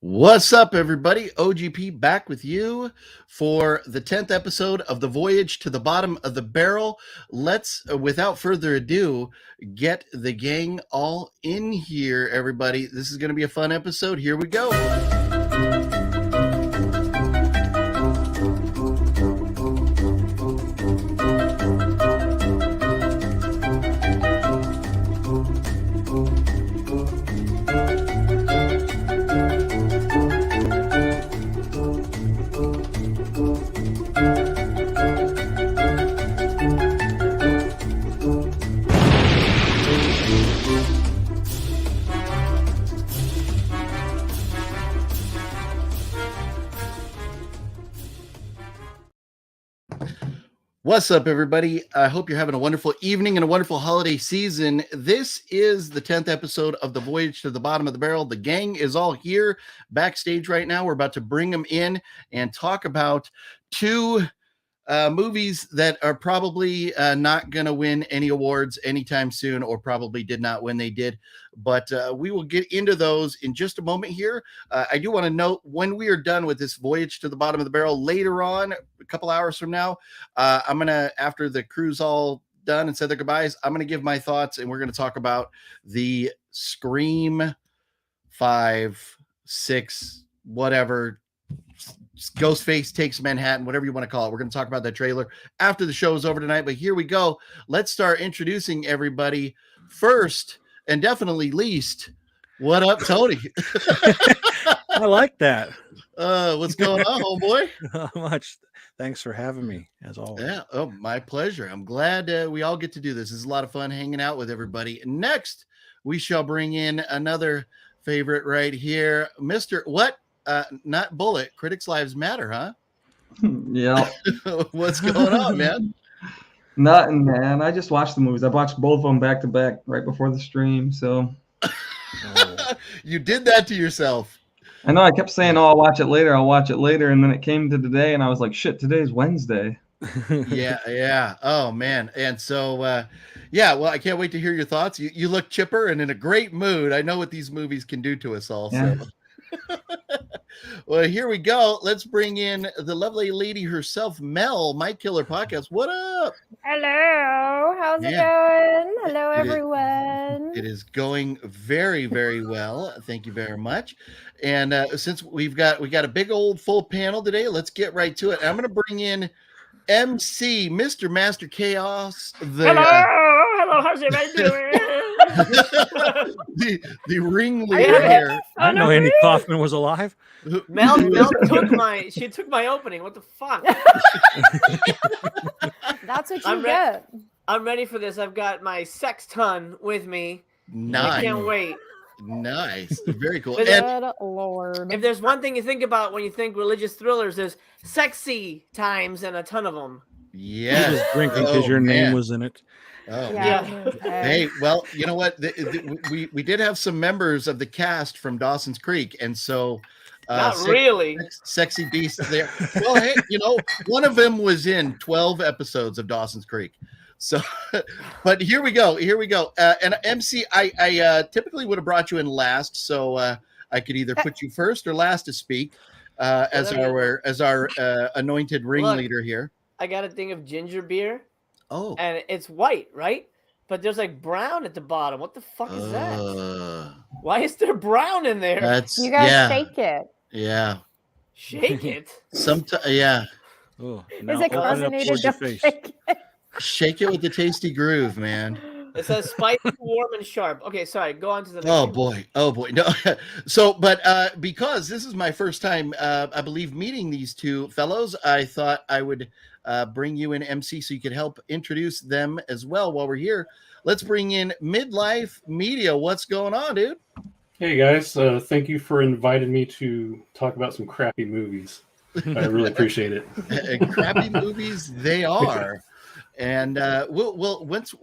What's up, everybody? OGP back with you for the 10th episode of the Voyage to the Bottom of the Barrel. Let's, without further ado, get the gang all in here, everybody. This is going to be a fun episode. Here we go. What's up, everybody? I hope you're having a wonderful evening and a wonderful holiday season. This is the 10th episode of the Voyage to the Bottom of the Barrel. The gang is all here backstage right now. We're about to bring them in and talk about two movies that are probably not going to win any awards anytime soon, or probably did not when they did. But we will get into those in just a moment here. I do want to note, when we are done with this Voyage to the Bottom of the Barrel later on, a couple hours from now, I'm going to, after the crew's all done and said their goodbyes, I'm going to give my thoughts, and we're going to talk about the Scream 5, 6, whatever, Ghostface Takes Manhattan, whatever you want to call it. We're going to talk about that trailer after the show is over tonight. But here we go. Let's start introducing everybody. First, and definitely least, what up, Tony? I like that. What's going on, homeboy? Not much. Thanks for having me, as always. Yeah, oh, my pleasure. I'm glad we all get to do this. This is a lot of fun hanging out with everybody. Next, we shall bring in another favorite right here, Mr. What? Not Bulleit. Critics' Lives Matter, huh? Yeah. What's going on, man? Nothing, man. I just watched the movies. I watched both of them back to back right before the stream. So You did that to yourself. I know I kept saying, "Oh, I'll watch it later. I'll watch it later," and then it came to today, and I was like, "Shit, today's Wednesday." Yeah. Oh man. And so, yeah. Well, I can't wait to hear your thoughts. You look chipper and in a great mood. I know what these movies can do to us all. Yeah. So. Well, here we go. Let's bring in the lovely lady herself, Mel, My Killer Podcast. What up? Hello. How's it going? Hello, everyone. It is going very, very well. Thank you very much. And since we got a big old full panel today, let's get right to it. I'm going to bring in MC, Mr. Master Chaos. Hello. How's everybody doing? the ringleader here. I know Andy Kaufman was alive. Mel took my opening. What the fuck? That's what you get. I'm ready for this. I've got my sex ton with me. Nice. I can't wait. Nice. Very cool. Good Lord. If there's one thing you think about when you think religious thrillers, there's sexy times and a ton of them. Yeah. Just drinking because your name was in it. Oh, Yeah. Hey, well, you know what? We did have some members of the cast from Dawson's Creek, and so Not really. Sexy beasts there. Well, hey, one of them was in 12 episodes of Dawson's Creek. So, but here we go. And MC, I typically would have brought you in last, so I could either put you first or last to speak as our anointed ringleader here. I got a thing of ginger beer. Oh. And it's white, right? But there's like brown at the bottom. What the fuck is that? Why is there brown in there? You guys shake it. Yeah. Shake it? Yeah. Oh, Is it carbonated? Shake it with the tasty groove, man. It says spicy, warm, and sharp. Okay, sorry. Go on to the next one. Oh boy. No. So, but because this is my first time, I believe, meeting these two fellows, I thought I would bring you in, MC, so you could help introduce them as well while we're here. Let's bring in Midlife Media. What's going on, dude? Hey guys, thank you for inviting me to talk about some crappy movies. I really appreciate it. Crappy movies they are. And we'll once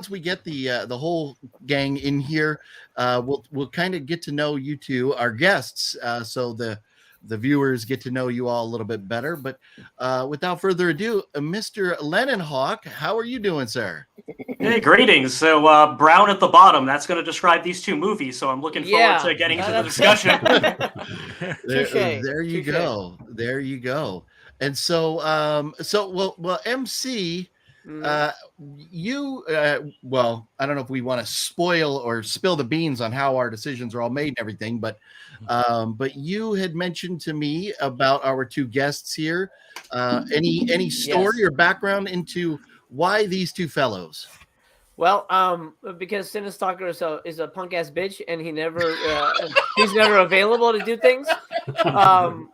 we get the whole gang in here, we'll kind of get to know you two, our guests. So the the viewers get to know you all a little bit better. But without further ado, Mr. Lennon Hawk, how are you doing, sir? Hey, greetings. So, brown at the bottom, that's going to describe these two movies. So I'm looking forward to getting into the discussion. There you go. There you go. And so, well, MC, you, well, I don't know if we want to spoil or spill the beans on how our decisions are all made and everything, but you had mentioned to me about our two guests here. Any story or background into why these two fellows? Well, because Cinestalker is a punk ass bitch, and he never he's never available to do things. I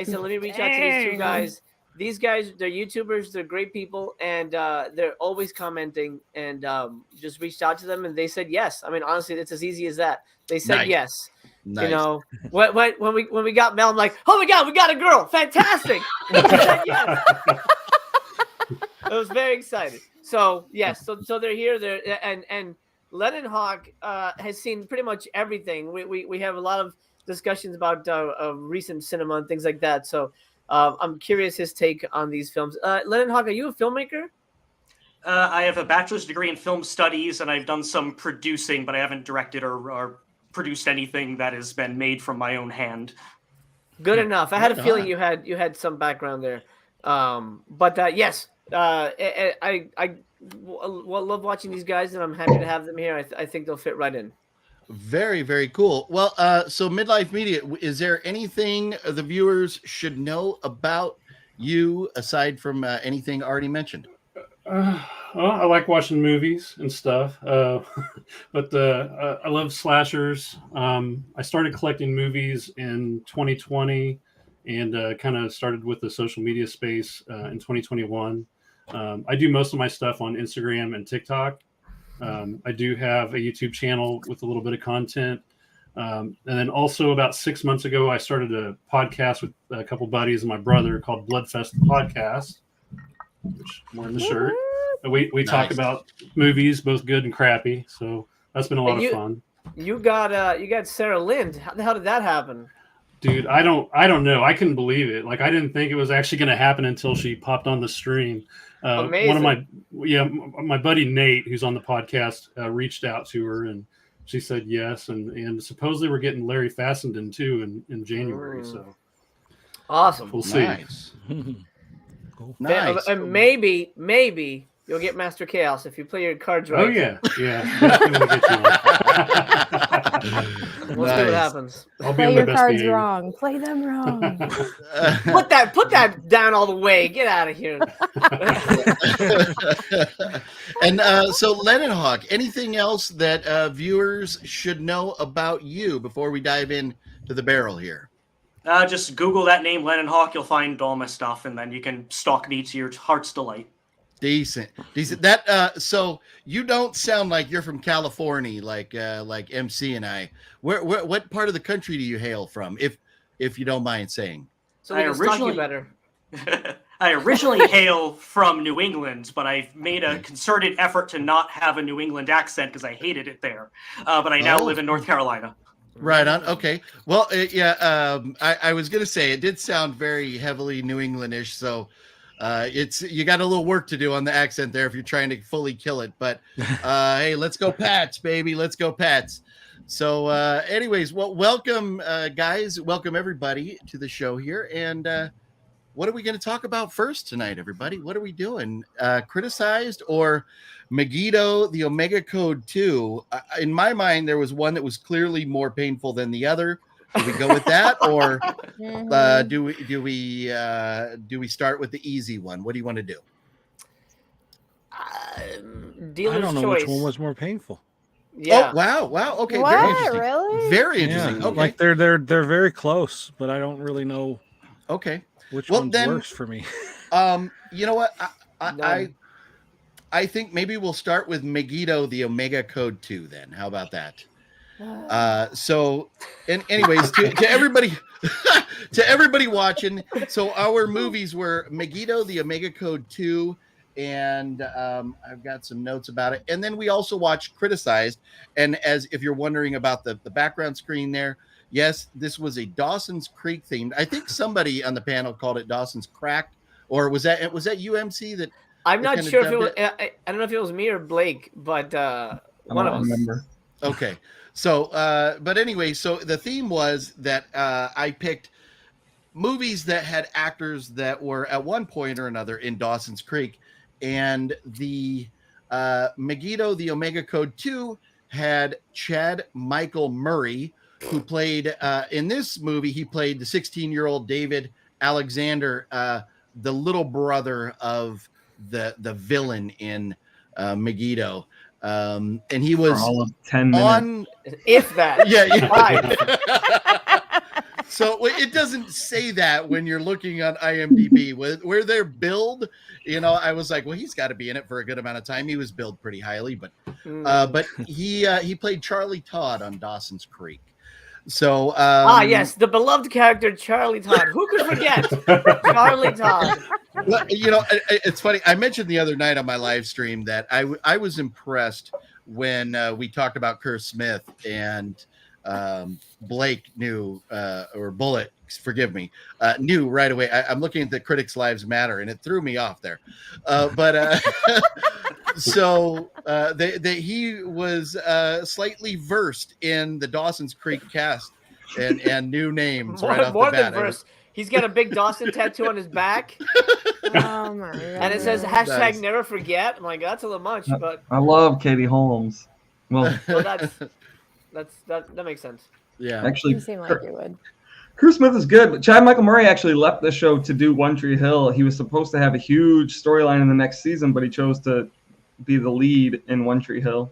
said, let me reach out to these two guys. These guys, they're YouTubers, they're great people, and they're always commenting. And just reached out to them, and they said yes. I mean, honestly, it's as easy as that. They said yes. Nice. You know, when we got Mel, I'm like, oh my god, we got a girl, fantastic. They said yes. I was very excited. So yes, so they're here. And Lennon Hawk has seen pretty much everything. We have a lot of discussions about recent cinema and things like that. So I'm curious his take on these films. Lennon Hawk, are you a filmmaker? I have a bachelor's degree in film studies, and I've done some producing, but I haven't directed or produced anything that has been made from my own hand. Good enough. I had a feeling you had some background there. But yes. I love watching these guys, and I'm happy to have them here. I think they'll fit right in. Very, very cool. Well, so Midlife Media, is there anything the viewers should know about you aside from anything already mentioned? Well, I like watching movies and stuff, but I love slashers. I started collecting movies in 2020 and kind of started with the social media space in 2021. I do most of my stuff on Instagram and TikTok. I do have a YouTube channel with a little bit of content. And then also about 6 months ago, I started a podcast with a couple buddies and my brother called Bloodfest Podcast, which I'm wearing the shirt. We talk about movies, both good and crappy. So that's been a lot of fun. You got Sarah Lind. How the hell did that happen? Dude, I don't know. I couldn't believe it. Like, I didn't think it was actually going to happen until she popped on the stream. Amazing. My buddy Nate, who's on the podcast, reached out to her and she said yes. And supposedly we're getting Larry Fassenden too in January. So awesome. We'll see. Nice. Cool. Nice. And maybe you'll get Master Chaos if you play your cards right. Oh yeah. Definitely gonna get you one. We'll see what happens. I'll be Play on your my best cards behavior. wrong. Play them wrong. Put that down all the way. Get out of here. And so Lennon Hawk, anything else that viewers should know about you before we dive in to the barrel here? Just Google that name, Lennon Hawk. You'll find all my stuff, and then you can stalk me to your heart's delight. Decent. That so you don't sound like you're from California, like MC and I. What part of the country do you hail from, if you don't mind saying? So we can stalk you better. I originally hail from New England, but I've made a concerted effort to not have a New England accent because I hated it there. But I now live in North Carolina. Right on. Okay. Well, I was gonna say it did sound very heavily New Englandish, so you got a little work to do on the accent there if you're trying to fully kill it. But hey, let's go Pats, baby. Let's go Pats. So anyways, well, welcome guys, welcome everybody to the show here. And what are we going to talk about first tonight, everybody? What are we doing? Criticized or Megiddo, the Omega Code 2? In my mind, there was one that was clearly more painful than the other. Do we go with that, or do we start with the easy one? What do you want to do? Dealer's I don't know choice. which one was more painful. Yeah. Oh, wow. Okay. What? Very interesting. Really? Very interesting. Yeah, Okay. like they're very close, but I don't really know Okay. which Well, one's then- worse for me. You know what? None. I think maybe we'll start with Megiddo, the Omega Code 2 then. How about that? So, and anyways, to everybody, to everybody watching, so our movies were Megiddo, the Omega Code 2, and I've got some notes about it. And then we also watched Criticized. And as if you're wondering about the background screen there, yes, this was a Dawson's Creek themed. I think somebody on the panel called it Dawson's Crack, or was that UMC that? I'm They not kinda sure if it dubbed was. I don't know if it was me or Blake, but I one of don't us. remember. Okay. So, but anyway, so the theme was that I picked movies that had actors that were at one point or another in Dawson's Creek, and the Megiddo, the Omega Code 2 had Chad Michael Murray, who played in this movie. He played the 16-year-old David Alexander, the little brother of the villain in Megiddo. And he For was all of 10 minutes. on If that. yeah. So it doesn't say that when you're looking on IMDb where they're billed. I was like, well, he's got to be in it for a good amount of time. He was billed pretty highly, but he played Charlie Todd on Dawson's Creek. So yes, the beloved character Charlie Todd. Who could forget Charlie Todd? Well, it's funny. I mentioned the other night on my live stream that I was impressed when we talked about Kerr Smith and Blake knew, or Bulleit, forgive me, knew right away. I'm looking at the Critics Lives Matter, and it threw me off there. So he was slightly versed in the Dawson's Creek cast and new names right off More the than bat. verse. He's got a big Dawson tattoo on his back, Oh my and it says God. Nice. #never forget. I'm like, that's a little much, but I love Katie Holmes. Well, that makes sense. Yeah. actually, You seem like you would. Crew Smith is good, but Chad Michael Murray actually left the show to do One Tree Hill. He was supposed to have a huge storyline in the next season, but he chose to be the lead in One Tree Hill.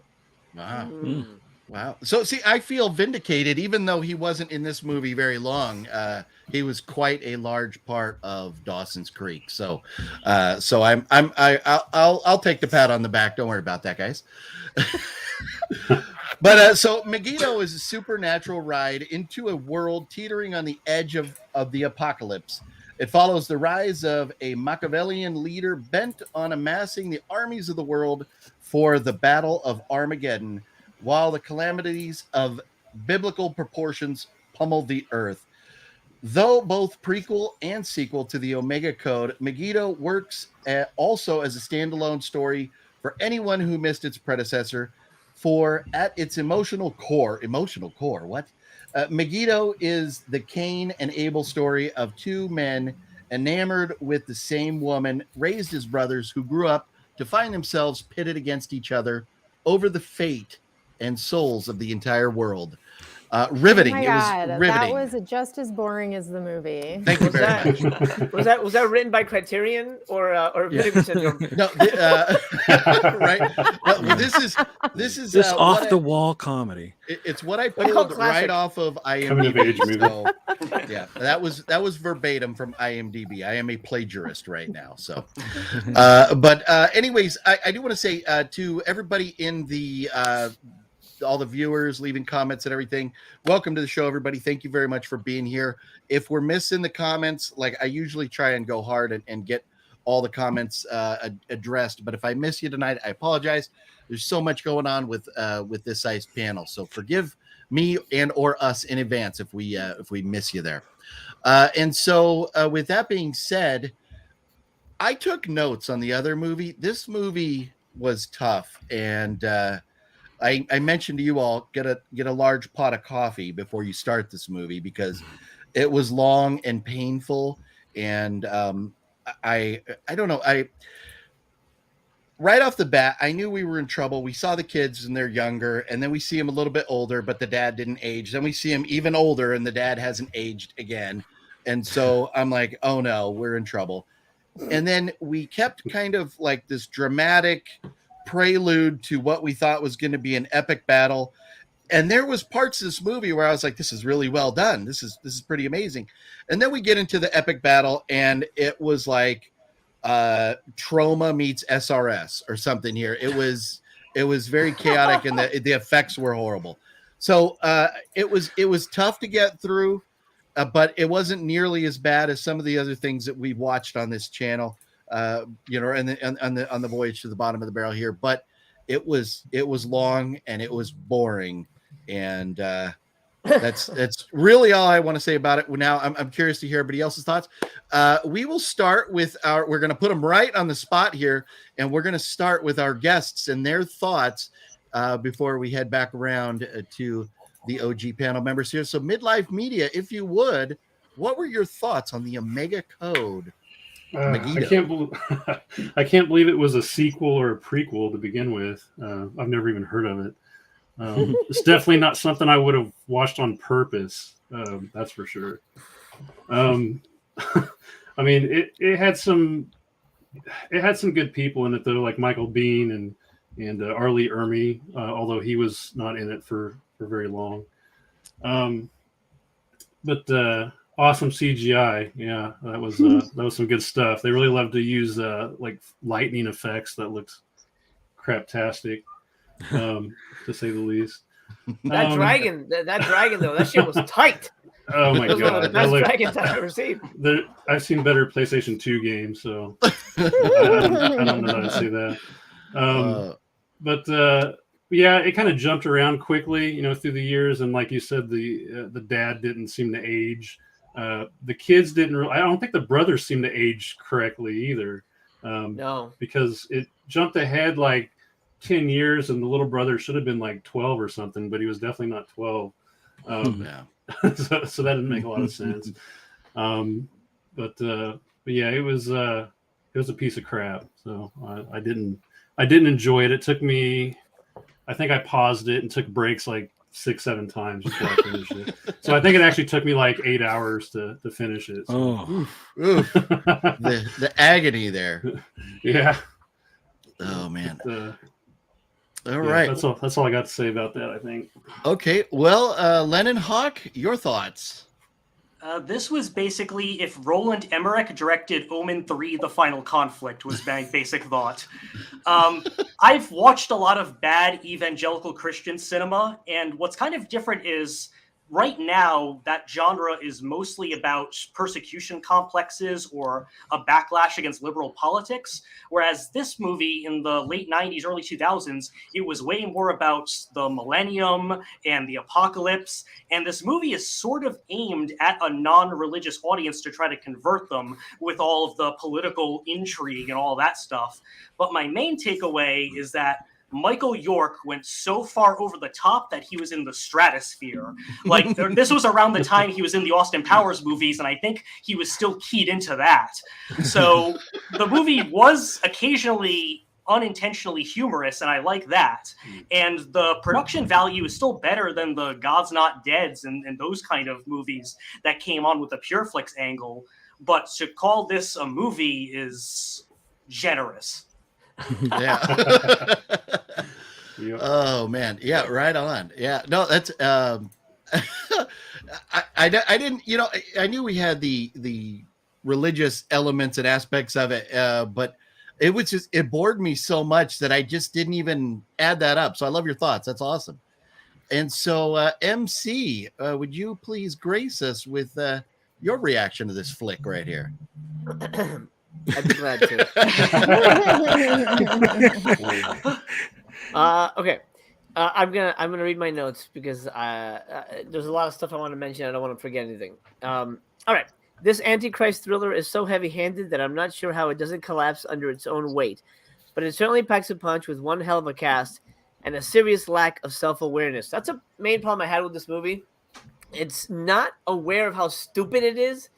Wow. Mm. Wow. So see, I feel vindicated, even though he wasn't in this movie very long. He was quite a large part of Dawson's Creek. So I'll take the pat on the back. Don't worry about that, guys. But so Megiddo is a supernatural ride into a world teetering on the edge of the apocalypse. It follows the rise of a Machiavellian leader bent on amassing the armies of the world for the Battle of Armageddon, while the calamities of biblical proportions pummel the earth. Though both prequel and sequel to the Omega Code, Megiddo works also as a standalone story for anyone who missed its predecessor. For at its emotional core, what? Megiddo is the Cain and Abel story of two men enamored with the same woman, raised as brothers, who grew up to find themselves pitted against each other over the fate and souls of the entire world. Riveting. Oh my It was God, riveting. that was just as boring as the movie. Thank you Was very that- much. Was that written by Criterion or Yeah. Vinegar Syndrome? No, right. No, this is This what off the wall comedy. it's what I They're called pulled right classic. off of Coming of IMDb. age movie. So, yeah, that was verbatim from IMDb. I am a plagiarist right now. So, but anyways, I do want to say to everybody in the all the viewers leaving comments and everything, welcome to the show, everybody. Thank you very much for being here. If we're missing the comments, like I usually try and go hard and get all the comments addressed, but if I miss you tonight, I apologize. There's so much going on with this size panel, so forgive me and or us in advance if we miss you there. And so with that being said, I took notes on the other movie. This movie was tough, and I mentioned to you all, get a large pot of coffee before you start this movie, because it was long and painful. And I don't know. Right off the bat, I knew we were in trouble. We saw the kids and they're younger, and then we see them a little bit older, but the dad didn't age. Then we see him even older and the dad hasn't aged again. And so I'm like, oh no, we're in trouble. And then we kept kind of like this dramatic prelude to what we thought was going to be an epic battle. And there was parts of this movie where I was like, this is really well done. This is pretty amazing. And then we get into the epic battle, and it was like Trauma meets SRS or something here. It was very chaotic, and the effects were horrible. So it was tough to get through, but it wasn't nearly as bad as some of the other things that we've watched on this channel. And on the Voyage to the Bottom of the Barrel here, but it was long and it was boring, and That's really all I want to say about it. Now I'm curious to hear everybody else's thoughts. We will start with we're going to put them right on the spot here, and we're going to start with our guests and their thoughts before we head back around to the OG panel members here. So Midlife Media, if you would, what were your thoughts on the Omega Code? I can't believe it was a sequel or a prequel to begin with. I've never even heard of it. It's definitely not something I would have watched on purpose. That's for sure. I mean, it had some good people in it though, like Michael Biehn and R. Lee Ermey, although he was not in it for very long. But awesome CGI, yeah, that was some good stuff. They really love to use like lightning effects that looks craptastic. To say the least. That dragon though, that shit was tight. Oh my It was one of the god, best dragons I've ever seen. I've seen better PlayStation 2 games, so I don't know how to say that. But yeah, it kind of jumped around quickly, through the years, and like you said, the dad didn't seem to age. The kids didn't. I don't think the brothers seemed to age correctly either. No, because it jumped ahead like 10 years, and the little brother should have been like 12 or something, but he was definitely not 12. Yeah. So that didn't make a lot of sense. But yeah, it was a piece of crap. So I didn't enjoy it. It took me, I think I paused it and took breaks like 6-7 times before I finished it. So I think it actually took me like 8 hours to finish it. So. Oh, Oof. the agony there. Yeah. Oh man. All Yeah, right. That's all I got to say about that, I think. Okay. Well, Lennon Hawk, your thoughts? This was basically if Roland Emmerich directed Omen 3, The Final Conflict, was my basic thought. I've watched a lot of bad evangelical Christian cinema, and what's kind of different is right now that genre is mostly about persecution complexes or a backlash against liberal politics, whereas this movie in the late 90s, early 2000s, it was way more about the millennium and the apocalypse, and this movie is sort of aimed at a non-religious audience to try to convert them with all of the political intrigue and all that stuff. But my main takeaway is that Michael York went so far over the top that he was in the stratosphere. Like, this was around the time he was in the Austin Powers movies, and I think he was still keyed into that. So the movie was occasionally unintentionally humorous, and I like that. And the production value is still better than the God's Not Deads and those kind of movies that came on with the PureFlix angle. But to call this a movie is generous. Yeah. Yep. Oh man. Yeah. Right on. Yeah. No, that's. I didn't. I knew we had the religious elements and aspects of it, but it was just it bored me so much that I just didn't even add that up. So I love your thoughts. That's awesome. And so, MC, would you please grace us with your reaction to this flick right here? I'd be glad to. Okay. I'm gonna read my notes because there's a lot of stuff I want to mention. I don't want to forget anything. All right. This Antichrist thriller is so heavy-handed that I'm not sure how it doesn't collapse under its own weight, but it certainly packs a punch with one hell of a cast and a serious lack of self-awareness. That's a main problem I had with this movie. It's not aware of how stupid it is,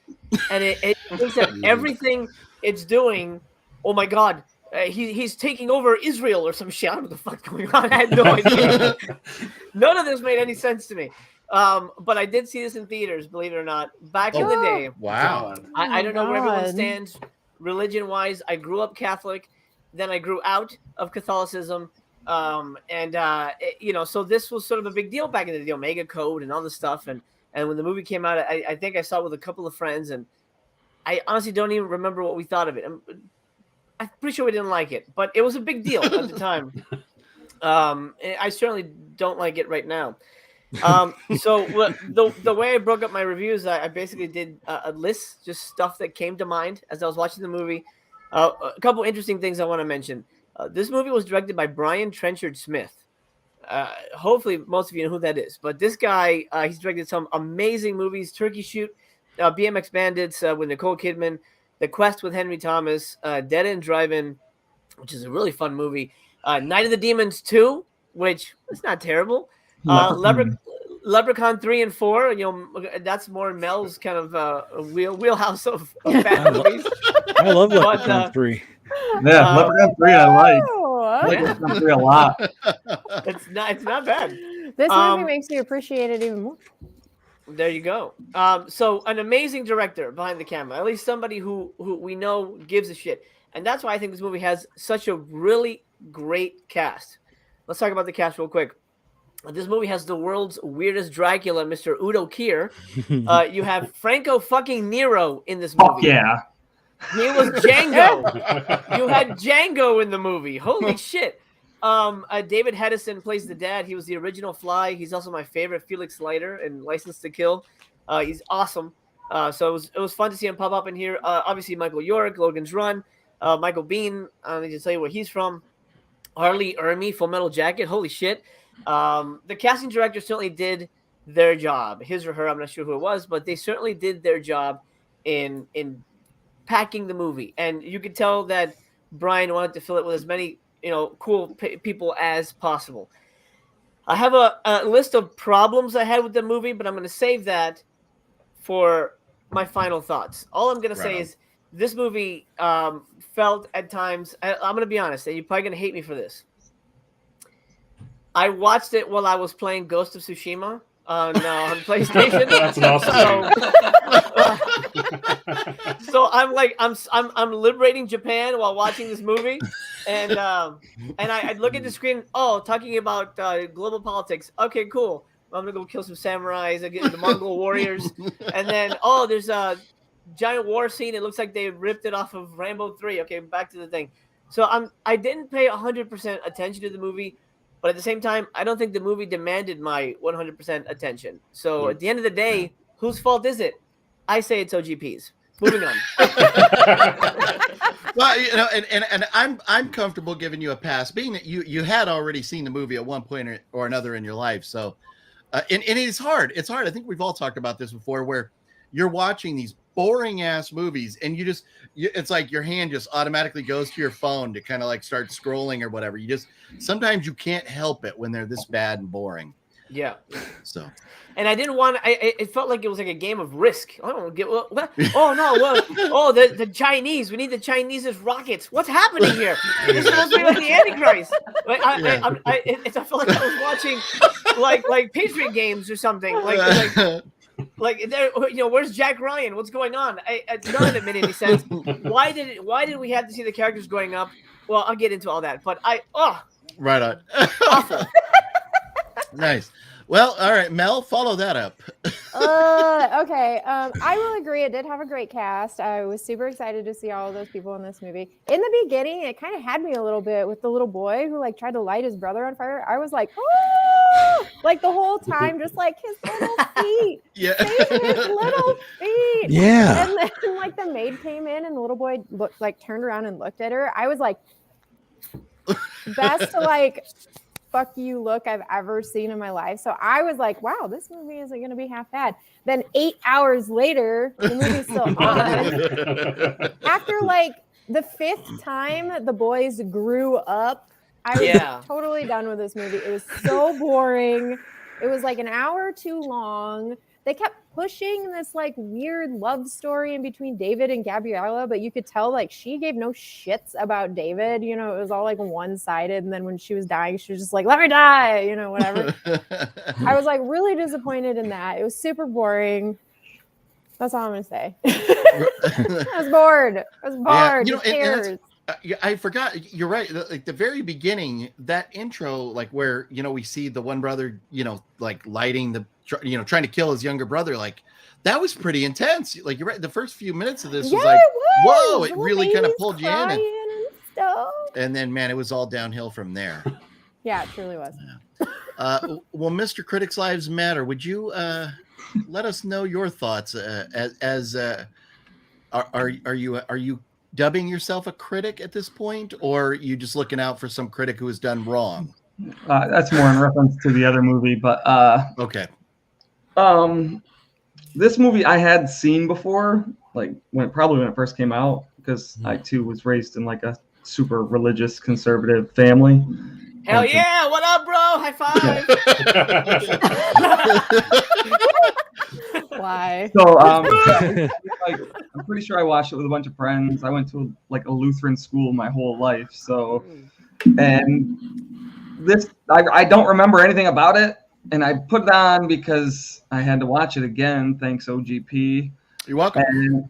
and it thinks that everything it's doing, oh my God, he's taking over Israel or some shit. I don't know what the fuck's going on. I had no idea. None of this made any sense to me. But I did see this in theaters, believe it or not, back in the day. Wow. I don't know where everyone God. stands religion-wise. I grew up Catholic, then I grew out of Catholicism. So this was sort of a big deal back in the day, Omega Code and all this stuff. And when the movie came out, I think I saw it with a couple of friends, and I honestly don't even remember what we thought of it. I'm pretty sure we didn't like it, but it was a big deal at the time. I certainly don't like it right now. So the way I broke up my reviews, I basically did a list, just stuff that came to mind as I was watching the movie. A couple interesting things I want to mention. This movie was directed by Brian Trenchard Smith. hopefully most of you know who that is. But this guy, he's directed some amazing movies: Turkey Shoot, BMX Bandits with Nicole Kidman, The Quest with Henry Thomas, Dead End Drive-In, which is a really fun movie, Night of the Demons 2, which is not terrible, Leprechaun 3 and 4. That's more Mel's kind of wheelhouse of bad movies. I love But, Leprechaun 3. Yeah, Leprechaun 3 I like. Oh, I like okay. Leprechaun 3 a lot. It's not bad. This movie makes you appreciate it even more. There you go. So an amazing director behind the camera, at least somebody who we know gives a shit. And that's why I think this movie has such a really great cast. Let's talk about the cast real quick. This movie has the world's weirdest Dracula, Mr. Udo Kier. You have Franco fucking Nero in this movie. Fuck yeah. He was Django. You had Django in the movie. Holy shit. David Hedison plays the dad. He was the original Fly. He's also my favorite Felix Leiter in License to Kill. He's awesome. So it was fun to see him pop up in here. Obviously, Michael York, Logan's Run, Michael Biehn. I need to tell you where he's from. Harley Ermey, Full Metal Jacket. Holy shit. The casting director certainly did their job. His or her, I'm not sure who it was, but they certainly did their job in packing the movie. And you could tell that Brian wanted to fill it with as many cool people as possible. I have a list of problems I had with the movie, but I'm going to save that for my final thoughts. All I'm going to say is this movie felt at times, I'm going to be honest, and you're probably going to hate me for this. I watched it while I was playing Ghost of Tsushima on PlayStation. That's an awesome So I'm like, I'm liberating Japan while watching this movie, and I look at the screen. Oh, talking about global politics. Okay, cool. I'm gonna go kill some samurais, the Mongol warriors, and then there's a giant war scene. It looks like they ripped it off of Rambo 3. Okay, back to the thing. So I didn't pay 100% attention to the movie, but at the same time, I don't think the movie demanded my 100% attention. So at the end of the day, whose fault is it? I say it's OGP's. Moving on. Well, and I'm comfortable giving you a pass, being that you had already seen the movie at one point or another in your life. So, and it's hard. It's hard. I think we've all talked about this before, where you're watching these boring ass movies, and it's like your hand just automatically goes to your phone to kind of like start scrolling or whatever. Sometimes you can't help it when they're this bad and boring. Yeah. So. And I didn't want. It felt like it was like a game of Risk. I don't get. What? Oh no! The Chinese. We need the Chinese as rockets. What's happening here? This is supposed to be like the Antichrist. I felt like I was watching like Patriot games or something. Like there. Where's Jack Ryan? What's going on? None of it made any sense. Why did we have to see the characters growing up? Well, I'll get into all that. But right on. Awful. Nice. Well, all right, Mel, follow that up. Okay. I will agree. It did have a great cast. I was super excited to see all of those people in this movie. In the beginning, it kind of had me a little bit with the little boy who tried to light his brother on fire. I was like, oh, like the whole time, just like his little feet. Yeah. Saving his little feet. Yeah. And then the maid came in and the little boy turned around and looked at her. I was like, best fuck you look I've ever seen in my life. So I was like, wow, this movie isn't going to be half bad. Then 8 hours later, the movie's still on. After the 5th time the boys grew up, I was totally done with this movie. It was so boring. It was an hour too long. They kept pushing this weird love story in between David and Gabriella, but you could tell she gave no shits about David. It was all one-sided. And then when she was dying, she was just like, let me die, whatever. I was really disappointed in that. It was super boring. That's all I'm going to say. I was bored. Who cares? I forgot. You're right. The very beginning, that intro, where, we see the one brother, lighting the, trying to kill his younger brother, that was pretty intense. You're right. The first few minutes of this was whoa, it really kind of pulled you in. And then, man, it was all downhill from there. Yeah, it truly was. Well, Mr. Critics Lives Matter, would you let us know your thoughts are you dubbing yourself a critic at this point, or are you just looking out for some critic who has done wrong? That's more in reference to the other movie, but Okay. This movie I had seen before, like when it first came out, because I too was raised in like a super religious conservative family. Hell yeah! What up, bro? High five! Why? So like, I'm pretty sure I watched it with a bunch of friends. I went to like a Lutheran school my whole life, so and this I don't remember anything about it, and I put it on because I had to watch it again. Thanks OGP. You're welcome. And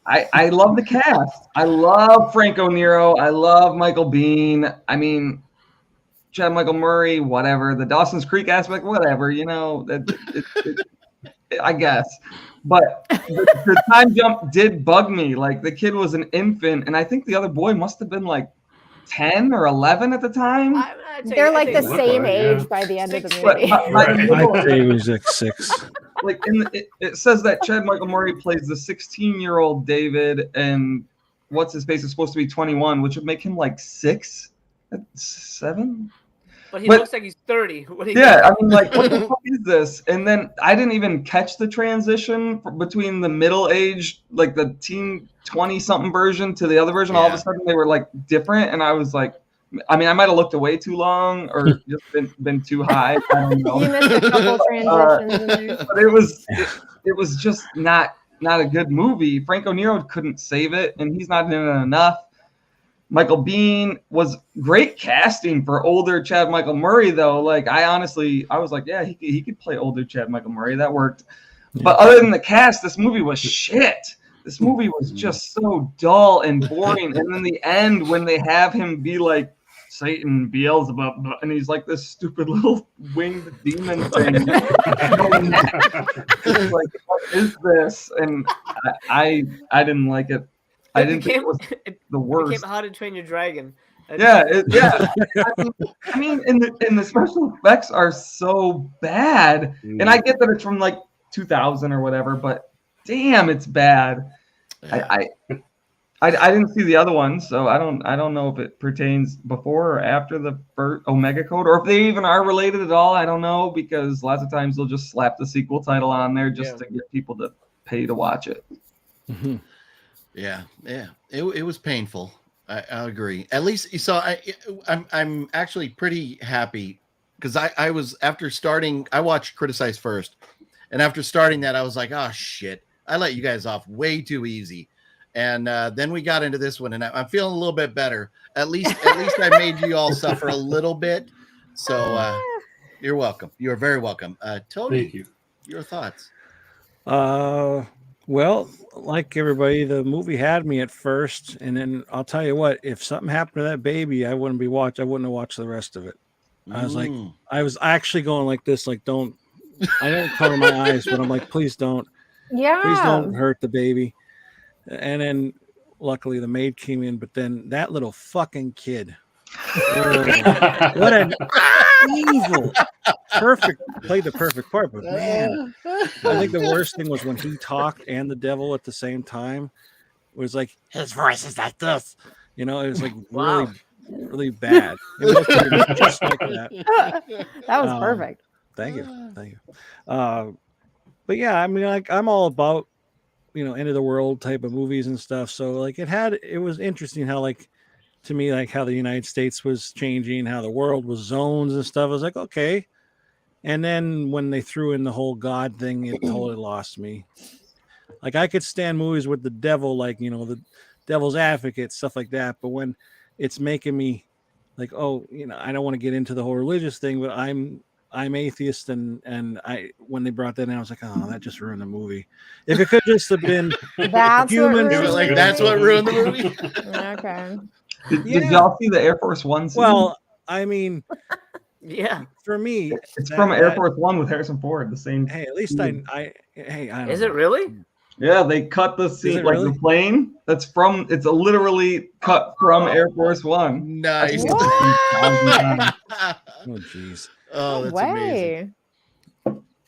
I love the cast. I love Franco Nero. I love Michael Biehn. I mean, Chad Michael Murray, whatever. The Dawson's Creek aspect, whatever. You know, I guess. But the time jump did bug me. Like the kid was an infant, and I think the other boy must have been like 10 or 11 at the time. They're like the same age yeah. by the end of the But movie. I'd say he was like 6. like it says that Chad Michael Murray plays the 16-year-old David, and what's his face is supposed to be 21, which would make him like 6, 7. But he looks like he's 30. What do you Yeah, I mean, like, what the fuck is this? And then I didn't even catch the transition between the middle age, like the teen 20-something version to the other version. All of a sudden, they were like different, and I was like, I mean, I might have looked away too long or just been too high. I don't know. You missed a couple transitions in there. But it was just not a good movie. Franco Nero couldn't save it, and he's not in it enough. Michael Biehn was great casting for older Chad Michael Murray, though. Like I was like, yeah, he could play older Chad Michael Murray. That worked. Yeah. But other than the cast, this movie was shit. This movie was just so dull and boring. And then the end, when they have him be like Satan, Beelzebub, and he's like this stupid little winged demon thing. Like, what is this? And I didn't like it. I didn't think it was the worst. It became How to Train Your Dragon. Yeah. I mean, and the special effects are so bad, and I get that it's from like 2000 or whatever, but damn, it's bad. I didn't see the other one, so I don't know if it pertains before or after the first Omega Code, or if they even are related at all. I don't know, because lots of times they'll just slap the sequel title on there just to get people to pay to watch it. Mm-hmm. Yeah. It was painful. I agree. At least you saw. I'm actually pretty happy because I was after starting. I watched Criticized first, and after starting that, I was like, oh shit, I let you guys off way too easy. And then we got into this one, and I'm feeling a little bit better. At least I made you all suffer a little bit. So you're welcome. You are very welcome. Tony, thank you. Your thoughts? Well, like everybody, the movie had me at first, and then I'll tell you what: if something happened to that baby, I wouldn't have watched the rest of it. I was like, I was actually going like this, like I don't cover my eyes, but I'm like, please don't, please don't hurt the baby. And then luckily the maid came in, but then that little fucking kid, what an evil, played the perfect part, but man, I think the worst thing was when he talked and the devil at the same time. It was like his voice is like this, it was like really bad. It was just like that. That was perfect. Thank you. But yeah, I mean, like I'm all about end of the world type of movies and stuff. So like it was interesting how to me, how the United States was changing, how the world was zones and stuff. I was like, okay. And then when they threw in the whole God thing, it totally lost me. Like I could stand movies with the devil, the devil's advocate, stuff like that. But when it's making me like, oh, I don't want to get into the whole religious thing, but I'm atheist, and when they brought that in, I was like, oh, that just ruined the movie. If it could just have been humans, that's what ruined the movie. Okay. Did y'all see the Air Force One scene? Well, I mean, yeah, for me, it's from Air Force One with Harrison Ford. The same. Hey, at least I don't is know. it really? Yeah, they cut the scene really? The plane. It's a literally cut from Air Force One. Nice. Oh jeez. Oh, that's amazing.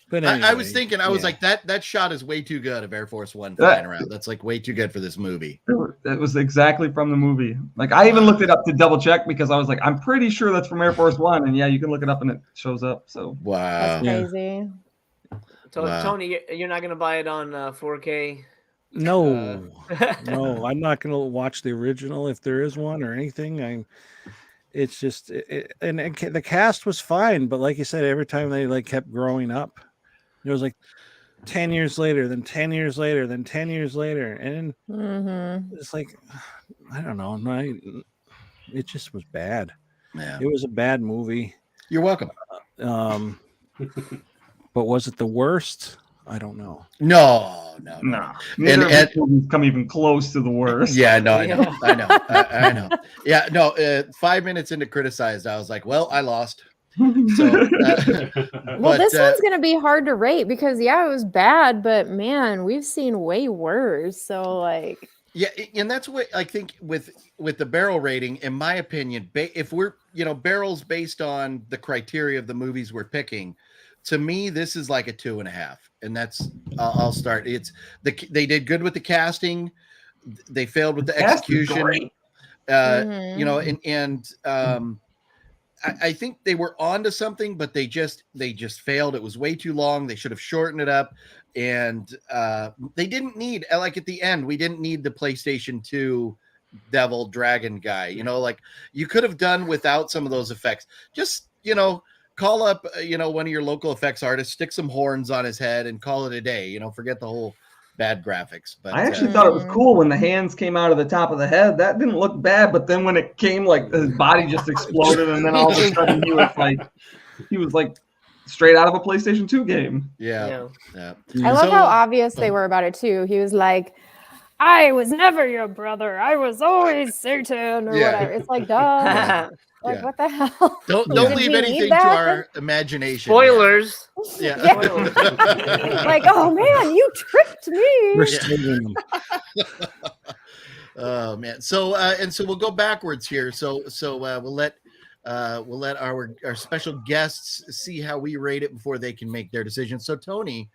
But I was anyway, thinking, I was yeah. like, that shot is way too good of Air Force One flying around. That's like way too good for this movie. It was exactly from the movie. Like I even looked it up to double check because I was like, I'm pretty sure that's from Air Force One, and yeah, you can look it up and it shows up. So Wow. That's crazy. Wow. Tony, you're not gonna buy it on 4K. No, no, I'm not going to watch the original if there is one or anything. It's just, the cast was fine, but like you said, every time they like kept growing up, it was like 10 years later, then 10 years later, then 10 years later, and it's like, I don't know, it just was bad. Yeah. It was a bad movie. You're welcome. But was it the worst? I don't know. no. Neither of these movies come even close to the worst. Yeah, no, I know. I know. Yeah, no. 5 minutes into Criticized, I was like, well, I lost. So, well, this one's gonna be hard to rate because it was bad, but man, we've seen way worse. So like, yeah, and that's what I think with the barrel rating, in my opinion, if we're barrels based on the criteria of the movies we're picking, to me, this is like a 2.5, and that's I'll start. They did good with the casting, they failed with the execution. I think they were onto something, but they just failed. It was way too long. They should have shortened it up, and they didn't need, like at the end, we didn't need the PlayStation 2 devil dragon guy. Like you could have done without some of those effects. Just call up one of your local effects artists, stick some horns on his head, and call it a day. Forget the whole bad graphics. But I actually thought it was cool when the hands came out of the top of the head. That didn't look bad, but then when it came, like his body just exploded, and then all of a sudden he was like straight out of a PlayStation 2 game. Yeah. I love how obvious they were about it too. He was like, I was never your brother. I was always Satan or whatever. It's like, duh. Like, what the hell? Don't leave anything to our imagination. Spoilers. Yeah. Spoilers. Like, oh man, you tricked me. We're stealing them. Oh man. So we'll go backwards here. So we'll let our special guests see how we rate it before they can make their decision. So Tony,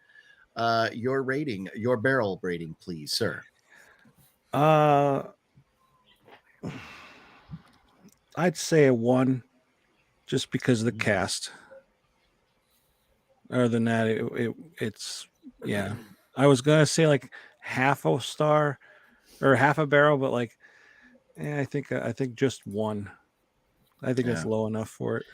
your barrel rating, please, sir. I'd say a 1, just because of the cast. Other than that, it's yeah. I was gonna say like half a star or half a barrel, but like, I think just 1. I think that's low enough for it.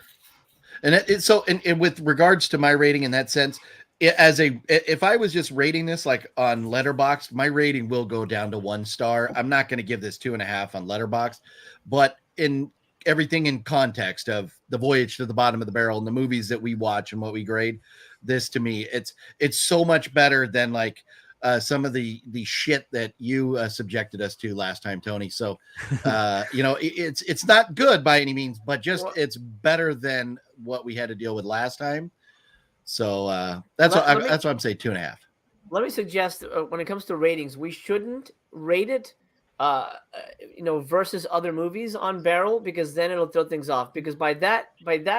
And with regards to my rating in that sense, if I was just rating this like on Letterboxd, my rating will go down to 1 star. I'm not going to give this 2.5 on Letterboxd, but in everything in context of the Voyage to the Bottom of the Barrel and the movies that we watch and what we grade, this to me, it's so much better than like some of the shit that you subjected us to last time, Tony. So it's not good by any means, but just it's better than what we had to deal with last time. So that's why I'm saying 2.5. Let me suggest when it comes to ratings, we shouldn't rate it versus other movies on Barrel, because then it'll throw things off. Because by that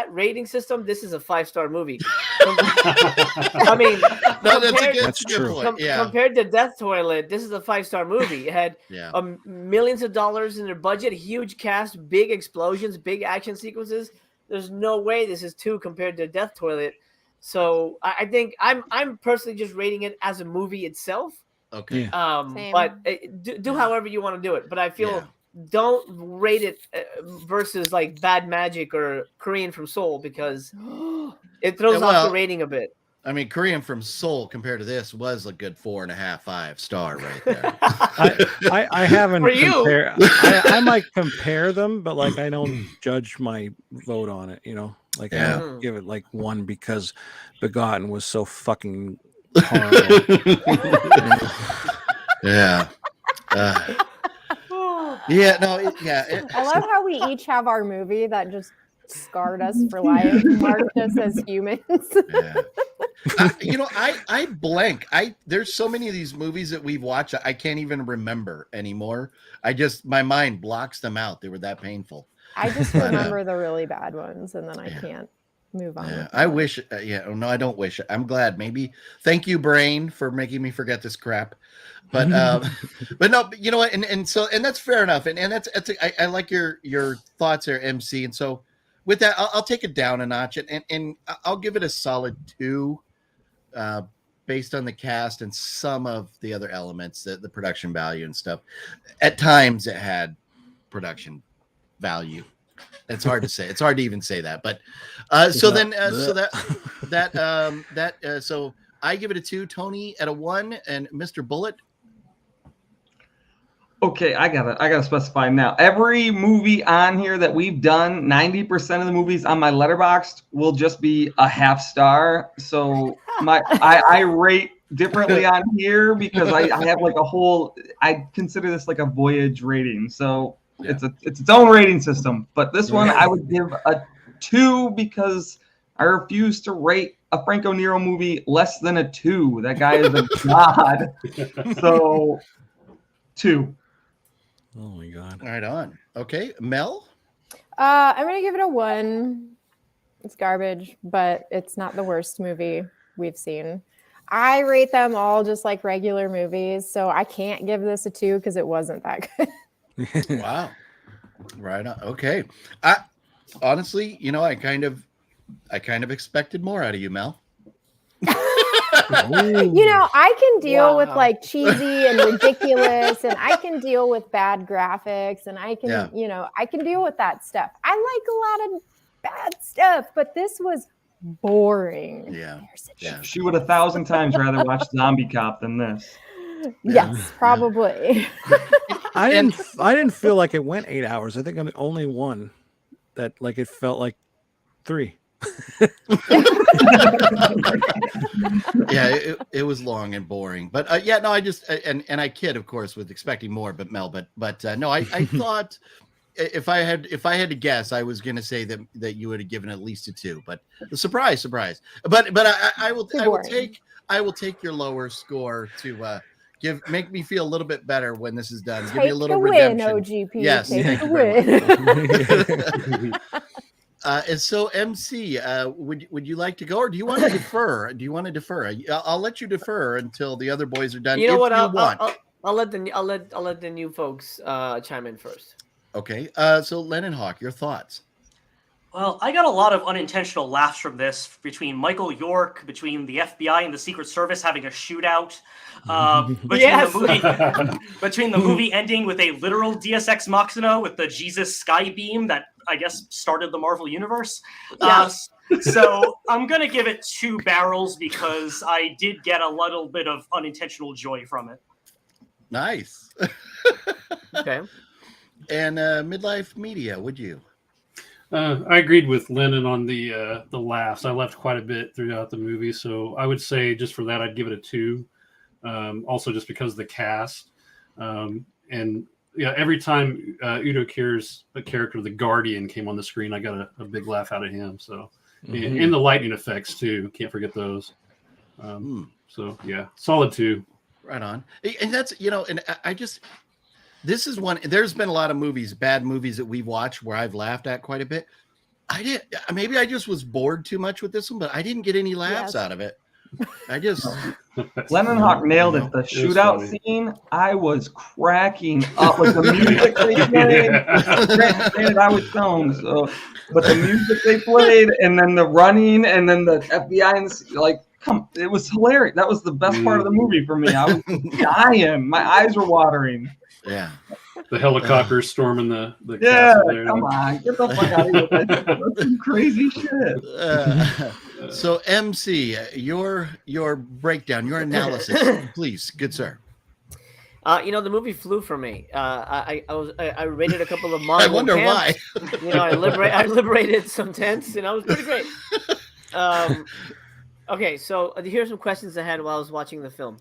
rating system, this is a 5-star movie. I mean, that's a good point. Compared to Death Toilet, this is a 5-star movie. It had millions of dollars in their budget, huge cast, big explosions, big action sequences. There's no way this is 2 compared to Death Toilet. So I think I'm personally just rating it as a movie itself. Okay. But do however you want to do it. But I feel don't rate it versus like Bad Magic or Korean from Seoul, because it throws off the rating a bit. I mean, Korean from Seoul compared to this was a good 4.5, 5 star right there. I haven't For you. I might compare them, but like I don't judge my vote on it. Like I don't give it like 1 because Begotten was so fucking horrible. I love how we each have our movie that just scarred us for life, marked us as humans. I blank. There's so many of these movies that we've watched I can't even remember anymore. My mind blocks them out. They were that painful. I just remember the really bad ones, and then I can't. move on. Yeah, I wish. No, I don't wish. I'm glad. Maybe. Thank you, brain, for making me forget this crap. But but no, you know what? And that's fair enough. And that's I like your thoughts there, MC. And so with that, I'll take it down a notch, and I'll give it a solid 2, based on the cast and some of the other elements, the production value and stuff. At times, it had production value. It's hard to say. It's hard to even say that. But so I give it a 2. Tony at a 1, and Mr. Bulleit. Okay, I gotta specify now. Every movie on here that we've done, 90% of the movies on my Letterboxd will just be a half star. So I rate differently on here because I have like a whole. I consider this like a Voyage rating. So Yeah. it's its own rating system. But this one I would give a 2 because I refuse to rate a Franco Nero movie less than a 2. That guy is a god. So 2. Oh my god! Right on. Okay, Mel. I'm gonna give it a 1. It's garbage, but it's not the worst movie we've seen. I rate them all just like regular movies, so I can't give this a 2 because it wasn't that good. Wow. Right on. Okay. I honestly, I kind of expected more out of you, Mel. I can deal with Wow. like cheesy and ridiculous, and I can deal with bad graphics, and I can, I can deal with that stuff. I like a lot of bad stuff, but this was boring. Yeah. Yeah. She would 1,000 times rather watch Zombie Cop than this. Yes, probably. I didn't feel like it went 8 hours. I think I'm the only one that like it felt like 3. Yeah, it was long and boring, but I just and I kid, of course, with expecting more, but Mel, but no, I thought if I had to guess, I was going to say that you would have given at least a 2, but surprise, but I will take your lower score to make me feel a little bit better when this is done. Give me a little redemption. OGP. Yes, Take thank the you very win. And so, MC, would you like to go, or do you want to defer? I'll let you defer until the other boys are done. You know what? You want. I'll let the new folks chime in first. Okay. So, Lennon Hawk, your thoughts? Well, I got a lot of unintentional laughs from this between Michael York, between the FBI and the Secret Service having a shootout, between the movie ending with a literal Deus Ex Machina with the Jesus sky beam that I guess started the Marvel Universe. Yes. So I'm going to give it 2 barrels because I did get a little bit of unintentional joy from it. Nice. Okay. And Midlife Media, would you? I agreed with Lennon on the laughs. I laughed quite a bit throughout the movie, so I would say just for that, I'd give it a 2. Also, just because of the cast, and every time Udo Kier's character, the Guardian, came on the screen, I got a big laugh out of him. So, and the lightning effects too. Can't forget those. So yeah, solid 2. Right on. And that's and I just. This is one. There's been a lot of bad movies that we've watched where I've laughed at quite a bit. Maybe I just was bored too much with this one, but I didn't get any laughs out of it. I just. Lennon Hawk nailed it. The shootout scene, I was cracking up with the music they played. Granted, I was stoned, but the music they played, and then the running, and then the FBI, and it was hilarious. That was the best part of the movie for me. I was dying. My eyes were watering. Yeah. The helicopters storming the castle there. Come on, get the fuck out of here. That's some crazy shit. So MC, your breakdown, your analysis, please, good sir. The movie flew for me. I raided a couple of Marvel I wonder camps. why. I liberated some tents, and I was pretty great. Okay, so here's some questions I had while I was watching the film.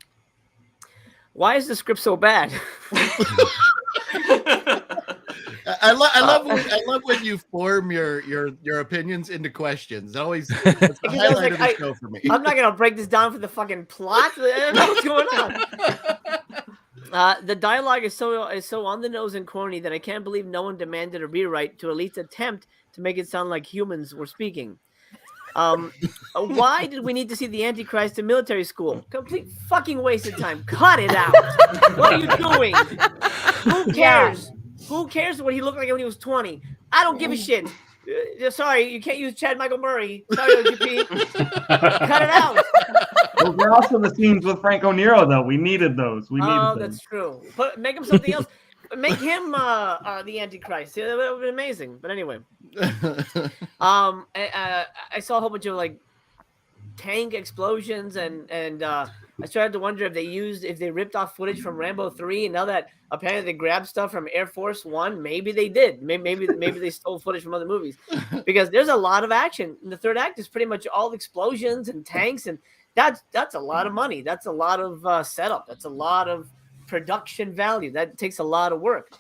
Why is the script so bad? I love when you form your opinions into questions. Always that's the highlight of the show for me. I'm not gonna break this down for the fucking plot. I don't know what's going on. The dialogue is so on the nose and corny that I can't believe no one demanded a rewrite to at least attempt to make it sound like humans were speaking. Why did we need to see the Antichrist in military school? Complete fucking waste of time. Cut it out. What are you doing? Who cares? Who cares what he looked like when he was 20? I don't give a shit. Sorry, you can't use Chad Michael Murray. Sorry, OGP. Cut it out. Those were also the scenes with Franco Nero, though. We needed those. We needed those. That's true. But make him something else. Make him the Antichrist. Yeah, that would have been amazing. But anyway, I saw a whole bunch of like tank explosions, and I started to wonder if they ripped off footage from Rambo 3, and now that apparently they grabbed stuff from Air Force One, maybe they did. Maybe they stole footage from other movies, because there's a lot of action. And the third act is pretty much all explosions and tanks, and that's a lot of money. That's a lot of setup. That's a lot of production value. That takes a lot of work.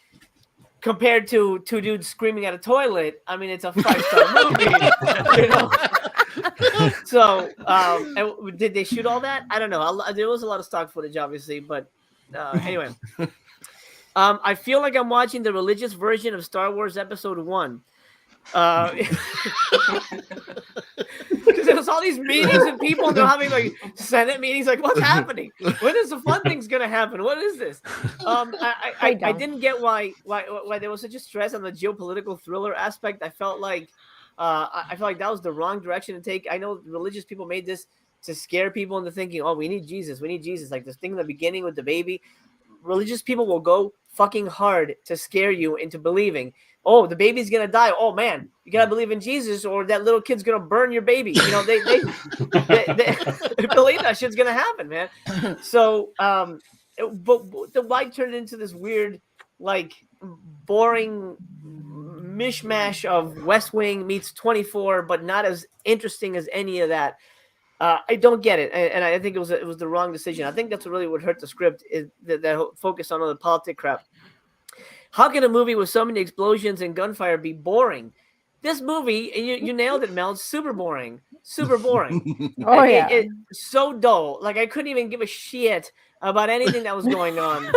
Compared to two dudes screaming at a toilet, I mean, it's a 5-star movie. You know? So, did they shoot all that? I don't know. There was a lot of stock footage, obviously, but anyway. I feel like I'm watching the religious version of Star Wars Episode 1. Because there was all these meetings and people, they're having like Senate meetings. Like, what's happening? When is the fun thing's gonna happen? What is this? I didn't get why there was such a stress on the geopolitical thriller aspect. I felt like that was the wrong direction to take. I know religious people made this to scare people into thinking, oh, we need Jesus. Like this thing in the beginning with the baby. Religious people will go fucking hard to scare you into believing, oh, the baby's gonna die. Oh man, you gotta believe in Jesus, or that little kid's gonna burn your baby. You know, they believe that shit's gonna happen, man. So, but why turn it into this weird, like, boring mishmash of West Wing meets 24, but not as interesting as any of that? I don't get it, and I think it was the wrong decision. I think that's what really would hurt the script, is that focus on all the politic crap. How can a movie with so many explosions and gunfire be boring? This movie, you nailed it, Mel. It's super boring. Super boring. It's so dull. Like, I couldn't even give a shit about anything that was going on. to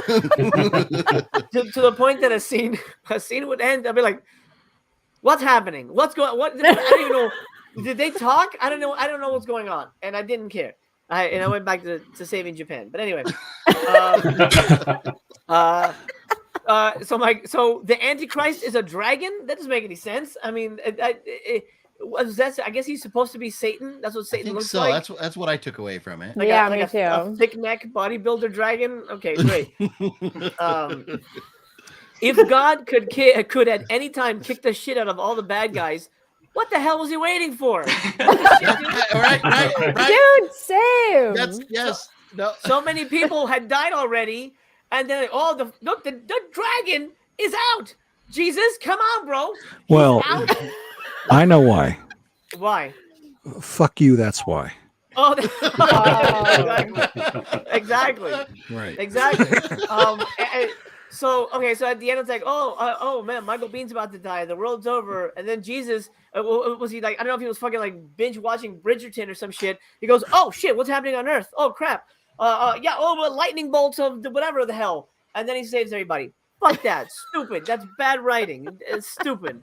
the point that a scene would end. I'd be like, what's happening? What's going on? What? I don't even know. Did they talk? I don't know. I don't know what's going on. And I didn't care. I went back to saving Japan. But anyway. So the Antichrist is a dragon? That doesn't make any sense. I mean, I guess he's supposed to be Satan. That's what Satan looks like. That's what I took away from it. Me too. A thick neck bodybuilder dragon. Okay, great. If God could at any time kick the shit out of all the bad guys, what the hell was he waiting for? Right. Dude, same. So many people had died already. And then, the dragon is out. Jesus, come on, bro. Well, I know why. Why? Fuck you, that's why. Oh, exactly. Right. Exactly. So at the end, it's like, oh man, Michael Bean's about to die. The world's over. And then Jesus, was he like, I don't know if he was fucking like binge watching Bridgerton or some shit. He goes, oh shit, what's happening on Earth? Oh crap. Lightning bolts of whatever the hell. And then he saves everybody. Fuck that. Stupid. That's bad writing. It's stupid.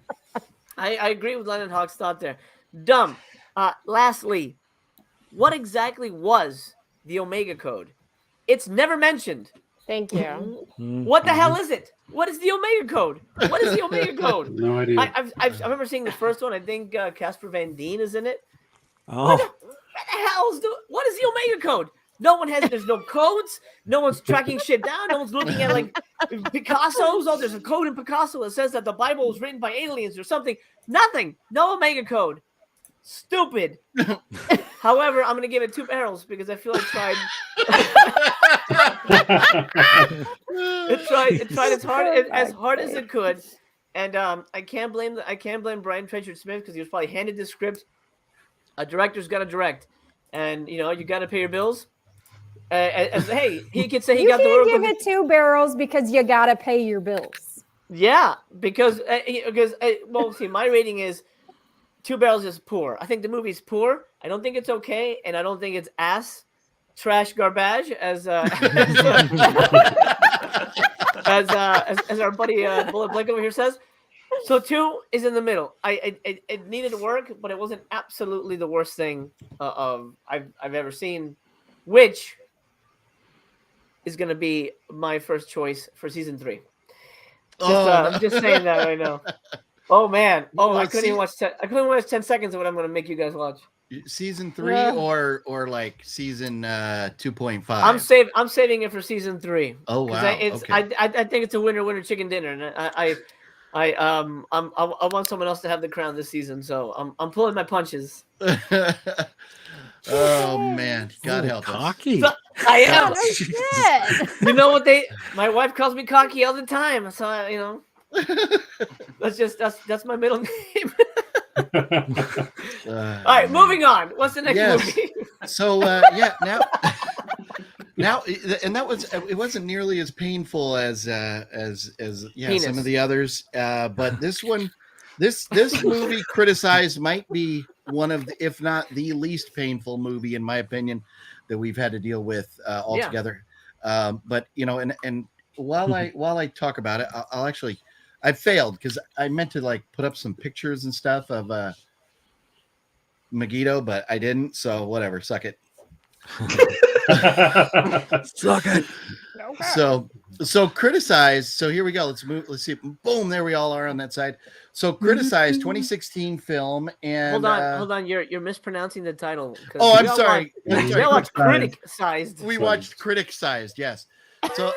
I agree with Lennon Hawk's thought there. Dumb. Lastly, what exactly was the Omega Code? It's never mentioned. Thank you. What the hell is it? What is the Omega Code? What is the Omega Code? No idea. I remember seeing the first one. I think Casper Van Dien is in it. Oh. What the hell what is the Omega Code? There's no codes. No one's tracking shit down. No one's looking at like Picasso's. Oh, there's a code in Picasso that says that the Bible was written by aliens or something. Nothing. No Omega Code. Stupid. However, I'm going to give it 2 barrels because I feel it tried. It tried as hard as it could. And I can't blame Brian Trenchard Smith because he was probably handed the script. A director's got to direct. And, you got to pay your bills. Hey, he could say he got the work. You can't give it 2 barrels because you got to pay your bills. Yeah, because my rating is 2 barrels is poor. I think the movie's poor. I don't think it's okay, and I don't think it's ass, trash, garbage as our buddy Bulleit Blake over here says. So 2 is in the middle. It needed work, but it wasn't absolutely the worst thing I've ever seen, which is going to be my first choice for season 3. I'm just saying that right now. Oh man! Oh, I couldn't even watch 10. I couldn't watch 10 seconds of what I'm going to make you guys watch. Season 3 or like season 2.5. I'm saving it for season 3. Oh wow! I think it's a winner chicken dinner, and I want someone else to have the crown this season, so I'm pulling my punches. Oh man, God help cocky. us. I am. No shit. You know what my wife calls me cocky all the time, so you know. That's my middle name. All right, moving on. What's the next movie? So now and it wasn't nearly as painful as some of the others, but this one, this movie Criticized might be one of the, if not the least painful movie in my opinion that we've had to deal with altogether. But you know, and while I talk about it, I'll actually. I failed because I meant to like put up some pictures and stuff of Megiddo, but I didn't. So whatever, suck it. Suck it. So Criticized. So here we go. Let's move. Let's see. Boom. There we all are on that side. So Criticized 2016 film. And hold on. You're mispronouncing the title. Oh, I'm sorry. We watched Criticized. We watched Criticized. Yes. So.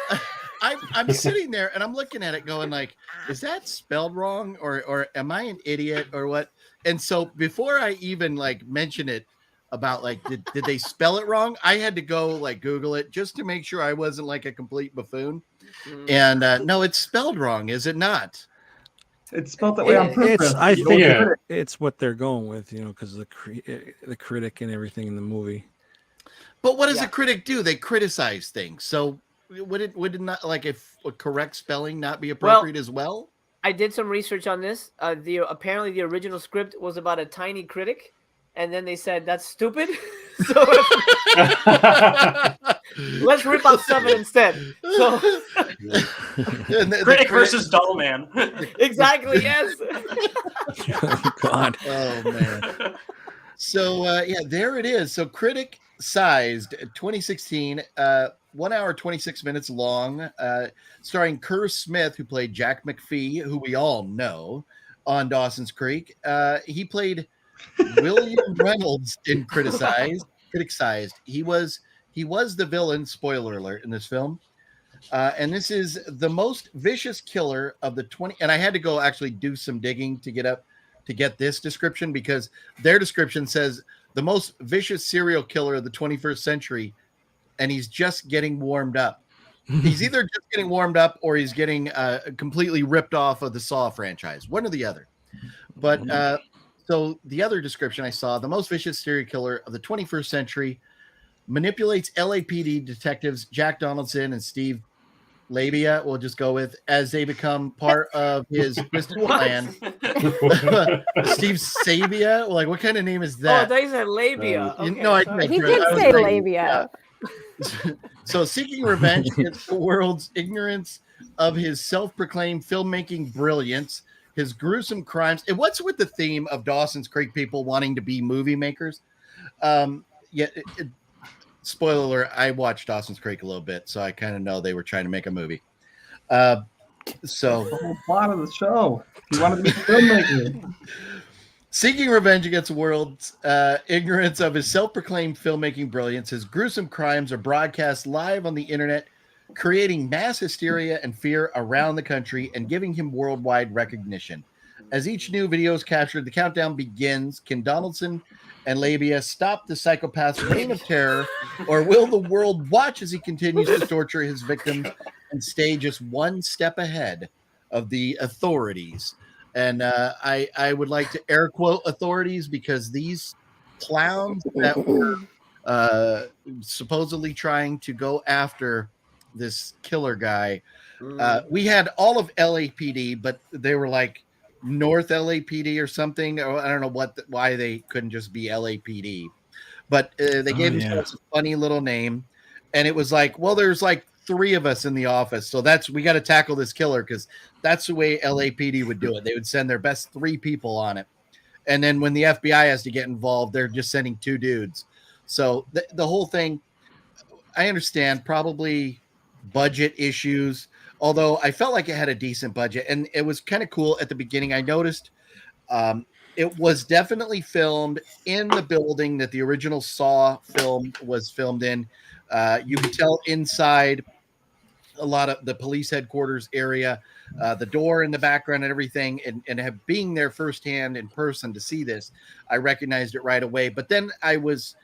I'm sitting there and I'm looking at it going like, is that spelled wrong or am I an idiot or what? And so before I even like mention it about like, did they spell it wrong? I had to go like Google it just to make sure I wasn't like a complete buffoon. And no, it's spelled wrong. Is it not? It's spelled that way on purpose. I think it's what they're going with, you know, because the critic and everything in the movie. But what does a critic do? They criticize things. So would it not, like, if a correct spelling not be appropriate as well? I did some research on this. Apparently the original script was about a tiny critic, and then they said that's stupid. So let's rip off 7 instead. So critic versus doll man. Exactly. Yes. Oh, God. Oh man. So there it is. So Criticized 2016. 1 hour, 26 minutes long, starring Kerr Smith, who played Jack McPhee, who we all know on Dawson's Creek. He played William Reynolds in Criticised. He was the villain, spoiler alert, in this film. And this is the most vicious killer of the 20. And I had to go actually do some digging to get this description, because their description says the most vicious serial killer of the 21st century. And he's just getting warmed up. He's either just getting warmed up or he's getting completely ripped off of the Saw franchise, one or the other. But so the other description I saw, the most vicious serial killer of the 21st century, manipulates LAPD detectives Jack Donaldson and Steve Labia, we'll just go with, as they become part of his twisted plan. Steve Sabia? Like, what kind of name is that? Oh, they said labia. Okay, no, he did say labia. So, seeking revenge against the world's ignorance of his self-proclaimed filmmaking brilliance, his gruesome crimes, and what's with the theme of Dawson's Creek people wanting to be movie makers? Spoiler alert, I watched Dawson's Creek a little bit, so I kind of know they were trying to make a movie. So the whole plot of the show. He wanted to be a filmmaker. Seeking revenge against the world's ignorance of his self-proclaimed filmmaking brilliance, his gruesome crimes are broadcast live on the internet, creating mass hysteria and fear around the country and giving him worldwide recognition. As each new video is captured, the countdown begins. Can Donaldson and Labia stop the psychopath's reign of terror, or will the world watch as he continues to torture his victims and stay just one step ahead of the authorities? And I would like to air quote authorities, because these clowns that were supposedly trying to go after this killer guy, we had all of LAPD, but they were like North LAPD or something. Or I don't know why they couldn't just be LAPD, but they gave themselves a funny little name. And it was like, well, there's like 3 of us in the office. So we got to tackle this killer because that's the way LAPD would do it. They would send their best 3 people on it. And then when the FBI has to get involved, they're just sending 2 dudes. So the whole thing, I understand, probably budget issues, although I felt like it had a decent budget. And it was kind of cool at the beginning. I noticed it was definitely filmed in the building that the original Saw film was filmed in. You could tell inside a lot of the police headquarters area, the door in the background and everything, and being there firsthand in person to see this, I recognized it right away. But then I was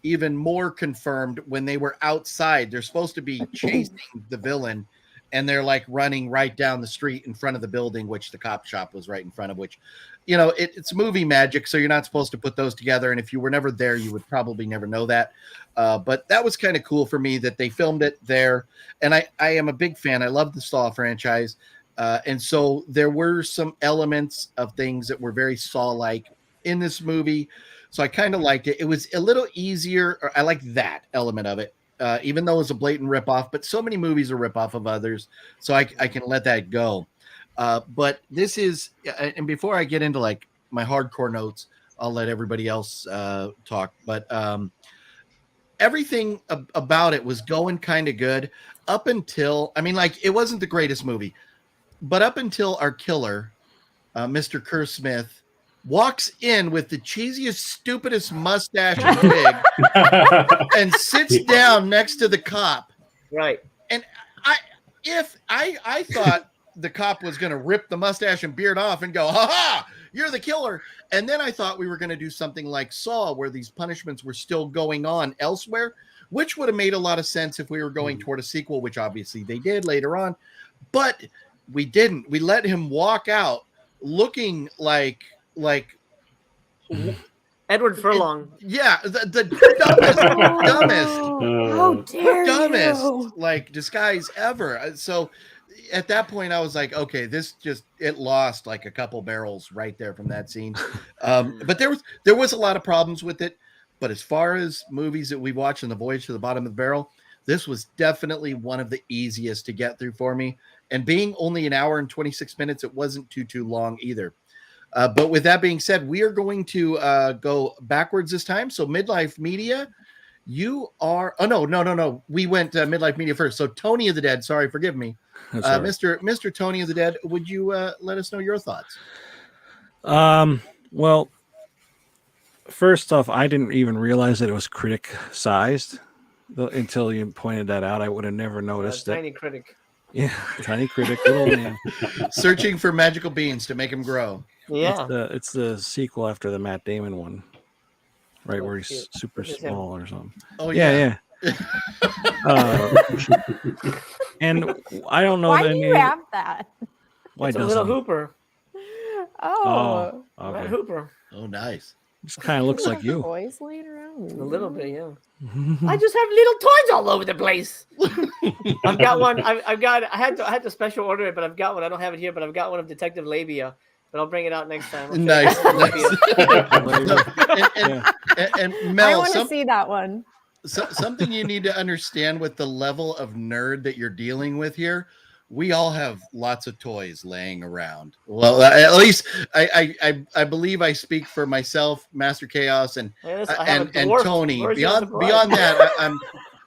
even more confirmed when they were outside. They're supposed to be chasing the villain, and they're like running right down the street in front of the building, which the cop shop was right in front of, which, you know, it's movie magic. So you're not supposed to put those together. And if you were never there, you would probably never know that. But that was kind of cool for me that they filmed it there. And I am a big fan. I love the Saw franchise. And so there were some elements of things that were very Saw-like in this movie. So I kind of liked it. It was a little easier. I like that element of it. Even though it's a blatant ripoff, but so many movies are ripoff of others, so I can let that go. But this is, and before I get into like my hardcore notes, I'll let everybody else talk. But everything about it was going kind of good up until, I mean, like, it wasn't the greatest movie, but up until our killer, Mr. Kerr Smith, walks in with the cheesiest, stupidest mustache and wig and sits down next to the cop. Right. And I thought the cop was going to rip the mustache and beard off and go, ha ha, you're the killer. And then I thought we were going to do something like Saw, where these punishments were still going on elsewhere, which would have made a lot of sense if we were going toward a sequel, which obviously they did later on. But we didn't. We let him walk out looking like Edward Furlong. Yeah, the dumbest like disguise ever. So at that point I was like, okay, it lost like a couple barrels right there from that scene. But there was a lot of problems with it. But as far as movies that we watched in the Voyage to the Bottom of the Barrel, this was definitely one of the easiest to get through for me. And being only an hour and 26 minutes, it wasn't too long either. But with that being said, we are going to go backwards this time. So Midlife Media, you are... Oh, no. We went Midlife Media first. So Tony of the Dead, sorry, forgive me. Right. Mr. Tony of the Dead, would you let us know your thoughts? Well, first off, I didn't even realize that it was critic-sized until you pointed that out. I would have never noticed it. Tiny critic. Yeah, tiny critic, little man. Searching for magical beans to make him grow. Yeah, it's the sequel after the Matt Damon one, right, where he's super small or something. Oh yeah. And I don't know. Why do you have that? Why it's a little Hooper. Oh, okay. Matt Hooper. Oh, nice. This kind of looks like you. Toys laying around. A little bit, yeah. I just have little toys all over the place. I've got one. I had to special order it, but I've got one. I don't have it here, but I've got one of Detective Labia. But I'll bring it out next time. Nice. And Mel, I want to see that one. Something you need to understand with the level of nerd that you're dealing with here. We all have lots of toys laying around. Well, at least I believe I speak for myself, Master Chaos, and Tony. Beyond that,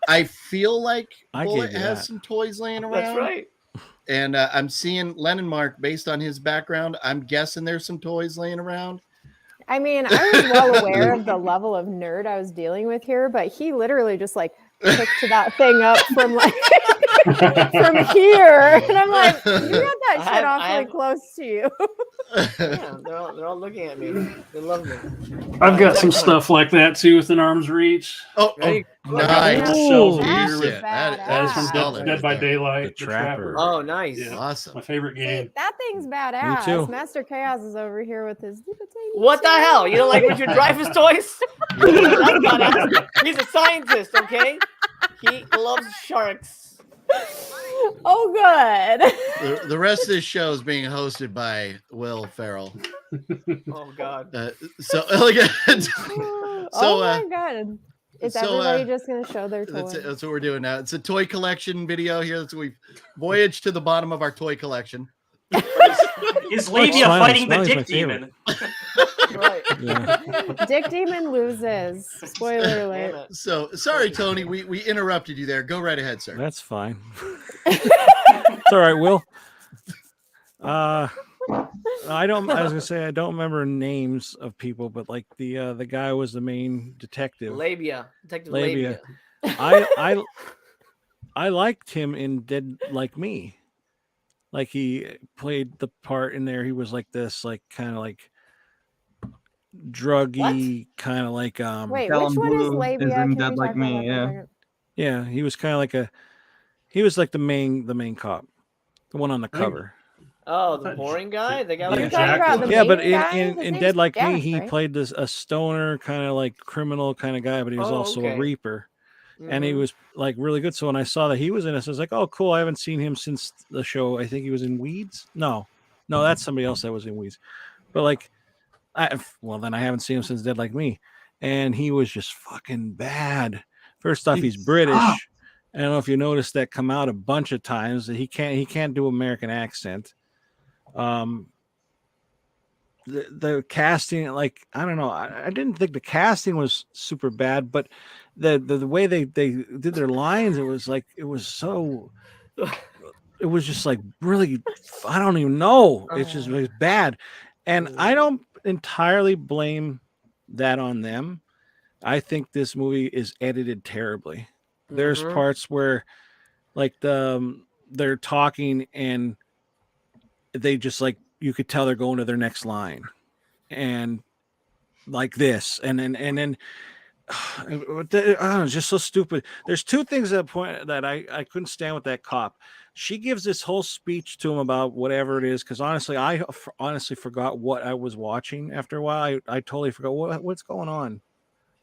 I feel like Bulleit has some toys laying around. That's right. And I'm seeing Lennon Mark, based on his background, I'm guessing there's some toys laying around. I mean, I was well aware of the level of nerd I was dealing with here, but he literally just like picked that thing up from like from here, and I'm like, you got that shit awfully close to you. Yeah, they're all looking at me. They love me. I've got some stuff like that too within arm's reach. Oh, nice. That is from Dead by Daylight. The Trapper. Oh, nice. Yeah, awesome. My favorite game. Hey, that thing's badass. Me too. Master Chaos is over here with his. What the hell? You don't like Richard Dreyfuss toys? That's badass. He's a scientist, okay? He loves sharks. Oh, good. The rest of this show is being hosted by Will Ferrell. Oh God. So elegant. Oh my God. Is So, everybody just going to show their That's toys? it. That's what we're doing now. It's a toy collection video here. That's what we voyage to the bottom of our toy collection. Is Labia Smiley- fighting the Smiley's my dick demon? Right. Yeah. Dick Demon loses. Spoiler Damn alert. it. So sorry, Tony. We interrupted you there. Go right ahead, sir. That's fine. It's all right, Will. I was gonna say I don't remember names of people, but like the guy who was the main detective. Labia. Detective Labia. Labia. I liked him in Dead Like Me. Like he played the part in there. He was like this, like kind of like druggy, kind of like Wait, Callum which one is Blue Labia? is in Can we Dead talk Like about Me, that for a yeah. second? yeah, he was kind of like he was like the main cop, the one on the think- cover. Oh, the boring guy? The guy Are with you the Yeah, talking jacket? about the Yeah, but main guy? in His Dead name's Like Jack, Me, he right? played this a stoner kind of like criminal kind of guy, but he was Oh, also a okay. reaper. And he Mhm. was like really good. So when I saw that he was in it, I was like, "Oh, cool! I haven't seen him since the show. I think he was in Weeds. No, that's somebody else that was in Weeds. But like, then I haven't seen him since Dead Like Me, and he was just fucking bad. First off, he's British. I don't know if you noticed that come out a bunch of times that he can't do American accent. The casting, like I don't know, I didn't think the casting was super bad, but the way they did their lines, it was just like really, I don't even know, it was bad, and I don't entirely blame that on them. I think this movie is edited terribly. There's Mhm. parts where like they're talking and they just like you could tell they're going to their next line and like this and then I don't know, it's just so stupid. There's two things at point that I couldn't stand with that cop. She gives this whole speech to him about whatever it is, because honestly I honestly forgot what I was watching after a while. I totally forgot what's going on,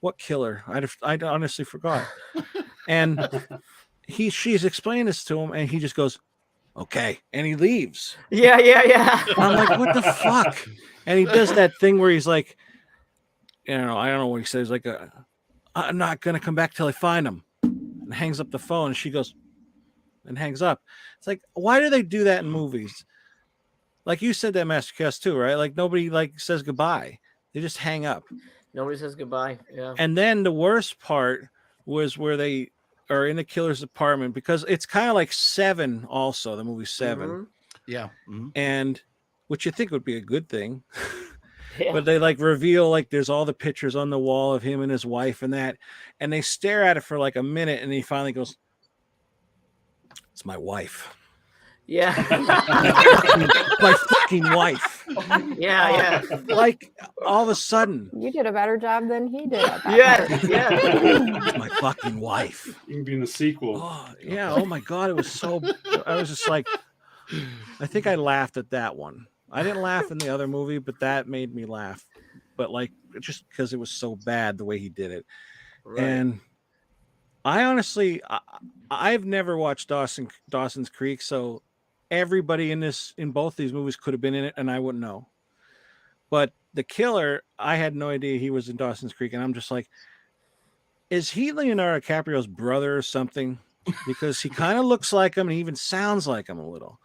what killer. I honestly forgot. And she's explaining this to him and he just goes, okay, and he leaves. Yeah. I'm like, what the fuck? And he does that thing where he's like, I don't know what he says, like, I'm not gonna come back till I find him, and hangs up the phone. And she goes and hangs up. It's like, why do they do that in movies? Like you said that, Master Cass, too, right? Like nobody like says goodbye. They just hang up. Nobody says goodbye. Yeah. And then the worst part was where they are in the killer's apartment, because it's kind of like Seven, also the movie Seven. Mhm. Yeah. Mhm. And which you think would be a good thing. Yeah. But they like reveal like there's all the pictures on the wall of him and his wife and that, and they stare at it for like a minute, and he finally goes, "It's my wife, Yeah. my fucking wife." Yeah. Like all of a sudden, You did a better job than he did. At that Yeah. part. Yeah. it's my fucking wife. You can be in the sequel. Oh yeah. Oh my god, it was so. I was just like, I think I laughed at that one. I didn't laugh in the other movie, but that made me laugh. But like just because it was so bad the way he did it. Right. And I honestly, I've never watched Dawson's Creek, so everybody in both these movies could have been in it, and I wouldn't know. But the killer, I had no idea he was in Dawson's Creek, and I'm just like, is he Leonardo DiCaprio's brother or something? Because he kind of looks like him, and he even sounds like him a little.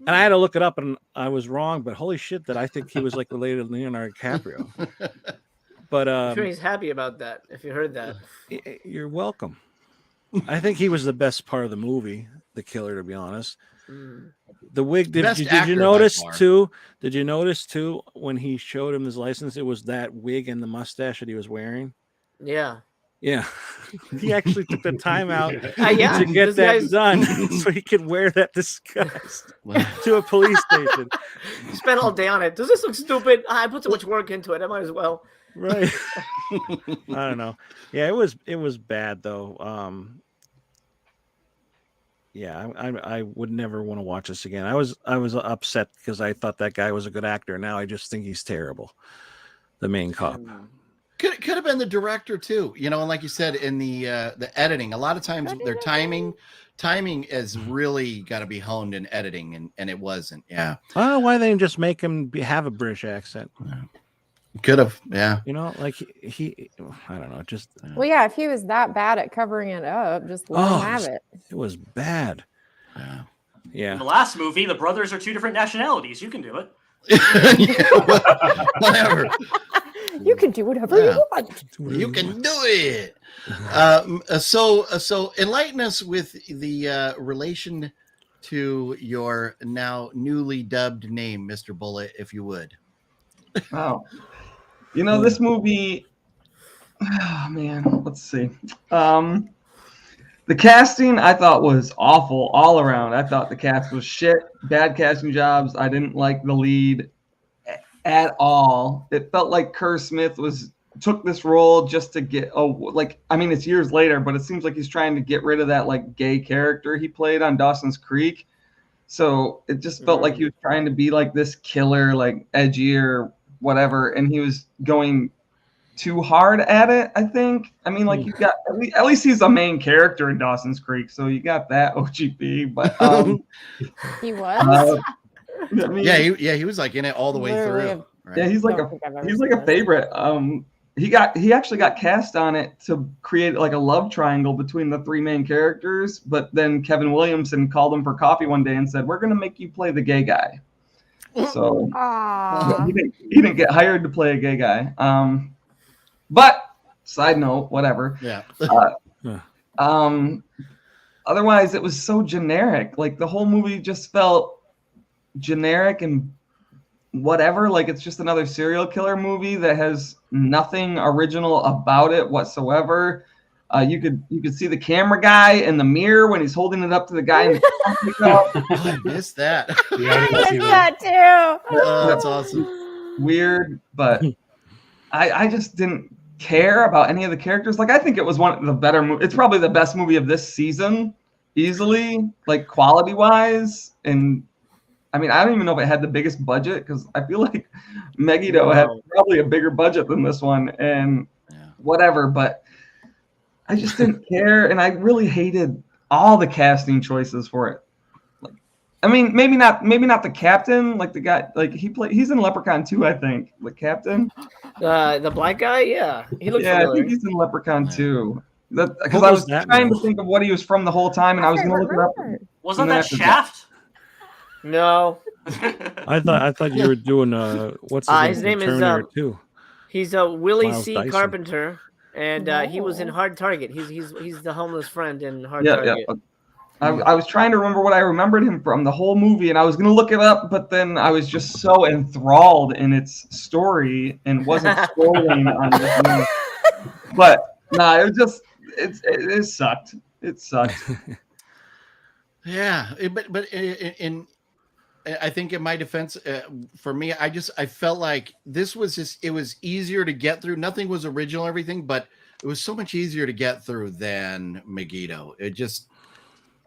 And I had to look it up, and I was wrong, but holy shit, that I think he was like related to Leonardo DiCaprio. But I'm sure he's happy about that. If you heard that. you're welcome. I think he was the best part of the movie, the killer, to be honest. Mm. The wig, did Best you actor by notice far. too? Did you notice too when he showed him his license, it was that wig and the mustache that he was wearing? Yeah. Yeah. He actually took the time out Yeah. to get this that guy's done so he could wear that disguise to a police station. spent all day on it. Does this look stupid? I put so much work into it. I might as well. Right. I don't know. Yeah, it was bad though. Yeah, I would never want to watch this again. I was upset because I thought that guy was a good actor. Now I just think he's terrible. The main cop. Could have been the director too, you know, and like you said in the editing, a lot of times their timing is really got to be honed in editing, and it wasn't. Yeah, I don't know why they didn't just make him have a British accent. Could have, yeah. You know, like he I don't know, just Well, yeah, if he was that bad at covering it up, just let him have it. It was bad. Yeah. Yeah. In the last movie, the brothers are two different nationalities. You can do it. Whatever. You can do whatever Yeah. you want. You can do it. So enlighten us with the relation to your now newly dubbed name, Mr. Bulleit, if you would. Wow. You know, this movie, oh man, let's see. The casting I thought was awful all around. I thought the cast was shit, bad casting jobs. I didn't like the lead at all. It felt like Kerr Smith took this role just to get it's years later, but it seems like he's trying to get rid of that like gay character he played on Dawson's Creek. So it just felt like he was trying to be like this killer, like edgy or whatever, and he was going too hard at it, I think. I mean, like you got at least he's a main character in Dawson's Creek, so you got that OGP. But He was. I mean, he was like in it all the way through. Right? Yeah, he's like a favorite. He actually got cast on it to create like a love triangle between the three main characters, but then Kevin Williamson called him for coffee one day and said, "We're gonna make you play the gay guy." So he didn't get hired to play a gay guy. But side note, whatever. Yeah. Otherwise, it was so generic. Like the whole movie just felt generic and whatever. Like it's just another serial killer movie that has nothing original about it whatsoever. You could see the camera guy in the mirror when he's holding it up to the guy in the Oh, I missed that. Yeah, I didn't see that too. Oh, that's awesome. Weird, but I just didn't care about any of the characters. Like I think it was one of the better movies. It's probably the best movie of this season, easily, like quality wise. And I mean, I don't even know if it had the biggest budget because I feel like Megiddo had probably a bigger budget than this one and whatever, but I just didn't care. And I really hated all the casting choices for it. Like, I mean, maybe not the captain, like the guy, like he's in Leprechaun 2, I think. The captain. The black guy, yeah. He looks familiar. I think he's in Leprechaun 2. Because I was trying to think of what he was from the whole time, and I was going to look it up. Wasn't that Shaft? No. I thought you were doing what's his name Terminator is 2. He's Willie Miles C. Dyson. Carpenter, and he was in Hard Target. He's the homeless friend in Hard Target. Yeah. I was trying to remember what I remembered him from the whole movie, and I was going to look it up, but then I was just so enthralled in its story and wasn't scrolling on this movie. But it was just it sucked. It sucked. Yeah, but I think in my defense, for me, I felt like this was it was easier to get through. Nothing was original, everything, but it was so much easier to get through than Megiddo.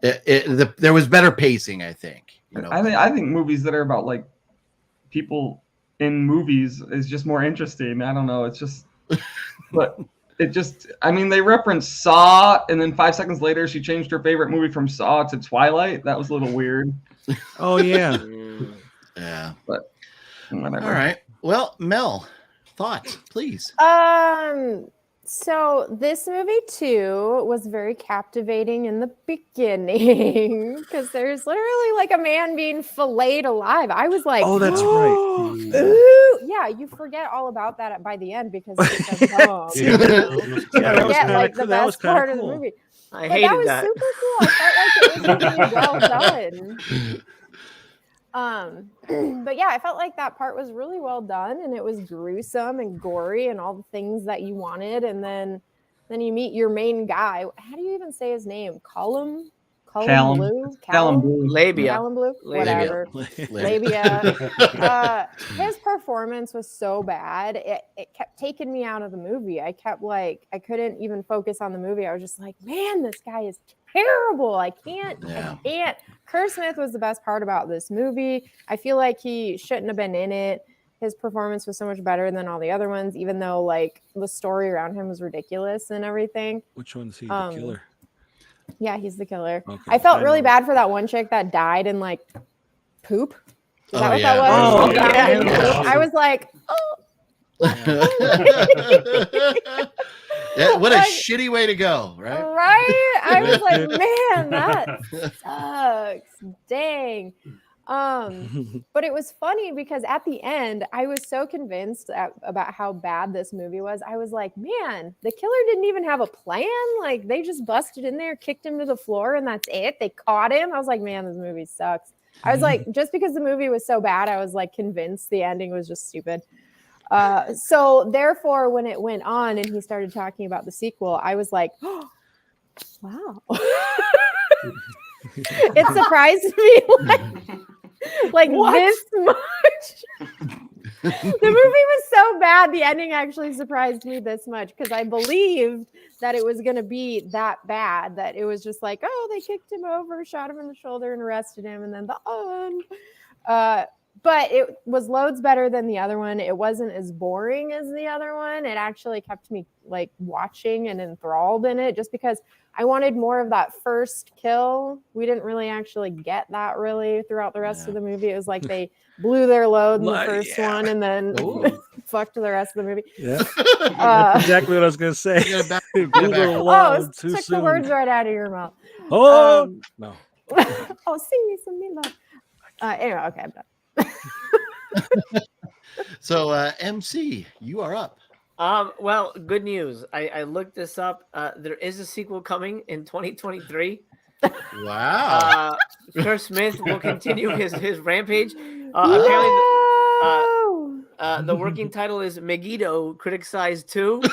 There was better pacing, I think. You know? I think movies that are about like people in movies is just more interesting. I don't know. It's just, but it just, I mean, they referenced Saw, and then 5 seconds later, she changed her favorite movie from Saw to Twilight. That was a little weird. Oh yeah. Yeah. But whatever. All right. Well, Mel, thoughts, please. So this movie too was very captivating in the beginning because there's literally like a man being filleted alive. I was like, oh, that's right. Ooh. Yeah, you forget all about that by the end because it's like the best part of the movie. I hated that. Super cool. I felt like it was really well done. But yeah, I felt like that part was really well done, and it was gruesome and gory and all the things that you wanted. And then you meet your main guy. How do you even say his name? Callum Blue? Labia. Callum Blue? Whatever. Labia. His performance was so bad. It kept taking me out of the movie. I couldn't even focus on the movie. I was just like, man, this guy is terrible. I can't. Kerr Smith was the best part about this movie. I feel like he shouldn't have been in it. His performance was so much better than all the other ones, even though like the story around him was ridiculous and everything. Which one's he, the killer? Yeah, he's the killer. Okay. I felt really bad for that one chick that died in like poop. Is that what that was? Oh, yeah. I was like, oh, Yeah, what a Like, shitty way to go, right? Right? I was like, man, that sucks. Dang. But it was funny because at the end, I was so convinced about how bad this movie was. I was like, man, the killer didn't even have a plan. Like, they just busted in there, kicked him to the floor, and that's it. They caught him. I was like, man, this movie sucks. I was like, just because the movie was so bad, I was like convinced the ending was just stupid. So therefore, when it went on and he started talking about the sequel, I was like, oh, wow. It surprised me like this much. The movie was so bad, the ending actually surprised me this much because I believed that it was going to be that bad, that it was just like, oh, they kicked him over, shot him in the shoulder and arrested him, and then the end. But it was loads better than the other one. It wasn't as boring as the other one. It actually kept me like watching and enthralled in it just because I wanted more of that first kill. We didn't really actually get that really throughout the rest of the movie. It was like they blew their load in the first one and then fucked the rest of the movie. Yeah, exactly what I was going to say. Took the words right out of your mouth. Oh, no. Oh, sing me some Mila. Anyway, okay, I'm done. So MC, you are up. Well, good news. I looked this up. There is a sequel coming in 2023. Wow. Kurt Smith will continue his rampage. Apparently, the working title is Megiddo, Criticsized 2.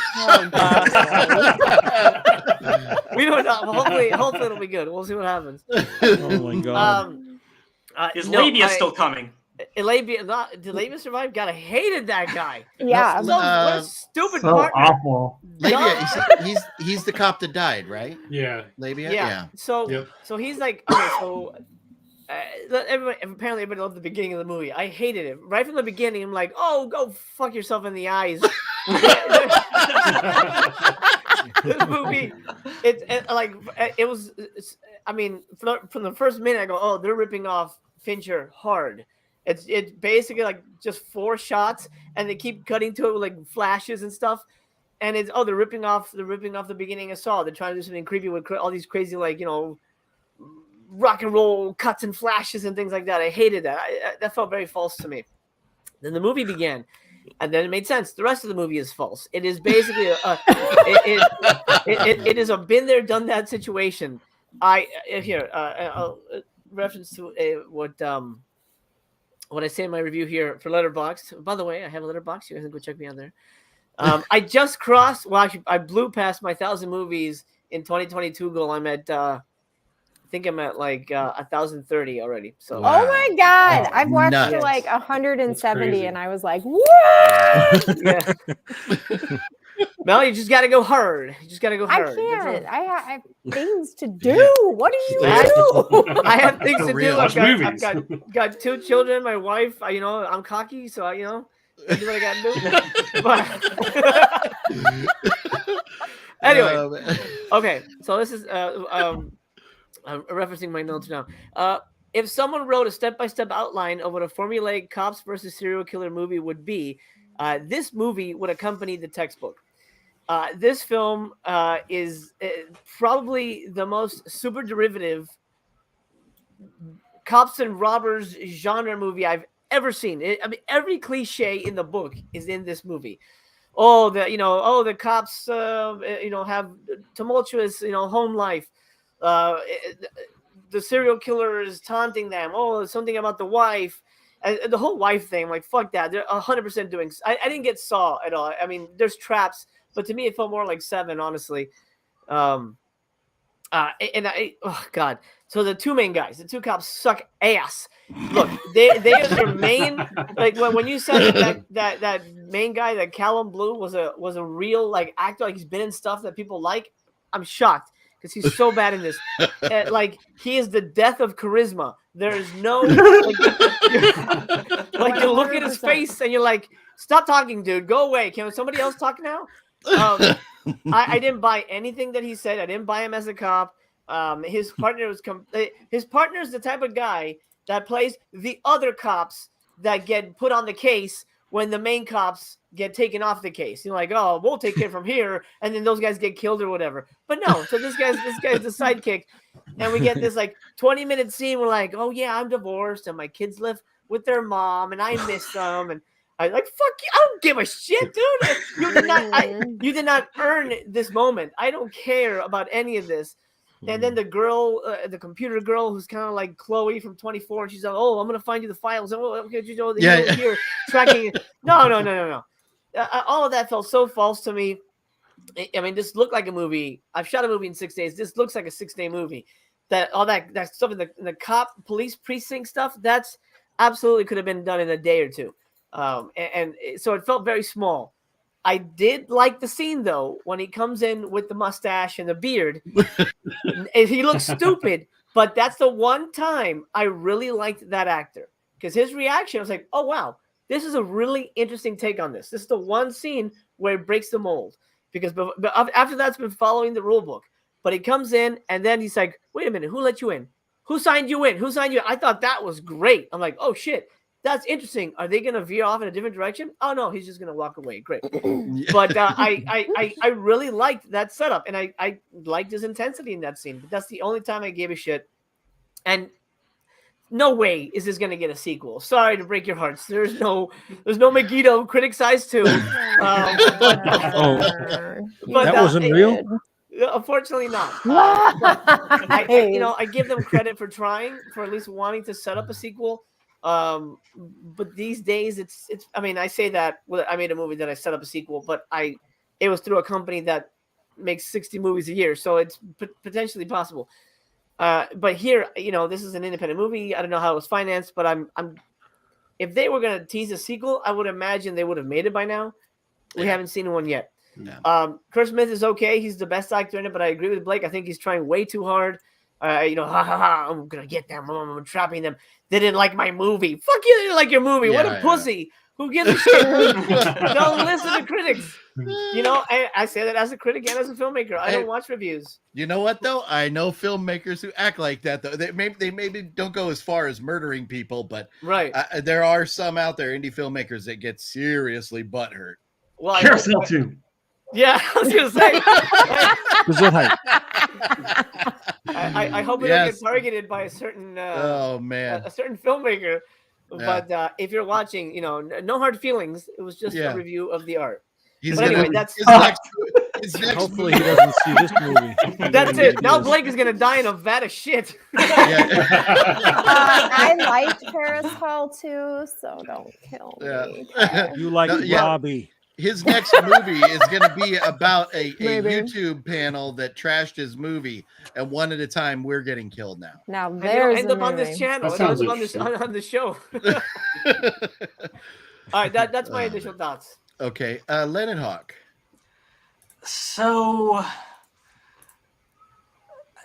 We don't know. Hopefully it'll be good. We'll see what happens. Oh my god. Is Labia still coming? Did Labia survive? God, I hated that guy. Yeah. What a stupid So partner. awful. Labia, he's the cop that died, right? Yeah. Labia? Yeah. So he's like, okay, so apparently everybody loved the beginning of the movie. I hated it. Right from the beginning, I'm like, oh, go fuck yourself in the eyes. This movie, from the first minute, I go, oh, they're ripping off Fincher hard. It's basically like just 4 shots, and they keep cutting to it with like flashes and stuff. And it's they're ripping off the beginning of Saw. They're trying to do something creepy with all these crazy rock and roll cuts and flashes and things like that. I hated that. That felt very false to me. Then the movie began, and then it made sense. The rest of the movie is false. It is basically it is a been there, done that situation. I'll reference to what I say in my review here for Letterboxd. By the way, I have a Letterboxd. You guys can go check me out there. I just crossed. Well, actually, I blew past my 1,000 movies in 2022 goal. I'm at. I think I'm at like 1,030 already. So. Wow. Oh my god! Oh, I've watched nuts. like 170, and I was like, "What?" Yeah. Well, you just got to go hard. You just got to go hard. I can't. I have things to do. What do you do? I have things to do. Movies. I've got 2 children. My wife. I'm cocky, so I do what I got to do. But anyway, okay. So this is I'm referencing my notes now. If someone wrote a step-by-step outline of what a formulaic cops versus serial killer movie would be, this movie would accompany the textbook. This film is probably the most super derivative cops and robbers genre movie I've ever seen. Every cliche in the book is in this movie. The cops, have tumultuous, home life. The serial killer is taunting them. Oh, something about the wife. The whole wife thing, like, fuck that. They're 100% doing. I didn't get Saw at all. I mean, there's traps, but to me, it felt more like 7, honestly. Oh god. So the 2 main guys, the 2 cops, suck ass. Look, they are their main. Like when you said that main guy, that Callum Blue was a real like actor, like he's been in stuff that people like. I'm shocked because he's so bad in this. Like he is the death of charisma. There is no like you look at his face and you're like, stop talking, dude. Go away. Can somebody else talk now? I didn't buy anything that he said. I didn't buy him as a cop. His partner is the type of guy that plays the other cops that get put on the case when the main cops get taken off the case. You're like, oh, we'll take it from here, and then those guys get killed or whatever. But no, so this guy's the sidekick, and we get this like 20-minute scene. We're like, oh yeah, I'm divorced, and my kids live with their mom, and I miss them, and I like, fuck you. I don't give a shit, dude. You did not earn this moment. I don't care about any of this. And then the girl, the computer girl, who's kind of like Chloe from 24, and she's like, "Oh, I'm gonna find you the files." Oh, okay, you know, here tracking. No. All of that felt so false to me. I mean, this looked like a movie. I've shot a movie in 6 days. This looks like a 6-day movie. That all that stuff in the cop police precinct stuff, that's absolutely could have been done in a day or two. And so it felt very small. I did like the scene though when he comes in with the mustache and the beard. He looks stupid, but that's the one time I really liked that actor because his reaction, I was like, "Oh wow, this is a really interesting take on this." This is the one scene where it breaks the mold because after that's been following the rule book. But he comes in and then he's like, "Wait a minute, who let you in? Who signed you in? Who signed you in?" I thought that was great. I'm like, "Oh shit." That's interesting. Are they going to veer off in a different direction? Oh no, he's just going to walk away. Great. But I really liked that setup, and I liked his intensity in that scene. But that's the only time I gave a shit. And no way is this going to get a sequel. Sorry to break your hearts. There's no Megiddo Criticsized 2. But that wasn't real. Unfortunately not. I give them credit for trying, for at least wanting to set up a sequel. But these days it's I mean, I say that I made a movie that I set up a sequel, but it was through a company that makes 60 movies a year, so it's potentially possible. But here, this is an independent movie. I don't know how it was financed, but I'm if they were gonna tease a sequel, I would imagine they would have made it by now. We haven't seen one yet. No. Kurt Smith is okay. He's the best actor in it, but I agree with Blake. I think he's trying way too hard. I'm gonna get them. I'm trapping them. They didn't like my movie. Fuck you! They didn't like your movie. What a pussy! Who gives a shit? Don't listen to critics. I say that as a critic and as a filmmaker. I don't watch reviews. You know what though? I know filmmakers who act like that though. They maybe don't go as far as murdering people, but right. There are some out there, indie filmmakers, that get seriously butthurt. Well, Carousel 2. Yeah, I was gonna say. I hope we don't get targeted by a certain a certain filmmaker. Yeah. But if you're watching, no hard feelings. It was just a review of the art. That's hopefully he doesn't see this movie. That's it. Now Blake is gonna die in a vat of shit. I liked Carousel too, so don't kill me. You like Robbie. His next movie is going to be about a YouTube panel that trashed his movie, and one at a time we're getting killed now. Now there's end up on this channel. On the show. All right, that's my initial thoughts. Okay, Lennon Hawk. So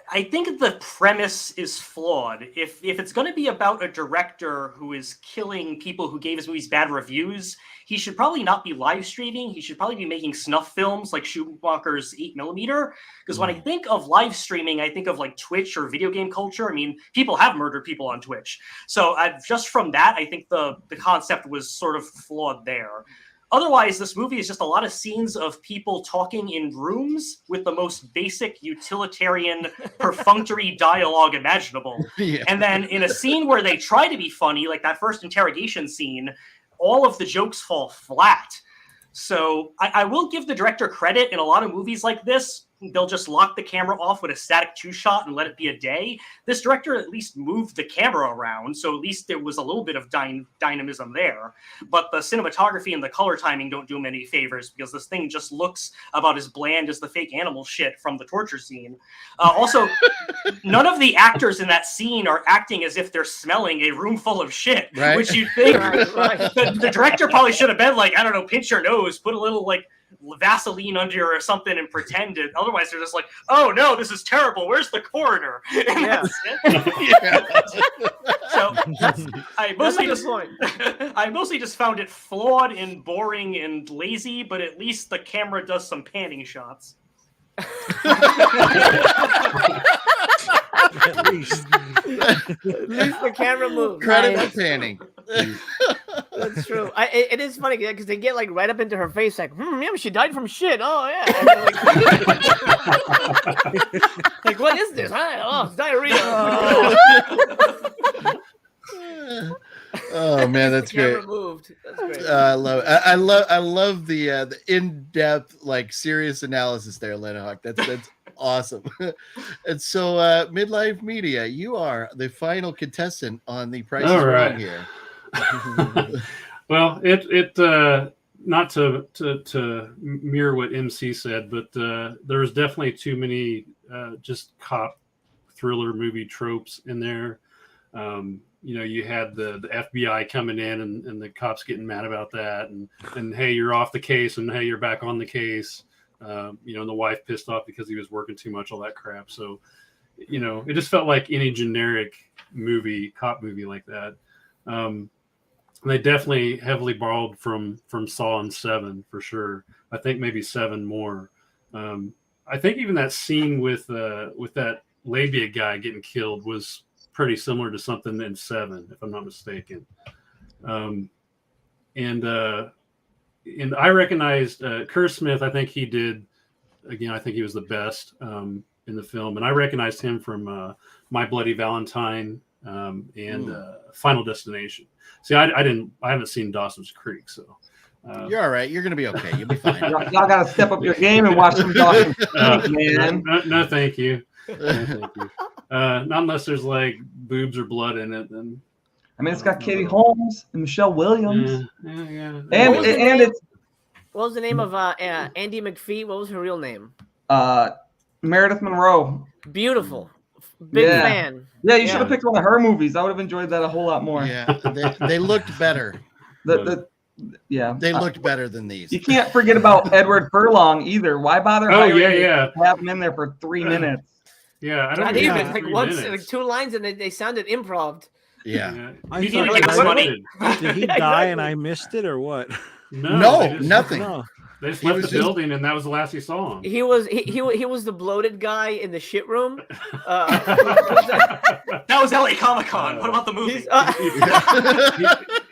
I think the premise is flawed. If it's going to be about a director who is killing people who gave his movies bad reviews, he should probably not be live streaming. He should probably be making snuff films like Schumacher's 8mm. Because when I think of live streaming, I think of like Twitch or video game culture. I mean, people have murdered people on Twitch. So just from that, I think the concept was sort of flawed there. Otherwise, this movie is just a lot of scenes of people talking in rooms with the most basic utilitarian, perfunctory dialogue imaginable. Yeah. And then in a scene where they try to be funny, like that first interrogation scene, all of the jokes fall flat. So I will give the director credit. In a lot of movies like this, they'll just lock the camera off with a static 2-shot and let it be a day. This director at least moved the camera around, so at least there was a little bit of dynamism there. But the cinematography and the color timing don't do him any favors because this thing just looks about as bland as the fake animal shit from the torture scene. Also, none of the actors in that scene are acting as if they're smelling a room full of shit, right? Which you'd think the director probably should have been like, I don't know, pinch your nose, put a little like Vaseline under or something and pretend it. Otherwise, they're just like, "Oh no, this is terrible. Where's the coroner?" And that's it. So I mostly just found it flawed and boring and lazy. But at least the camera does some panning shots. At least the camera moves. Credit for panning. That's true. It is funny because they get like right up into her face, like, yeah, she died from shit. Oh yeah. And they're like, what is this? Oh, it's diarrhea. Oh man, that's great. Moved. That's great. I love the in-depth, like, serious analysis there, Lenahawk. That's awesome. And so, Midlife Media, you are the final contestant on the Price is Wrong here. Well, it not to mirror what MC said, but there was definitely too many just cop thriller movie tropes in there. You had the FBI coming in and the cops getting mad about that, and hey, you're off the case, and hey, you're back on the case. And the wife pissed off because he was working too much, all that crap. So, it just felt like any generic cop movie like that. They definitely heavily borrowed from Saw and 7 for sure. I think maybe 7 more. I think even that scene with that labia guy getting killed was pretty similar to something in 7, if I'm not mistaken. And I recognized Curtis Smith. I think he did. Again, I think he was the best in the film, and I recognized him from My Bloody Valentine and Final Destination. See, I haven't seen Dawson's Creek, so you're all right. You're gonna be okay. You'll be fine. Y'all got to step up your game and watch some Dawson's Creek, man. No, thank you. No, thank you. Not unless there's like boobs or blood in it. Then I mean, it's got Katie Holmes and Michelle Williams. Yeah. And it's what was the name of Andy McPhee? What was her real name? Meredith Monroe. Beautiful. Big fan. Yeah, you should have picked one of her movies. I would have enjoyed that a whole lot more. Yeah, they looked better. They looked better than these. You can't forget about Edward Furlong either. Why bother have him in there for 3 minutes? Yeah, I don't Not even like once, like 2 lines, and they sounded improv. Yeah. I Did he die and I missed it or what? No, nothing. No. They just left the building, and that was the last you saw him. He was the bloated guy in the shit room. That was LA Comic-Con. What about the movie?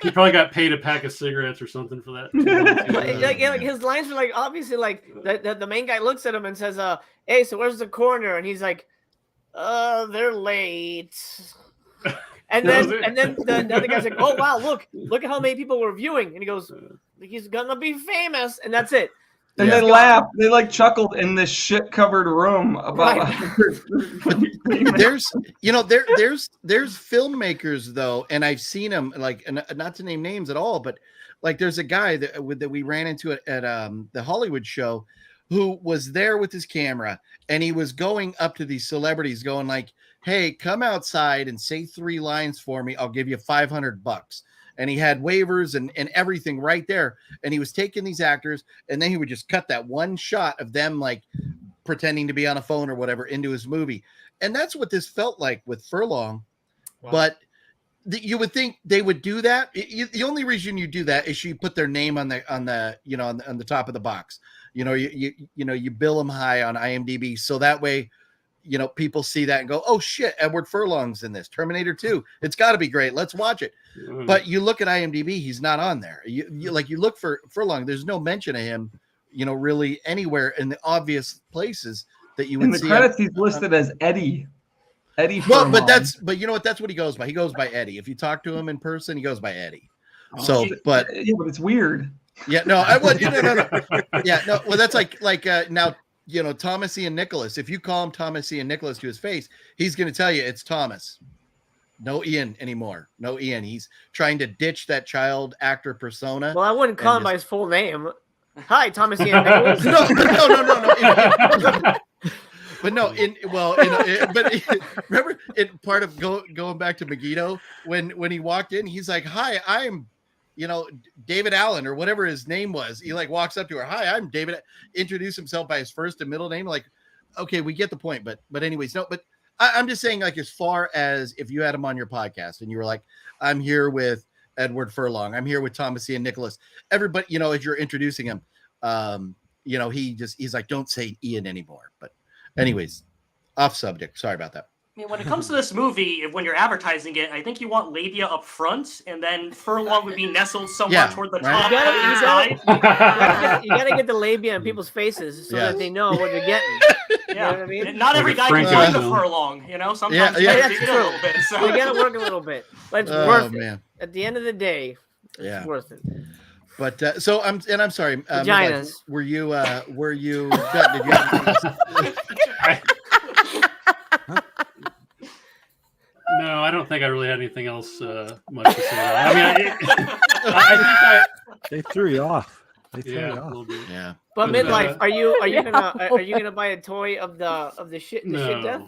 He probably got paid a pack of cigarettes or something for that. Like his lines were like obviously like the main guy looks at him and says, "Hey, so where's the coroner?" And he's like, "They're late." And then the other guy's like, "Oh wow, look at how many people were viewing," and he goes, "He's gonna be famous," and that's it. And they laughed. They like chuckled in this shit-covered room about. There's filmmakers though, and I've seen them, like, not to name names at all, but like there's a guy that we ran into at the Hollywood show who was there with his camera, and he was going up to these celebrities, going like, "Hey, come outside and say 3 lines for me. I'll give you $500." And he had waivers and everything right there. And he was taking these actors, and then he would just cut that one shot of them like pretending to be on a phone or whatever into his movie. And that's what this felt like with Furlong. Wow. But you would think they would do that. The only reason you do that is you put their name on the top of the box. You bill them high on IMDb, so that way, people see that and go, "Oh shit, Edward Furlong's in this Terminator 2. It's got to be great. Let's watch it." But you look at IMDb, he's not on there. You look for Furlong. There's no mention of him, really anywhere in the obvious places that you would see. In the credits, he's listed as Eddie. Eddie Furlong. Well, but you know what? That's what he goes by. He goes by Eddie. If you talk to him in person, he goes by Eddie. But it's weird. Yeah, no, I would. No. Yeah, no. Well, that's like now. Thomas Ian Nicholas. If you call him Thomas Ian Nicholas to his face, he's going to tell you it's Thomas. No Ian anymore. No Ian. He's trying to ditch that child actor persona. Well, I wouldn't call him by his full name. Hi, Thomas Ian Nicholas. No. But no, remember in part of going back to Megiddo when he walked in, he's like, "Hi, I'm David Allen," or whatever his name was. He like walks up to her, "Hi, I'm David." Introduce himself by his first and middle name. Like, okay, we get the point. But anyways, no. But I'm just saying, like, as far as if you had him on your podcast and you were like, "I'm here with Edward Furlong. I'm here with Thomas Ian Nicholas." Everybody, as you're introducing him, he's like, "Don't say Ian anymore." But anyways, off subject. Sorry about that. mean, when it comes to this movie, when you're advertising it, I think you want labia up front, and then furlong would be nestled somewhere toward the top. You gotta get the labia in people's faces so that they know what they're getting. You know what I mean? And not every guy can find the furlong, you know. Sometimes you gotta dig it a little bit. So you gotta work a little bit, but it's worth it. At the end of the day, it's worth it. But so I'm sorry. Vaginas. Were you? Did you have No, I don't think I really had anything else much to say. I mean, I think they threw you off. They threw you a off. little bit. Yeah. But midlife, are you gonna buy a toy of the shit death?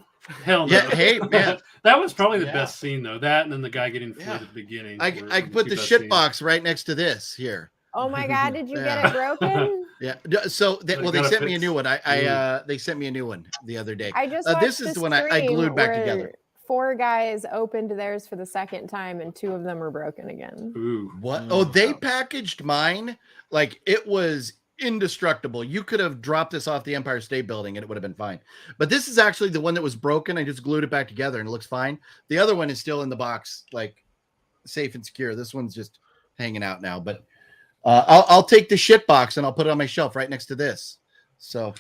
Hell no. Yeah, hey man, that was probably the best scene though. That and then the guy getting flued at the beginning. I put the shit box right next to this here. Oh my god, did you get it broken? Yeah. So they sent me a new one. They sent me a new one the other day. I just watched this is the one I glued back together. 4 guys opened theirs for the second time, and 2 of them are broken again. Ooh. What? Oh, they packaged mine like it was indestructible. You could have dropped this off the Empire State Building and it would have been fine. But this is actually the one that was broken. I just glued it back together and it looks fine. The other one is still in the box, like safe and secure. This one's just hanging out now. But I'll take the shit box and I'll put it on my shelf right next to this. So,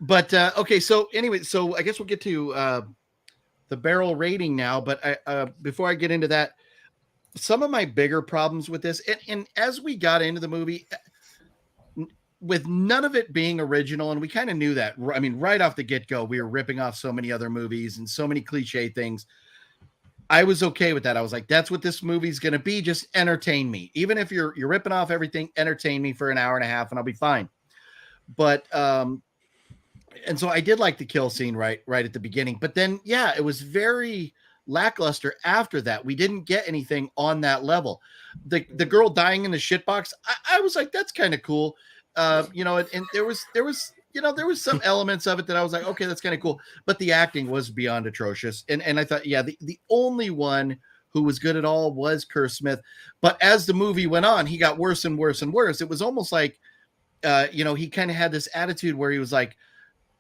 but okay. So anyway, so I guess we'll get to the barrel rating now. But before I get into that, some of my bigger problems with this, and as we got into the movie, with none of it being original, and we kind of knew that. I mean, right off the get-go, we were ripping off so many other movies and so many cliche things. I was okay with that. I was like, that's what this movie's going to be. Just entertain me. Even if you're ripping off everything, entertain me for an hour and a half and I'll be fine. But, and so I did like the kill scene right at the beginning, but then, yeah, it was very lackluster after that. We didn't get anything on that level. The girl dying in the shitbox, I was like, that's kind of cool. You know, and there was some elements of it that I was like, okay, that's kind of cool. But the acting was beyond atrocious. And I thought, yeah, the only one who was good at all was Kerr Smith. But as the movie went on, he got worse and worse and worse. It was almost like, you know, he kind of had this attitude where he was like,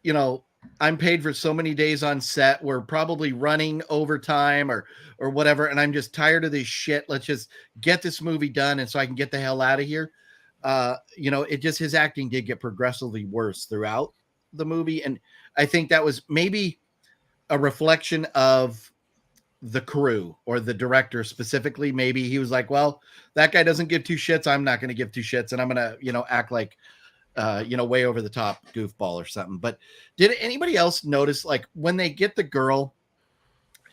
you know, I'm paid for so many days on set. We're probably running overtime or whatever. And I'm just tired of this shit. Let's just get this movie done. And so I can get the hell out of here. You know, his acting did get progressively worse throughout the movie. And I think that was maybe a reflection of the crew or the director specifically. Maybe he was like, well, that guy doesn't give 2 shits. I'm not going to give 2 shits. And I'm going to, you know, act like, you know, way over the top goofball or something. But did anybody else notice, like when they get the girl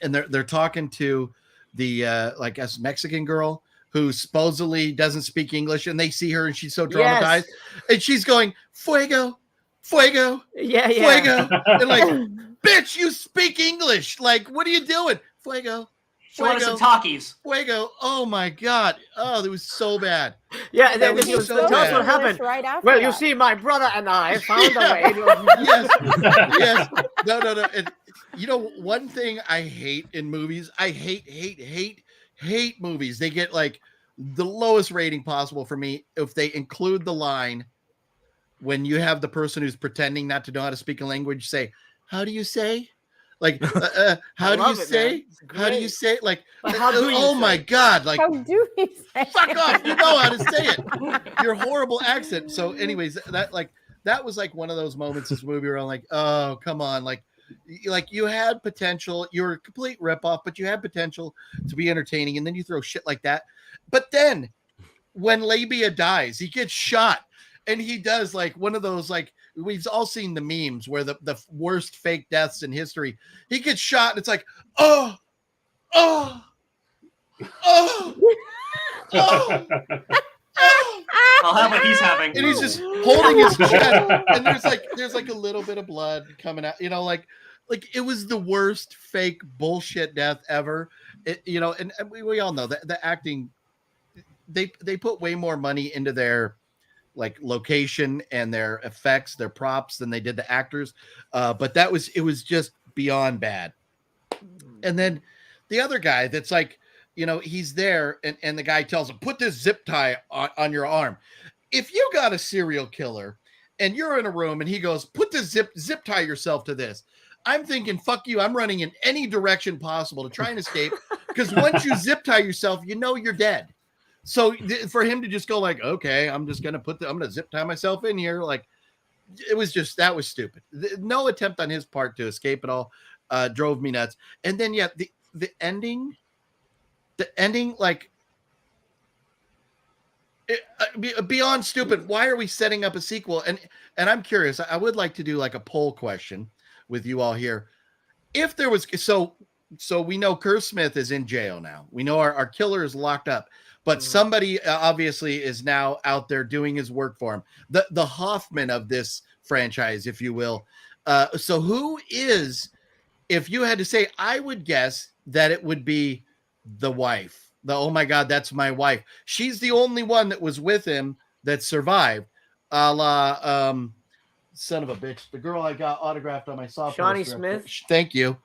and they're talking to the, like a Mexican girl who supposedly doesn't speak English, and they see her and she's so traumatized, and she's going, fuego, fuego, fuego. And like, bitch, you speak English. Like, what are you doing? Fuego. She wanted some Takis. Fuego. Oh my God. Oh, it was so bad. Yeah, and then was he was so tell us bad. what happened. Right after Well, that. you see, my brother and I found a way. Yes. No. And, you know, one thing I hate in movies, I hate movies. They get like the lowest rating possible for me if they include the line when you have the person who's pretending not to know how to speak a language say, how do you say? Like, how do you say? How do you say? Like, oh my God! Like, how do we say? Fuck off! You know how to say it. Your horrible accent. So, anyways, that was like one of those moments in this movie where I'm like, oh, come on, like you had potential. You were a complete ripoff, but you had potential to be entertaining, and then you throw shit like that. But then, when Labia dies, he gets shot, and he does like one of those like. We've all seen the memes where the worst fake deaths in history. He gets shot and it's like, oh. I'll have what he's having. And he's just holding his chest, and there's like a little bit of blood coming out. You know, like it was the worst fake bullshit death ever. You know, and we all know that the acting. They put way more money into their like location and their effects, their props than they did the actors. But it was just beyond bad. And then the other guy that's like, you know, he's there and the guy tells him, put this zip tie on your arm. If you got a serial killer and you're in a room and he goes, put the zip tie yourself to this. I'm thinking, fuck you. I'm running in any direction possible to try and escape. Because once you zip tie yourself, you know you're dead. So for him to just go like, okay, I'm just going to I'm going to zip tie myself in here. Like, that was stupid. No attempt on his part to escape at all drove me nuts. And then, yeah, the ending, like, beyond stupid. Why are we setting up a sequel? And I'm curious. I would like to do like a poll question with you all here. If there was, so we know Kerr Smith is in jail now. We know our killer is locked up, but somebody obviously is now out there doing his work for him. The Hoffman of this franchise, if you will. So who is, if you had to say, I would guess that it would be the wife. Oh my God, that's my wife. She's the only one that was with him that survived. A la, son of a bitch, the girl I got autographed on my soft Shawnee poster. Smith. Thank you.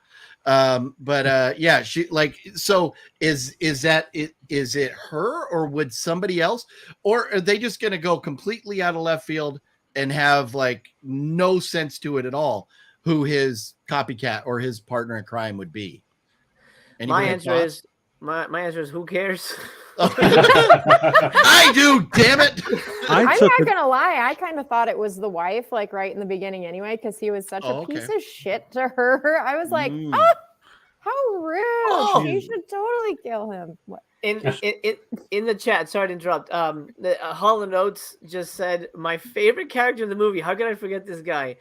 Yeah, she like, so is it her, or would somebody else, or are they just going to go completely out of left field and have like no sense to it at all who his copycat or his partner in crime would be? My answer is who cares? I do, damn it. I'm not gonna lie, I kind of thought it was the wife, like right in the beginning anyway, because he was such a piece of shit to her. I was like, how rude. She should totally kill him. What? In the chat, sorry to interrupt. Holland Oates just said, my favorite character in the movie. How could I forget this guy?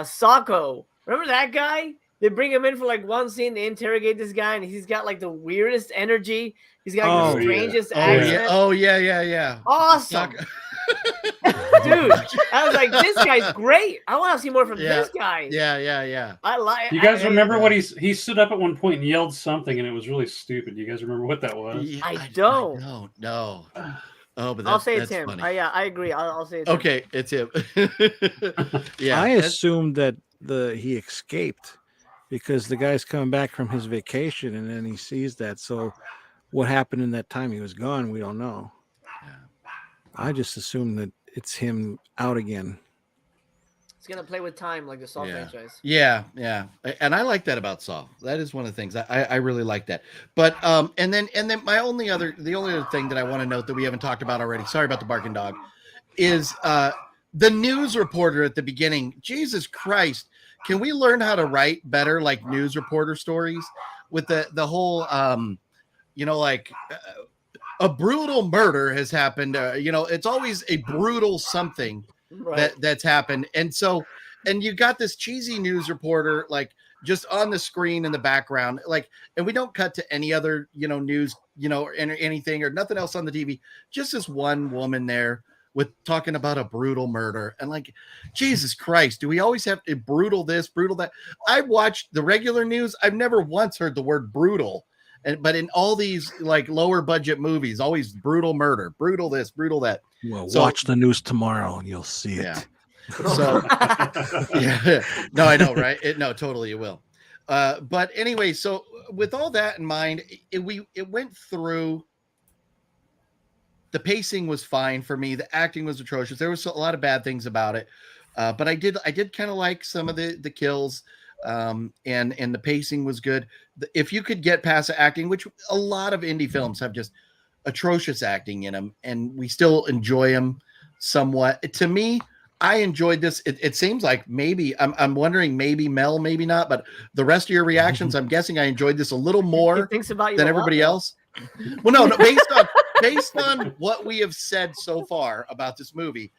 Sacco. Remember that guy? They bring him in for like one scene. They interrogate this guy, and he's got like the weirdest energy. He's got like, the strangest accent. Oh yeah. Awesome. Dude, I was like, this guy's great. I want to see more from this guy. Yeah. I like. You guys remember what he stood up at one point and yelled something, and it was really stupid. You guys remember what that was? I don't. No. Oh, but I'll say it's him. Funny. I agree. I'll say it's okay. It's him. Yeah. I assumed that he escaped because the guy's coming back from his vacation, and then he sees that. So, what happened in that time he was gone? We don't know. I just assumed that it's him out again. It's gonna play with time like the Saw franchise. Yeah, and I like that about Saw. That is one of the things I really like that. But and then the only other thing that I want to note that we haven't talked about already. Sorry about the barking dog. Is the news reporter at the beginning? Jesus Christ, can we learn how to write better like news reporter stories with the whole like. A brutal murder has happened. It's always a brutal something that's happened. And so, and you got this cheesy news reporter, like just on the screen in the background, like, and we don't cut to any other, news, or anything or nothing else on the TV. Just this one woman there with talking about a brutal murder. And like, Jesus Christ, do we always have to brutal this, brutal that? I've watched the regular news. I've never once heard the word brutal. But in all these like lower budget movies, always brutal murder, brutal this, brutal that. Well, watch the news tomorrow and you'll see it. Yeah. So, yeah. No, I know, right? No, totally, it will. But anyway, so with all that in mind, it went through. The pacing was fine for me. The acting was atrocious. There was a lot of bad things about it, but I did kind of like some of the kills. And the pacing was good. If you could get past the acting, which a lot of indie films have just atrocious acting in them, and we still enjoy them somewhat. To me, I enjoyed this. It seems like maybe I'm wondering, maybe Mel, maybe not, but the rest of your reactions, I'm guessing I enjoyed this a little more than everybody else. Well, no, based on what we have said so far about this movie,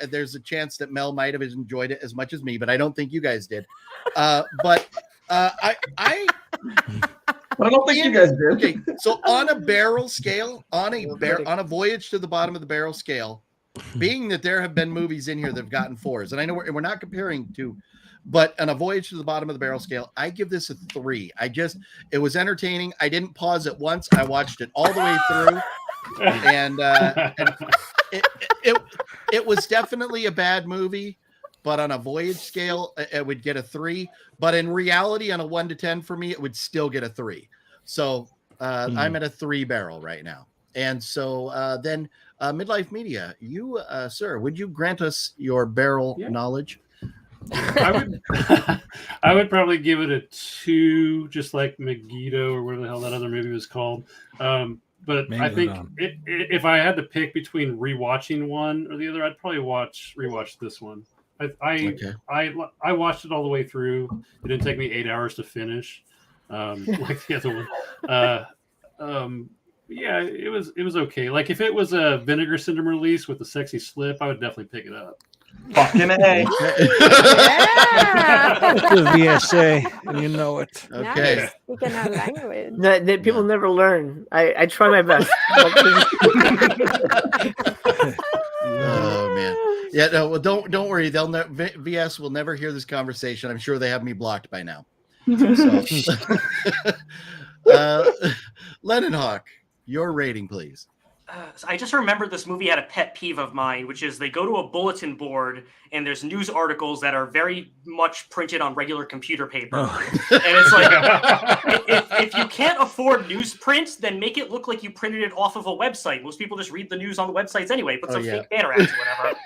there's a chance that Mel might have enjoyed it as much as me, but I don't think you guys did. But I don't think you guys did. Okay, so on a barrel scale, on a Voyage to the Bottom of the Barrel scale, being that there have been movies in here that have gotten 4s, and I know we're not comparing to, but on a Voyage to the Bottom of the Barrel scale, I give this a 3. It was entertaining. I didn't pause it once. I watched it all the way through. And it was definitely a bad movie, but on a Voyage scale, it would get a 3. But in reality, on a 1 to 10 for me, it would still get a 3. So I'm at a 3 barrel right now. And so then Midlife Media, you, sir, would you grant us your barrel knowledge? I would probably give it a 2, just like Megiddo or whatever the hell that other movie was called. But I think if I had to pick between rewatching one or the other, I'd probably rewatch this one. I watched it all the way through. It didn't take me 8 hours to finish, like the other one. Yeah, it was okay. Like if it was a Vinegar Syndrome release with a sexy slip, I would definitely pick it up. Fucking A. That's the VSA, and you know it. Okay. Nice. We can have language. No, people never learn. I try my best. Oh man. Yeah, no, well, don't worry. They'll VS will never hear this conversation. I'm sure they have me blocked by now. So, Lennon Hawk, your rating, please. So I just remembered this movie had a pet peeve of mine, which is they go to a bulletin board and there's news articles that are very much printed on regular computer paper. And it's like, if you can't afford newsprint, then make it look like you printed it off of a website. Most people just read the news on the websites anyway, put some fake banner ads or whatever.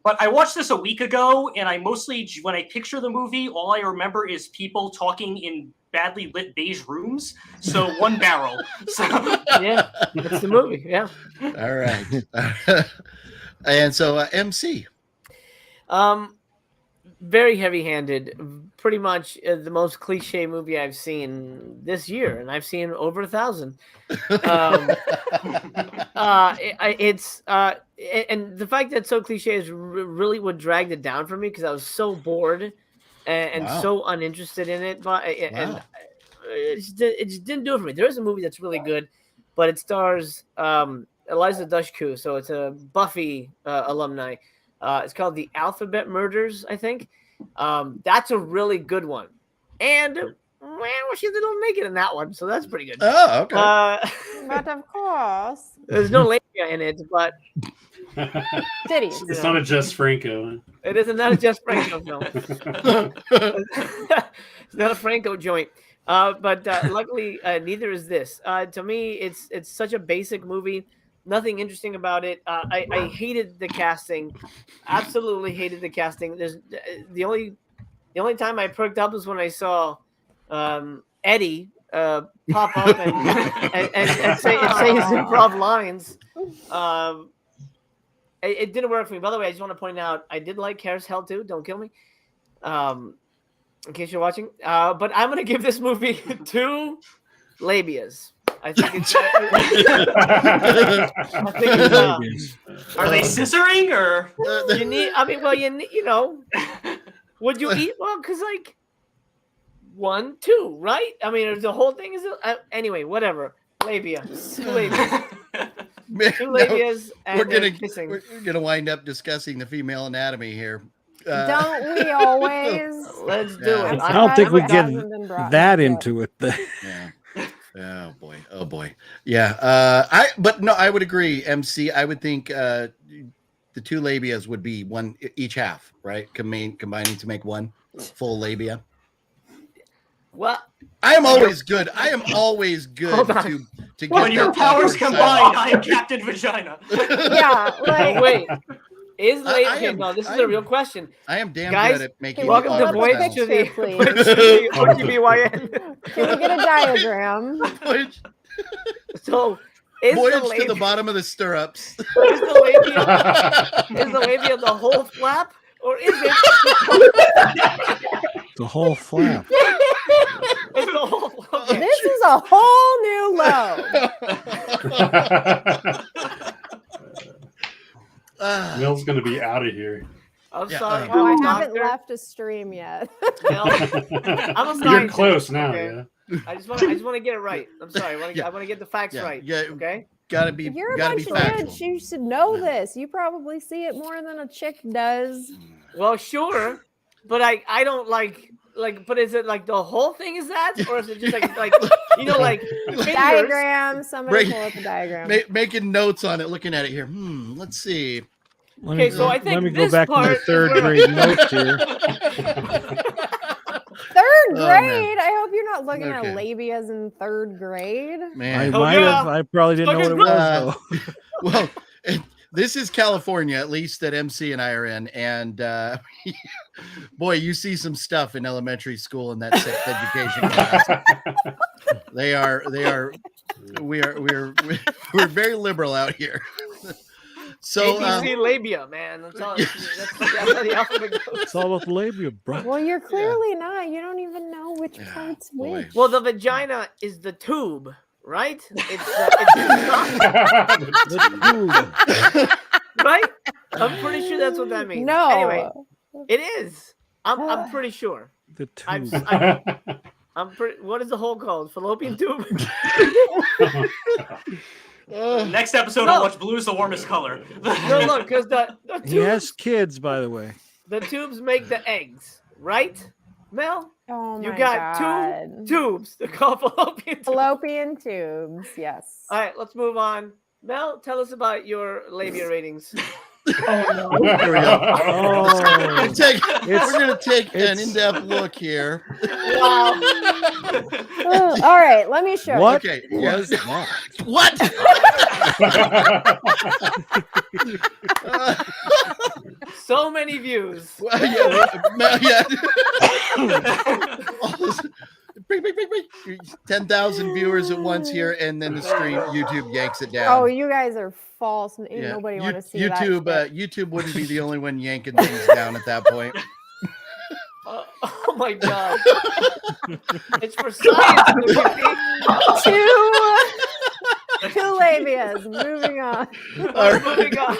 But I watched this a week ago, and I mostly, when I picture the movie, all I remember is people talking in badly lit beige rooms. So one barrel. So yeah, that's the movie. Yeah. All right. And so MC. Very heavy-handed. Pretty much the most cliche movie I've seen this year, and I've seen over 1,000. And the fact that it's so cliche is really what dragged it down for me, because I was so bored and so uninterested in it. But and it just didn't do it for me. There is a movie that's really good, but it stars Eliza Dushku, so it's a Buffy alumni. It's called The Alphabet Murders, I think. That's a really good one. And she didn't make it in that one, so that's pretty good. Oh, okay. But of course, there's no labia in it, but titties. It's not a Jess Franco. It is not a Jess Franco film. It's not a Franco joint. But luckily, neither is this. To me, it's such a basic movie. Nothing interesting about it. I hated the casting. Absolutely hated the casting. There's the only time I perked up was when I saw Eddie pop up and say his improv lines. It didn't work for me. By the way, I just want to point out I did like Cares Hell too. Don't kill me. In case you're watching. But I'm gonna give this movie 2 labias. I think it's. Are they scissoring or? You need. I mean, well, you know. Would you eat? Well, because like 1, 2, right? I mean, the whole thing is anyway. Whatever. Labia. 2 labias. 2 labias. And We're gonna wind up discussing the female anatomy here. Don't we always? Let's do it. I don't think we get that into it. Yeah. Oh boy. Yeah. I would agree, MC. I would think the 2 labias would be one each half, right? Combining to make one full labia. Well, I am always good. To get when your powers combined, I am Captain Vagina. Yeah. Like, wait. Is labia? No, this is a real question. I am damn Guys, good at making. Welcome to Voyage to the OTBYN. Can we get a diagram? So, is Voyage to the bottom of the stirrups. Is the labia the whole flap, or is it the whole flap? It's the whole flap. Okay. This is a whole new low. Mill's gonna be out of here. I'm sorry. I haven't left a stream yet. You're close now. Okay. Yeah. I just want to get it right. I'm sorry. I want to get the facts right. Yeah. Okay. You're a bunch of kids. You should know this. You probably see it more than a chick does. Well, sure, but I don't like. But is it like the whole thing is that, or is it just like like diagram? Somebody pull up a diagram. Making notes on it, looking at it here. Let's see. Okay, so I think let me go back to my 3rd grade notes here. 3rd grade? I hope you're not looking at labias in 3rd grade. Man, I might have. I probably didn't know what it was though. Well, This is California, at least that MC and I are in, and boy, you see some stuff in elementary school in that sex education class. We're very liberal out here. So ABC labia, man. That's how the alphabet goes. It's all about the labia, bro. Well, you're clearly not. You don't even know which part's boy. which. Well, the vagina is the tube, right? It's right. I'm pretty sure that's what that means. No. Anyway, it is. I'm pretty sure. The tube. I'm pretty. What is the hole called? Fallopian tube. Next episode, I'll watch blue is the warmest color. No, look, because the He has tubes, kids, by the way. the tubes make the eggs, right? Mel, Oh my you got God. two tubes. They're called fallopian tubes. Fallopian tubes. Yes. All right, let's move on. Mel, tell us about your labia ratings. There we go. Oh, We're gonna take an in-depth look here. Wow. All right, let me show what? Okay, Was yeah. that? What? So many views. Yeah. 10,000 viewers at once here, and then the stream YouTube yanks it down. Oh, you guys are false. Ain't Yeah. nobody want to see YouTube. that. YouTube wouldn't be the only one yanking things down at that point. Oh my God. It's for science. Two labias. Moving on. Moving on. Oh my God.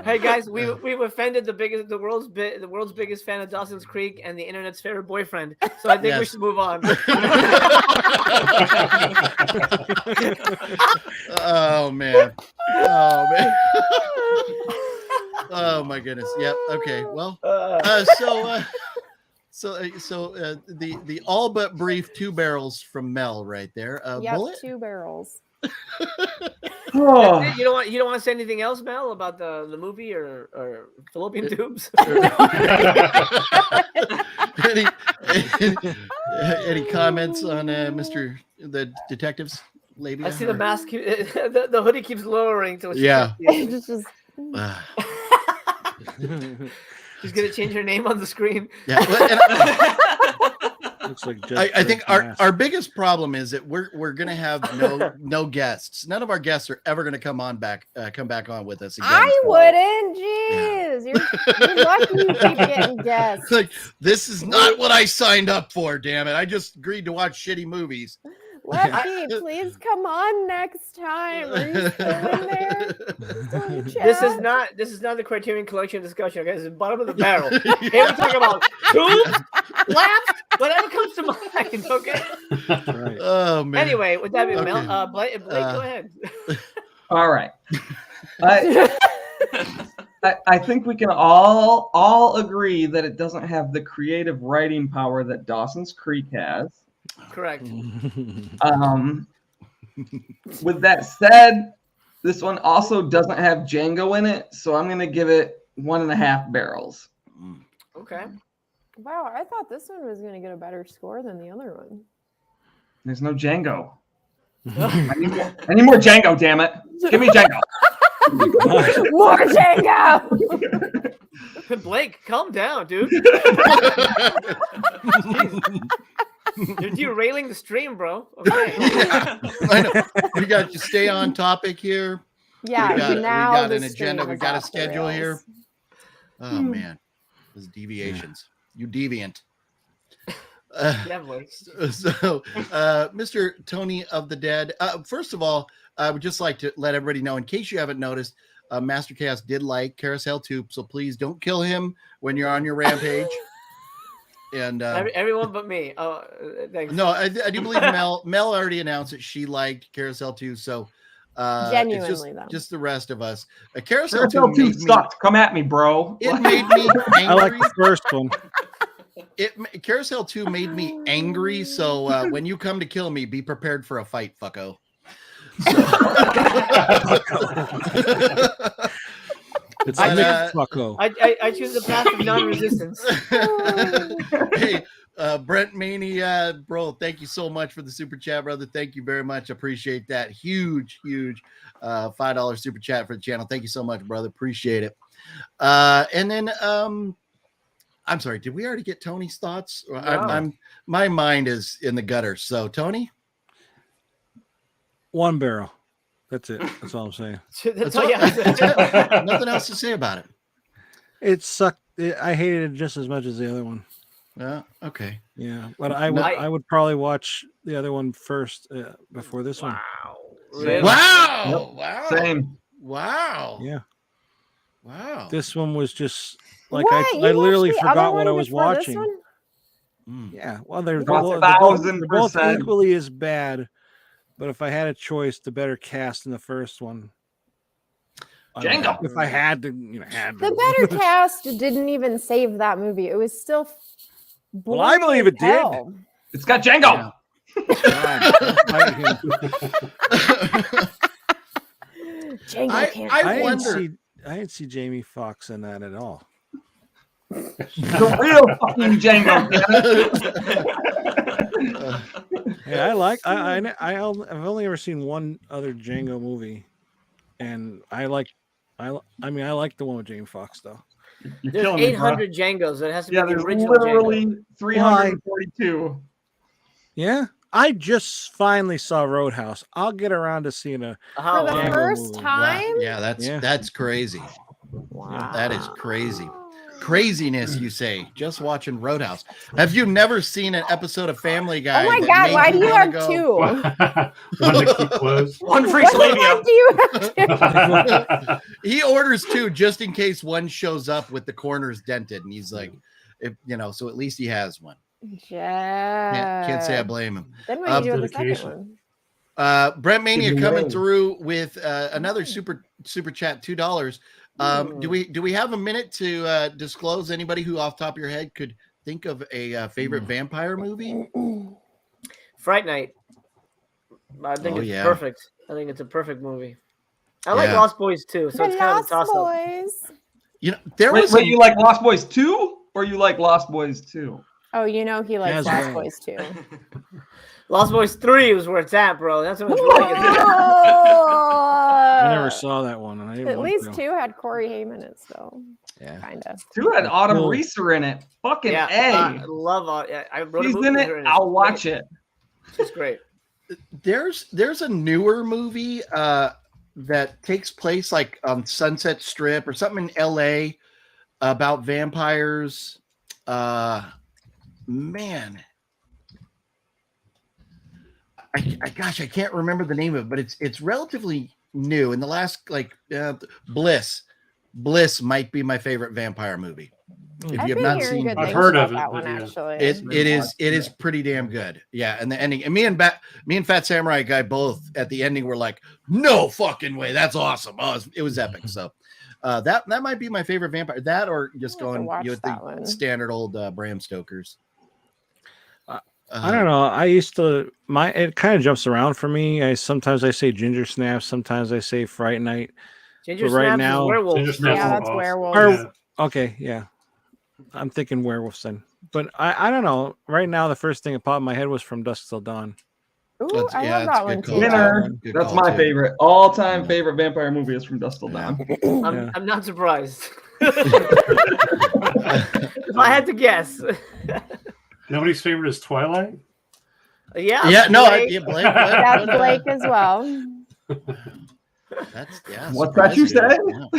Hey guys, we've offended the world's biggest fan of Dawson's Creek and the internet's favorite boyfriend. So I think we Yes. should move on. Oh man. Oh man. Oh my goodness. Yep. Okay. Well. So the all but brief 2 barrels from Mel right there. Yep, Bulleit? 2 barrels. Oh, You don't want to say anything else, Mel, about the movie or fallopian tubes? Any comments on Mr. the detective's labia? I see the mask. The hoodie keeps lowering till Yeah. It's just she's gonna change her name on the screen. Yeah. Looks like I think our biggest problem is that we're gonna have no guests. None of our guests are ever gonna come back on with us again. I wouldn't. Jeez, you're lucky you keep getting guests. Like, this is not what I signed up for. Damn it! I just agreed to watch shitty movies. Lefty, please come on next time. Are you still in there? Still in the This is chat? not the Criterion Collection discussion. Okay, this is the bottom of the barrel. Here we talk about tubes, laps, whatever comes to mind. Okay. Right. Oh man. Anyway, with that being Okay. Mel, Blake, go ahead. all right. I think we can all agree that it doesn't have the creative writing power that Dawson's Creek has. Correct. With that said, this one also doesn't have Django in it, so I'm gonna give it 1.5 barrels. Okay. Wow, I thought this one was going to get a better score than the other one. There's no Django. I need more Django, damn it. Give me Django. More Django! Blake, calm down, dude. You're derailing the stream, bro. Okay. I know. We got to stay on topic here. Yeah, we now got the an agenda. stream We is got a off the schedule here. rails. Oh man, those deviations. You deviant. Yeah, Blake. So, Mr. Tony of the Dead. First of all, I would just like to let everybody know, in case you haven't noticed, Master Chaos did like Carousel 2, so please don't kill him when you're on your rampage. And Everyone but me. Oh, thanks. no, I do believe Mel already announced that she liked Carousel 2, so Genuinely, it's though. just the rest of us. Carousel 2 Carousel 2 made me, sucked. Come at me, bro. it made me angry. I like the first one. Carousel 2 made me angry, so when you come to kill me, be prepared for a fight, fucko. It's But, like fucko. I choose the path of non-resistance. Hey, Brent Mania, bro, thank you so much for the super chat, brother. Thank you very much. Appreciate that. Huge $5 super chat for the channel. Thank you so much, brother. Appreciate it. And then I'm sorry, did we already get Tony's thoughts? No. My mind is in the gutter. So Tony, One barrel. That's it. That's all I'm saying. That's all you have to say. nothing else to say about it. It sucked. I hated it just as much as the other one. Okay. Yeah, but I would probably watch the other one first before this one. Wow. Really? Wow. Wow. Same. Wow. Yeah. Wow. This one was just like What? I You watched literally the forgot other what I one was before this watching. one? Yeah, well, they're 1000%. both equally as bad. But if I had a choice, the better cast in the first one. Django. If I had to, The better cast didn't even save that movie. It was still. Well, I believe it did. hell. It's got Django. Django can't. I didn't see Jamie Foxx in that at all. The real fucking Django. Yeah, I've only ever seen one other Django movie, and I like the one with Jamie Foxx though. You're There's killing me, bro. 800 Django's. It has to be Yeah, the there's original literally Django. 342. Yeah, I just finally saw Roadhouse. I'll get around to seeing a For Oh, the wow. Django first movie. time. Yeah, that's crazy. Wow. That is crazy. Craziness, you say, just watching Roadhouse. Have you never seen an episode of Family Guy? Oh my that God! made Why do you wanna have go- two? One to keep close. One for What each the labia. heck do you have two? He orders two just in case one shows up with the corners dented, and he's like, so at least he has one. Can't say I blame him. Then what do you do with the dedication. second one? Brent Mania Give me coming away. through with another super chat, $2. Do we have a minute to disclose anybody who off the top of your head could think of a favorite vampire movie? Fright Night. I think Oh, it's yeah. perfect. I think it's a perfect movie. I like Yeah. Lost Boys too, so The it's kind of a Lost toss up. Boys. There Wait, was you like Lost Boys 2 or you like Lost Boys 2? Oh, he likes Yes, Lost right. Boys too. Lost Boys 3 is where it's at, bro. That's what it's really good. I never saw that one. And I didn't At want least to. two had Corey Haim in it, so Yeah. kind of. 2 had Autumn Cool. Reeser in it. Fucking Yeah, A. I love all. Yeah, I wrote She's a movie in with it. her I'll It's watch great. it. It's great. there's a newer movie that takes place like on Sunset Strip or something in LA about vampires. Man, I can't remember the name of it, but it's relatively new. In the last Bliss might be my favorite vampire movie. If I've you have been not hearing seen good it, I've things heard about of it, that but one yeah. actually. it is pretty damn good. Yeah, and the ending, and me and Fat Samurai Guy both at the ending were like, no fucking way, that's awesome. Oh, it was epic. So that might be my favorite vampire. That or just I'll have to going watch with that the one. standard old Bram Stoker's. I don't know. I used to it kind of jumps around for me. Sometimes I say Ginger Snaps, sometimes I say Fright Night. Ginger But right Snaps now- is werewolf. Ginger Snaps Yeah, is that's awesome. werewolf. Yeah. Okay, yeah. I'm thinking werewolves then. But I don't know. Right now the first thing that popped in my head was From Dusk Till Dawn. Ooh, I love that one too. Winner. Good That's call, my too. favorite. All-time favorite vampire movie is From Dusk Till Dawn. Yeah. I'm not surprised. If I had to guess. Nobody's favorite is Twilight. Yeah. Blake. That's Blake as well. That's What's that you surprising.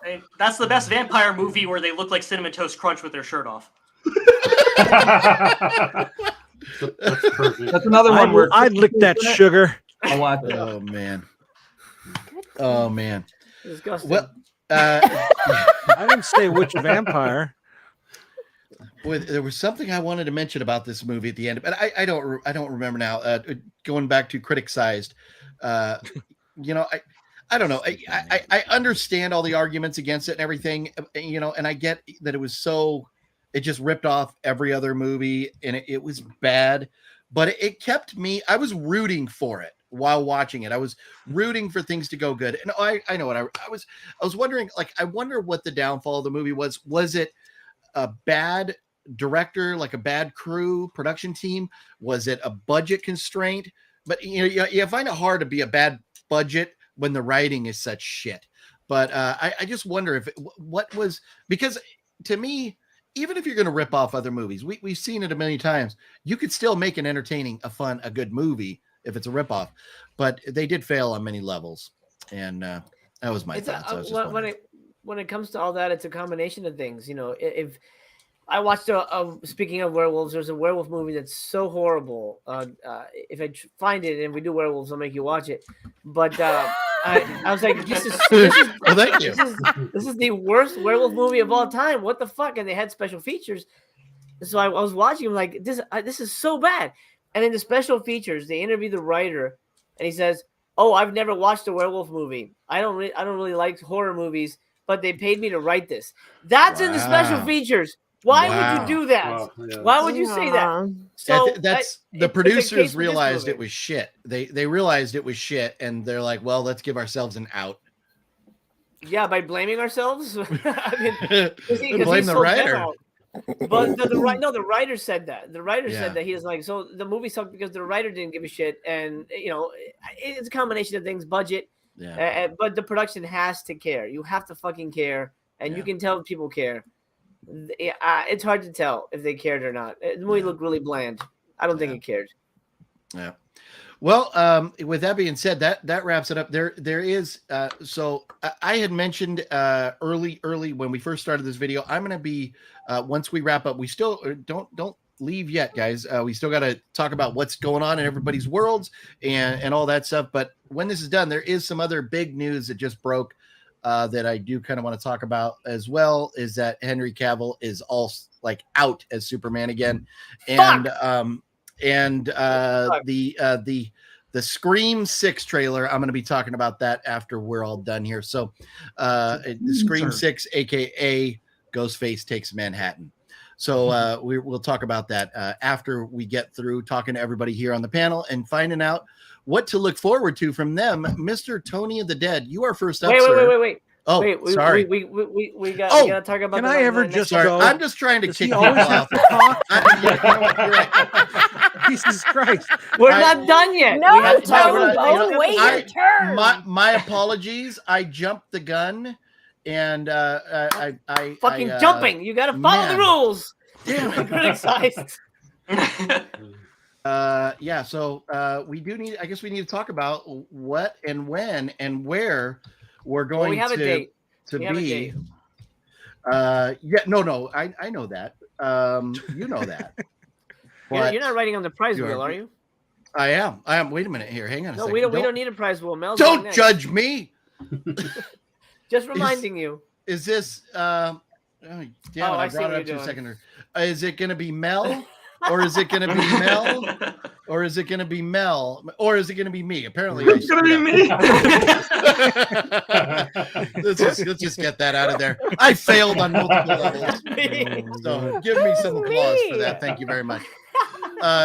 Hey, that's the best vampire movie where they look like Cinnamon Toast Crunch with their shirt off. That's perfect. That's another one where I'd lick that sugar. I'll watch it. Oh man. Disgusting. Well, I didn't say which vampire. boy, there was something I wanted to mention about this movie at the end, but I don't remember now. Going back to Criticsized, I don't know. I understand all the arguments against it and everything, and I get that it just ripped off every other movie and it was bad, but it kept me. I was rooting for it while watching it. I was rooting for things to go good, and I know what I was wondering. Like, I wonder what the downfall of the movie was. Was it a bad director, like a bad crew, production team? Was it a budget constraint? But you find it hard to be a bad budget when the writing is such shit. But I just wonder what was, because to me, even if you're going to rip off other movies, we've seen it a million times. You could still make an entertaining, a good movie if it's a ripoff. But they did fail on many levels, and that was my thoughts. When it comes to all that, it's a combination of things. If I watched speaking of werewolves, there's a werewolf movie that's so horrible. If I find it and we do werewolves, I'll make you watch it. But I was like, this is well, thank you. This is the worst werewolf movie of all time. What the fuck? And they had special features. So I was watching. I'm like, this is so bad. And in the special features, they interview the writer, and he says, "Oh, I've never watched a werewolf movie. I don't really like horror movies, but they paid me to write this." That's in the special features. Why would you do that? Wow, yeah. Why would you say that? So the producers realized it was shit. They realized it was shit, and they're like, "Well, let's give ourselves an out." Yeah, by blaming ourselves. I mean, blame the writer. But the writer said that. The writer said that he was like, so the movie sucked because the writer didn't give a shit, and it's a combination of things, budget. Yeah. But the production has to care. You have to fucking care, and you can tell people care. It's hard to tell if they cared or not. The movie looked really bland. I don't think it cared. Yeah. Well, with that being said, that wraps it up. There is. So I had mentioned early when we first started this video, I'm going to be once we wrap up. We still don't leave yet, guys. We still got to talk about what's going on in everybody's worlds and all that stuff. But when this is done, there is some other big news that just broke that I do kind of want to talk about as well. Is that Henry Cavill is all like out as Superman again, and the Scream 6 trailer. I'm going to be talking about that after we're all done here. So the Scream 6, aka Ghostface Takes Manhattan. So we'll talk about that after we get through talking to everybody here on the panel and finding out what to look forward to from them. Mr. Tony of the Dead, you are first up. Wait. Oh, sorry. We got to talk about. Can I ever just go? I'm just trying to kick you off. Jesus Christ. We're not done yet. No, Tony, wait your turn. My apologies. I jumped the gun, and I jumping. You got to follow the rules. Damn. Criticized. Yeah. So we do need. I guess we need to talk about what and when and where we're going we have a date. To we be. Have a date. Yeah. No. I know that. You know that. You're not writing on the prize wheel, are you? I am. Wait a minute here. Hang on a second. We don't need a prize wheel. Mel's don't judge me. Just reminding you. Is this? I brought it up 2 seconds. Is it going to be Mel, or is it going to be Mel, or is it going to be Mel, or is it going to be me? Apparently, it's going to be me. let's just get that out of there. I failed on multiple levels, so give me some applause for that. Thank you very much.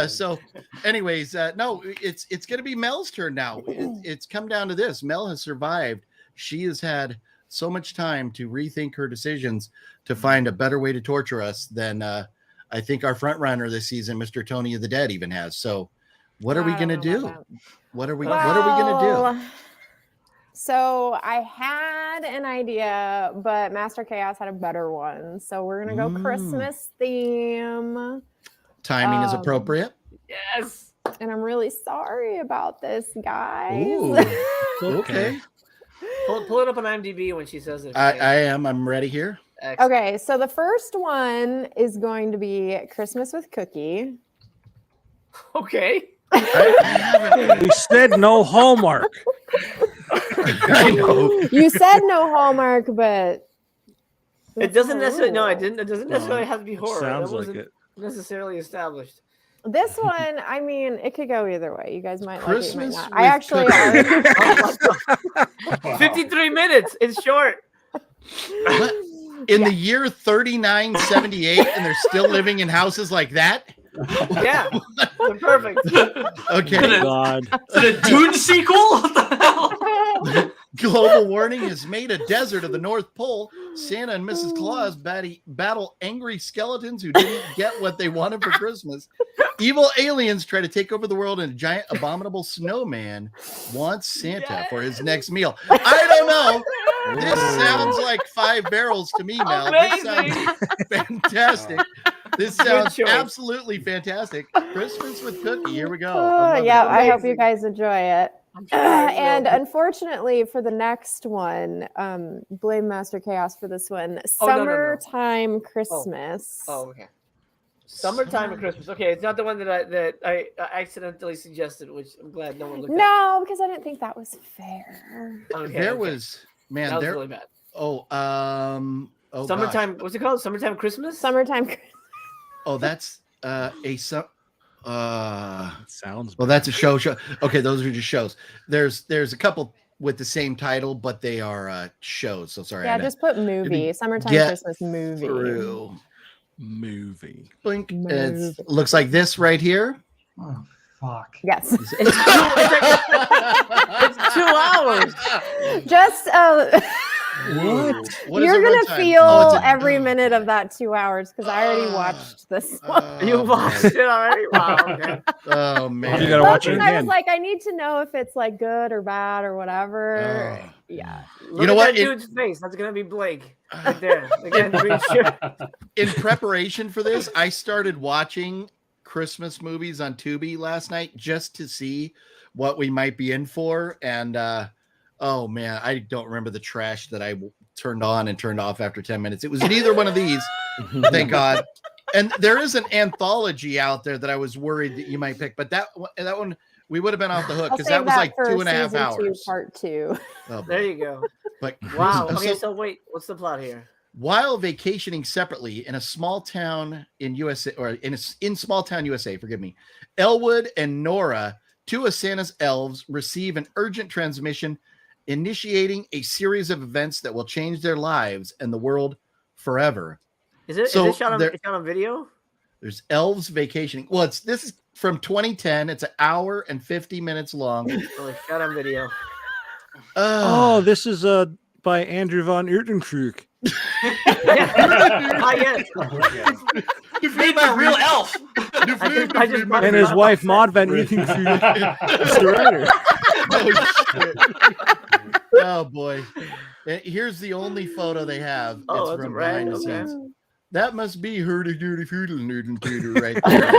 So anyways, no, it's going to be Mel's turn now. It's come down to this. Mel has survived. She has had so much time to rethink her decisions to find a better way to torture us than I think our front runner this season, Mr. Tony of the Dead, even has. So what are we going to do? What are we going to do? So I had an idea, but Master Chaos had a better one. So we're going to go Christmas theme. Timing is appropriate. Yes. And I'm really sorry about this, guys. Ooh, okay. Pull it up on IMDb when she says it. I am. I'm ready here. Excellent. Okay, so the first one is going to be Christmas with Cookie. Okay. We said no Hallmark. I know. You said no Hallmark, but it doesn't necessarily. No, it didn't. It doesn't necessarily have to be horror. Sounds that wasn't like it. Necessarily established. This one, I mean, it could go either way. You guys might Christmas like it, might not. I actually Wow. 53 minutes. It's short. What? In the year 3978, and they're still living in houses like that? Yeah, they're perfect. Okay. God. Is it a Dune sequel? What the hell? Global warming has made a desert of the North Pole. Santa and Mrs. Claus battle angry skeletons who didn't get what they wanted for Christmas. Evil aliens try to take over the world, and a giant abominable snowman wants Santa for his next meal. I don't know. This sounds like 5 barrels to me, Mel. This sounds fantastic. This sounds absolutely fantastic. Christmas with Cookie. Here we go. I hope you guys enjoy it. And unfortunately for the next one, blame Master Chaos for this one. Summertime Christmas. Okay. Summertime and Christmas. Okay, it's not the one that I accidentally suggested, which I'm glad no one looked at. No, because I didn't think that was fair. There was really bad. Summertime. What's it called? Summertime Christmas. Summertime. Oh, that's sounds well. That's a show. Okay, those are just shows. There's a couple with the same title, but they are shows. So sorry. Yeah, just put movie. Summertime Christmas movie. Movie. Blink. It looks like this right here. Oh, fuck. Yes. It's 2 hours. Just what you're gonna feel every minute of that 2 hours because I already watched this one. You watched it already? Wow. Okay. Oh man, you gotta watch it again. I was like, I need to know if it's like good or bad or whatever. Yeah. You know what? That dude's face. That's gonna be Blake right there. Again, green shirt. In preparation for this, I started watching Christmas movies on Tubi last night just to see what we might be in for, and oh man, I don't remember the trash that I turned on and turned off after 10 minutes. It was neither one of these, thank God. And there is an anthology out there that I was worried that you might pick, but that one we would have been off the hook because that was like 2.5 hours. Part 2. Oh, there you go. But wow. Okay, so wait, what's the plot here? While vacationing separately in a small town in USA, or in small town USA, forgive me, Elwood and Nora, 2 of Santa's elves, receive an urgent transmission initiating a series of events that will change their lives and the world forever. Is it shot on video? There's elves vacationing. Well, this is from 2010. It's an hour and 50 minutes long. Oh, shot on video. This is by Andrew von Uertenkrug. Yes. Made by a real elf. And his wife Maud van Uertenkrug is the writer. Oh boy. Here's the only photo they have. Oh, it's from right. behind the scenes. That must be hurdy-doody-foodle-noodle-doodle right there.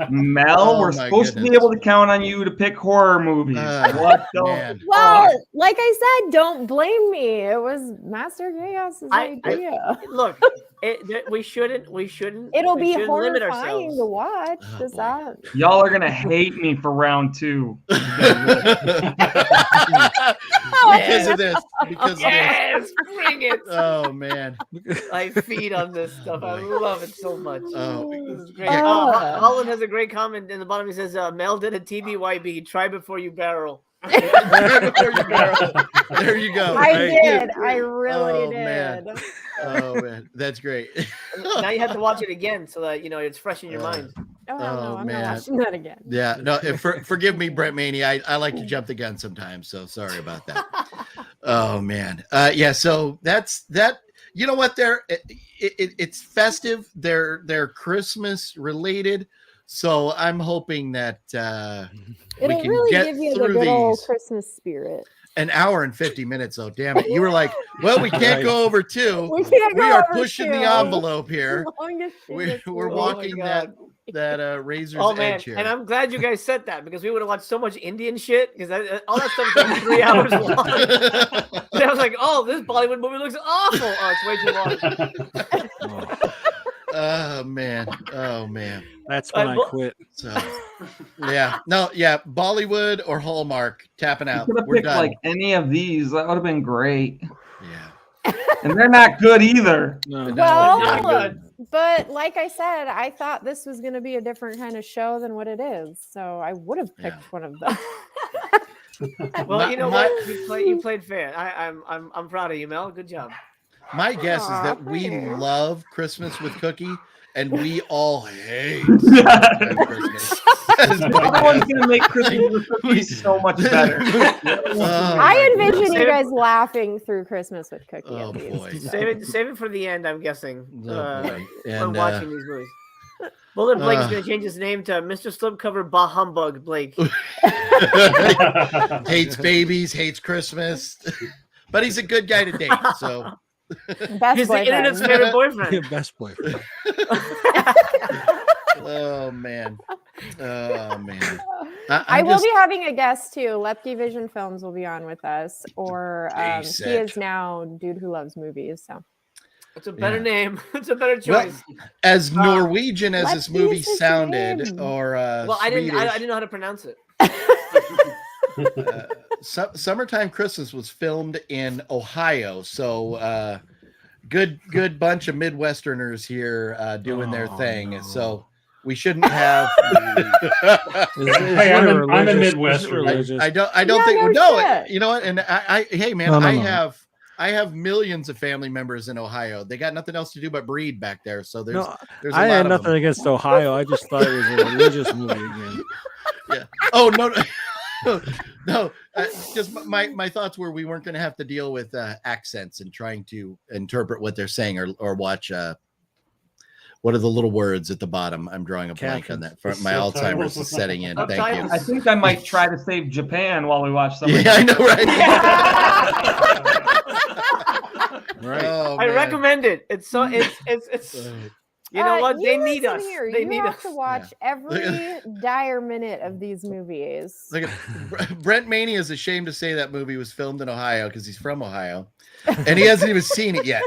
Mel, we're supposed to be able to count on you to pick horror movies. What the? Well, like I said, don't blame me. It was Master Chaos's idea. Look, we shouldn't. It'll be horrifying to watch. Does that? Y'all are gonna hate me for round 2 because of this. Yes, bring it. Oh man, I feed on this stuff. I love it so much. Oh, this is great. Holland has a great comment in the bottom. He says, "Mel did a TBYB. Try before you barrel." There you go. I did. I really did. Man. Oh man, that's great. Now you have to watch it again so that it's fresh in your mind. Oh no, I'm not watching that again. Yeah, no. Forgive me, Brett Maney. I like to jump the gun sometimes, so sorry about that. Oh man, yeah. So that's that. You know what? It's festive. They're Christmas related. So I'm hoping that it'll we can really get give you through the good old these. Christmas spirit. An hour and 50 minutes, though. Damn it! You were like, "Well, we can't go over 2. We are pushing the envelope here. We're Oh walking that razor's edge here." And I'm glad you guys said that because we would have watched so much Indian shit because all that stuff is like 3 hours long. And I was like, "Oh, this Bollywood movie looks awful." Oh, it's way too long. Oh man. That's when I quit. So Bollywood or Hallmark tapping out. You could have We're picked done. like any of these. That would have been great. Yeah. And they're not good either. Well, but like I said, I thought this was going to be a different kind of show than what it is. So I would have picked one of them. Well, you know what? You played fair. I'm proud of you, Mel. Good job. My guess is that we love Christmas with Cookie, and we all hate Christmas. That one's gonna make Christmas cookies so much better. I envision you guys laughing through Christmas with Cookie. Oh, at least. boy. Save it for the end. I'm guessing. Oh, boy. When And, watching these movies. Bullet Blake is going to change his name to Mr. Slipcover Bah Humbug Blake. hates babies, hates Christmas, but he's a good guy to date. So Best He's the boyfriend. internet's favorite boyfriend. Your best boyfriend. oh man. I will be having a guest too. Lepke Vision Films will be on with us, or he is now Dude Who Loves Movies. So It's a better name. It's a better choice. Well, as Norwegian as this movie use his sounded, name. or Well, I Swedish, didn't know how to pronounce it. Summertime Christmas was filmed in Ohio, so good bunch of Midwesterners here doing their thing. no. So we shouldn't have. Hey, I'm a Midwesterner. I don't Yeah, think no no. shit. You know what? And hey man, No. I have millions of family members in Ohio. They got nothing else to do but breed back there. So there's No, there's a I lot had of nothing them. against Ohio. I just thought it was a religious movie again. Yeah. Oh no. No, just my thoughts were we weren't going to have to deal with accents and trying to interpret what they're saying or watch. What are the little words at the bottom? I'm drawing a blank on that. My Alzheimer's is setting in. Thank you. I think I might try to save Japan while we watch some. Yeah, I know, right? Right. Oh, I man. recommend it. It's so it's you know what? They need listen us. Here. They you need have us. to watch every dire minute of these movies. Look at Brent Maney is ashamed to say that movie was filmed in Ohio because he's from Ohio, and he hasn't even seen it yet.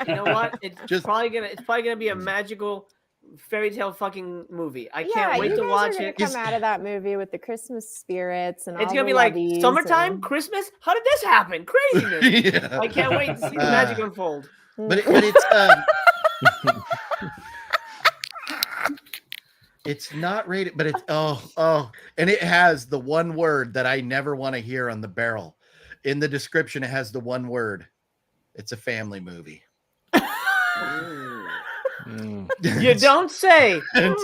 You know what? It's Just- probably gonna be a magical fairy tale fucking movie. I Yeah, can't wait you to guys watch are gonna it. come out of that movie with the Christmas spirits and It's all gonna the be like loveys summertime, and- Christmas. How did this happen? Craziness! Yeah. I can't wait to see the magic unfold. But it's not rated, but it's and it has the one word that I never want to hear on the barrel. In the description, it has the one word. It's a family movie. You don't say. You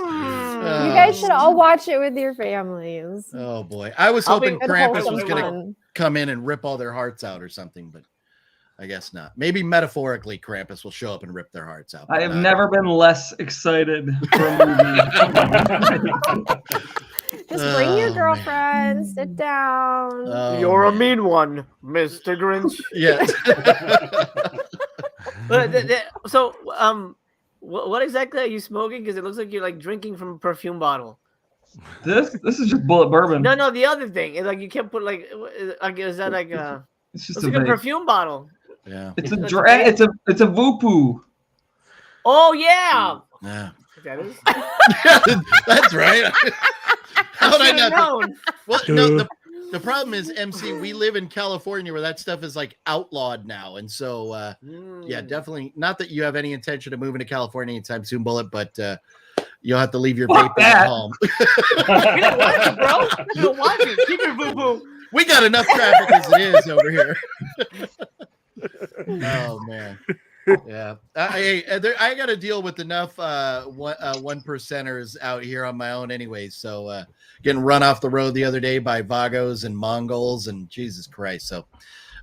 guys should all watch it with your families. Oh boy, I was I'll be hoping Good Krampus wholesome was going to fun. come in and rip all their hearts out or something, but I guess not. Maybe metaphorically, Krampus will show up and rip their hearts out. I have never been less excited for a movie. Just bring your Oh, girlfriend, sit down. Oh, You're a man. mean one, Mr. Grinch. Yes. So, what exactly are you smoking? Because it looks like you're like drinking from a perfume bottle. This is just bullet bourbon. No, the other thing is like you can't put like is that like It's just it's a like a vape. perfume bottle? Yeah. It's a It's dra- a it's a voopoo. Oh yeah, Yeah. that is. That's right. How would I Should've not? known. Well, no. The problem is, MC, we live in California where that stuff is like outlawed now, and so yeah, definitely. Not that you have any intention of moving to California anytime soon, Bullet, but you'll have to leave your Fuck vaping at that. home. You don't want it, bro. You don't want it. Keep your boo boo. We got enough traffic as it is over here. Oh man, yeah. I got to deal with enough one percenters out here on my own, anyways. So getting run off the road the other day by Vagos and Mongols, and Jesus Christ. So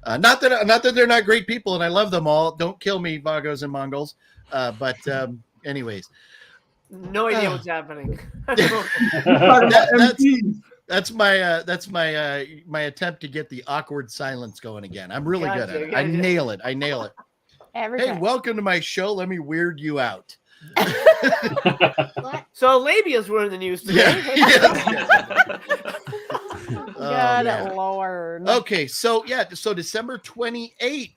not that they're not great people, and I love them all. Don't kill me, Vagos and Mongols. But anyways, No idea what's happening. That's my my attempt to get the awkward silence going again. I'm really good at it. I nail it. Every Hey, time. welcome to my show. Let me weird you out. So labias were in the news today. Good man. Lord. Okay, so December 28th.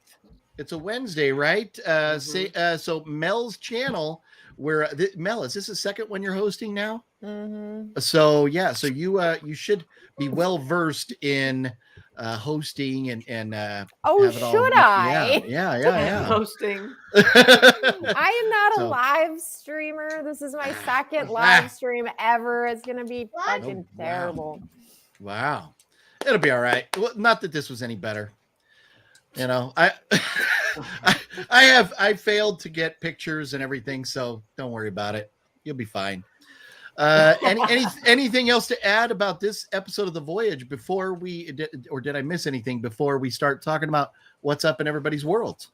It's a Wednesday, right? So Mel's channel. Where Mel, is this the second one you're hosting now? Mm-hmm. So you should be well versed in hosting and Oh, have it all- should I? Yeah. Hosting. I am not a So- live streamer. This is my second live stream ever. It's gonna be fucking Oh, wow. terrible. Wow, it'll be all right. Well, not that this was any better. You know, I failed to get pictures and everything, so don't worry about it. You'll be fine. Anything else to add about this episode of The Voyage before or did I miss anything before we start talking about what's up in everybody's worlds?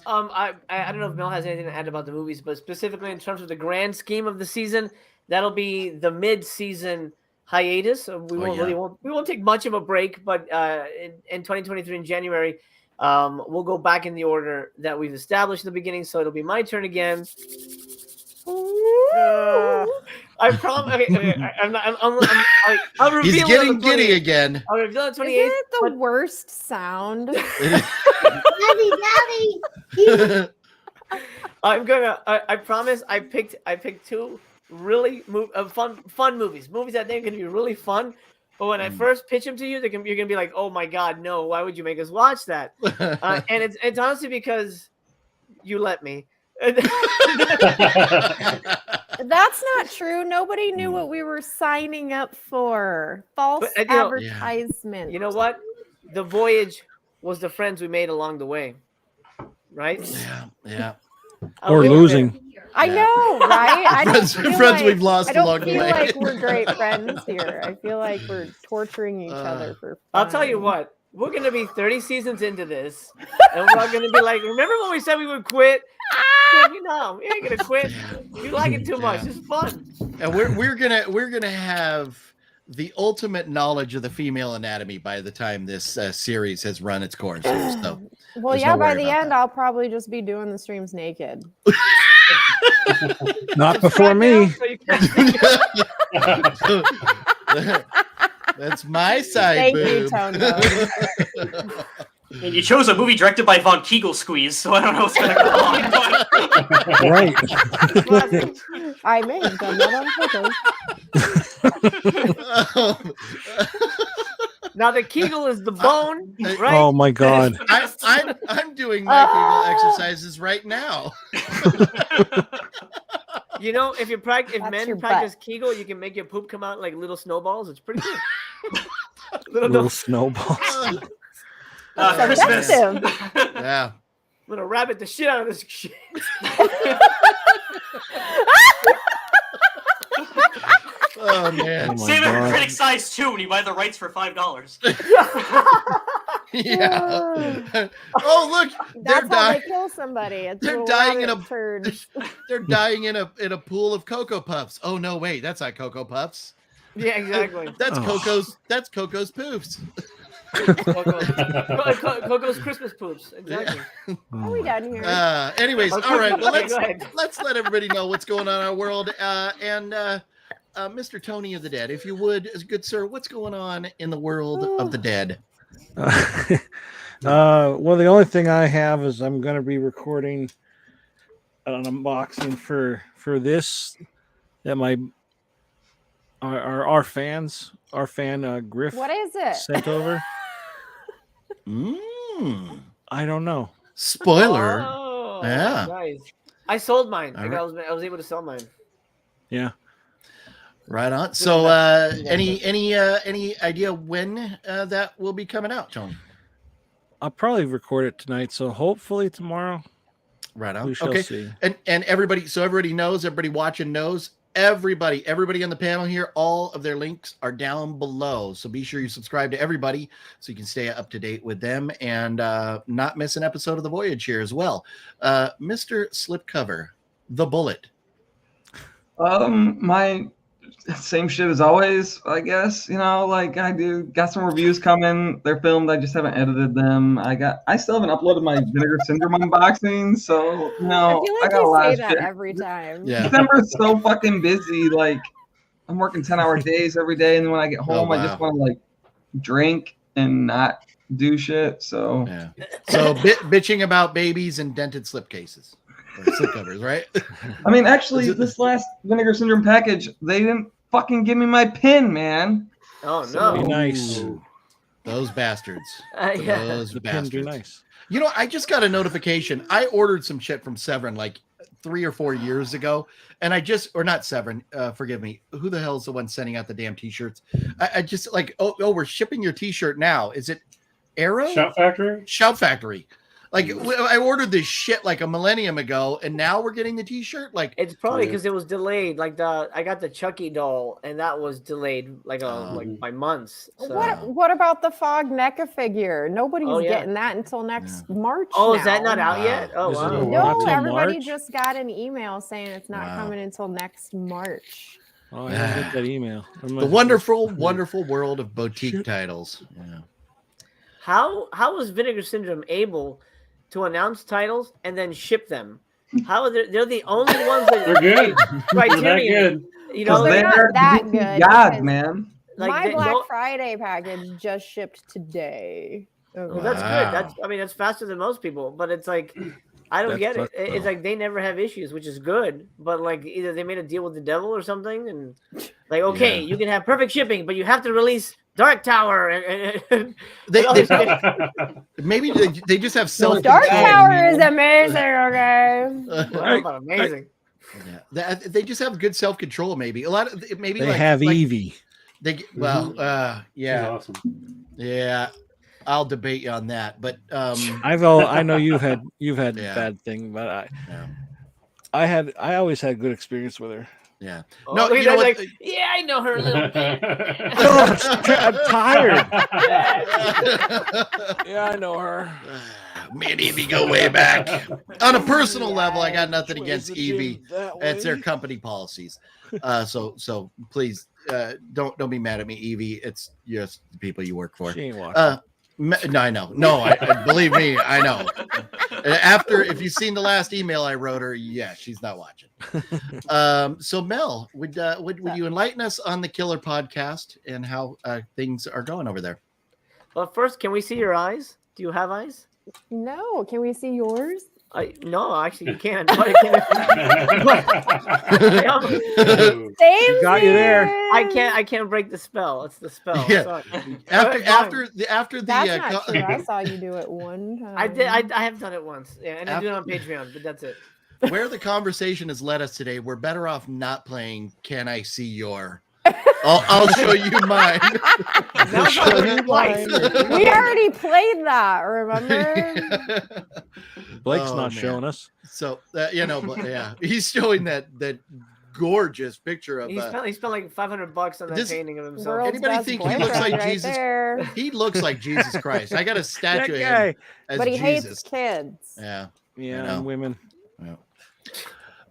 I don't know if Mel has anything to add about the movies, but specifically in terms of the grand scheme of the season, that'll be the mid-season hiatus. So we won't take much of a break, but in 2023 in January, we'll go back in the order that we've established in the beginning. So it'll be my turn again. I promise. Okay, I'll reveal. He's getting giddy again. I'll reveal on 28th. Isn't it the worst sound? Daddy. I promise. I picked two really fun movies that I think are going to be really fun. But when I first pitch them to you, you're going to be like, "Oh my God, no! Why would you make us watch that?" And it's honestly because you let me. That's not true. Nobody knew what we were signing up for. False advertisement. You know what? The Voyage was the friends we made along the way, right? Yeah. Or losing. I know, right? I don't friends we've lost along the way. I don't feel like we're great friends here. I feel like we're torturing each other for fun. I'll tell you what. We're going to be 30 seasons into this, and we're going to be like, remember when we said we would quit? No, we ain't going to quit. You like it too much. It's fun. And we're gonna have the ultimate knowledge of the female anatomy by the time this series has run its course. So, well, yeah, by the end, I'll probably just be doing the streams naked. Not before me. That's my side. Thank boob. you, Tono. And you chose a movie directed by Von Kegel Squeeze, so I don't know what's going to go on. Right. I may have done that on purpose. Now the Kegel is the bone, right? Oh my God. I'm doing my Kegel exercises right now. You know, if men practice butt. Kegel, you can make your poop come out like little snowballs. It's pretty good. Little snowballs. Christmas. Yeah. I'm gonna rabbit the shit out of this shit. Oh man. Oh my Save it for God. Criticsized 2 when you buy the rights for $5. Yeah. Oh look, That's how they kill somebody. It's They're a dying in rabbit turd. They're dying in a pool of Cocoa Puffs. Oh no, wait, that's not Cocoa Puffs. Yeah, exactly. That's Oh. Coco's poofs. Coco's Christmas poops. Exactly. Are we done here? Anyways, Okay, all right. Well, go ahead. let's let everybody know what's going on in our world. Mr. Tony of the Dead, if you would, good sir, what's going on in the world of the dead? Well, the only thing I have is I'm going to be recording an unboxing for this that our fan Griff What is it? sent over. I don't know. Spoiler. Oh, Yeah. Nice. I sold mine. All I right. was able to sell mine. Yeah. Right on. So, any idea when that will be coming out, Tony? I'll probably record it tonight, so hopefully tomorrow. Right on. We shall Okay. see. And everybody, so everybody knows, everybody watching knows, everybody on the panel here, all of their links are down below. So be sure you subscribe to everybody so you can stay up to date with them and not miss an episode of The Voyage here as well. Mr. Slipcover, the Bulleit. My same shit as always, I guess. You know, like I do. Got some reviews coming. They're filmed. I just haven't edited them. I still haven't uploaded my Vinegar Syndrome unboxing. So you know, I feel I like got a lot you say of that shit. every time. Yeah. December's so fucking busy. Like I'm working 10-hour days every day, and then when I get home, I just wow. want to like drink and not do shit. So Yeah. So bitching about babies and dented slipcases. Or slipcovers, right? I mean, actually, this last Vinegar Syndrome package, they didn't fucking give me my pin, man. Oh Be no. nice. Ooh, those bastards. Yeah. Those The pin be bastards. nice. You know, I just got a notification. I ordered some shit from Severin like 3 or 4 years ago, and or not Severin. Forgive me. Who the hell is the one sending out the damn t-shirts? I just like, oh, we're shipping your t-shirt now. Is it Arrow? Shout Factory. Shout Factory. Like I ordered this shit like a millennium ago, and now we're getting the T-shirt. Like It's probably because it was delayed. Like I got the Chucky doll, and that was delayed like by months. So. What about the Fog NECA figure? Nobody's yeah. getting that until next March. Oh, now. is that not out yet? Oh, Is it wow. not No, till everybody March? just got an email saying it's not coming until next March. Oh, I didn't get that email. the wonderful, wonderful world of boutique titles. Yeah. How was Vinegar Syndrome able to announce titles and then ship them? How are they're the only ones that They're good. Criterion. You know, They're not that good. God, because man. my Black Friday package just shipped today. Well, that's good. That's faster than most people, but it's like I don't get it. It's like they never have issues, which is good. But like either they made a deal with the devil or something, and like you can have perfect shipping, but you have to release Dark Tower. And Maybe they just have self. Dark Tower is amazing. Okay, about amazing. Yeah, they just have good self control. Maybe a lot of maybe they have Eevee. Yeah, awesome. Yeah. I'll debate you on that, but I know you've had bad thing, but I always had good experience with her. Yeah. Oh, No, you know what? Yeah, I know her a little bit. I'm tired. Yeah, I know her. Me and Evie go way back. On a personal level, I got nothing against Evie. It's their company policies. So please don't be mad at me, Evie. It's just the people you work for. She ain't watching. No, I know. No, I believe me, I know. After, if you've seen the last email I wrote her, yeah, she's not watching. So Mel, would you enlighten us on the Killer Podcast and how things are going over there? Well, first, can we see your eyes? Do you have eyes? no, can we see yours? No, actually, you can't. But Save got you there. I can't break the spell. It's the spell. Yeah. Sorry. After the That's not true. I saw you do it one time. I did. I have done it once. Yeah, and I do it on Patreon, but that's it. where the conversation has led us today, we're better off not playing Can I See Your? I'll show you mine. We already played that, remember? Blake's not showing us. So but yeah, he's showing that gorgeous picture of. He spent like $500 on that painting of himself. World's Anybody best think he looks like boyfriend Jesus? there. He looks like Jesus Christ. I got a statue of That him as But he Jesus. hates kids. Yeah. Yeah, and women. Yeah.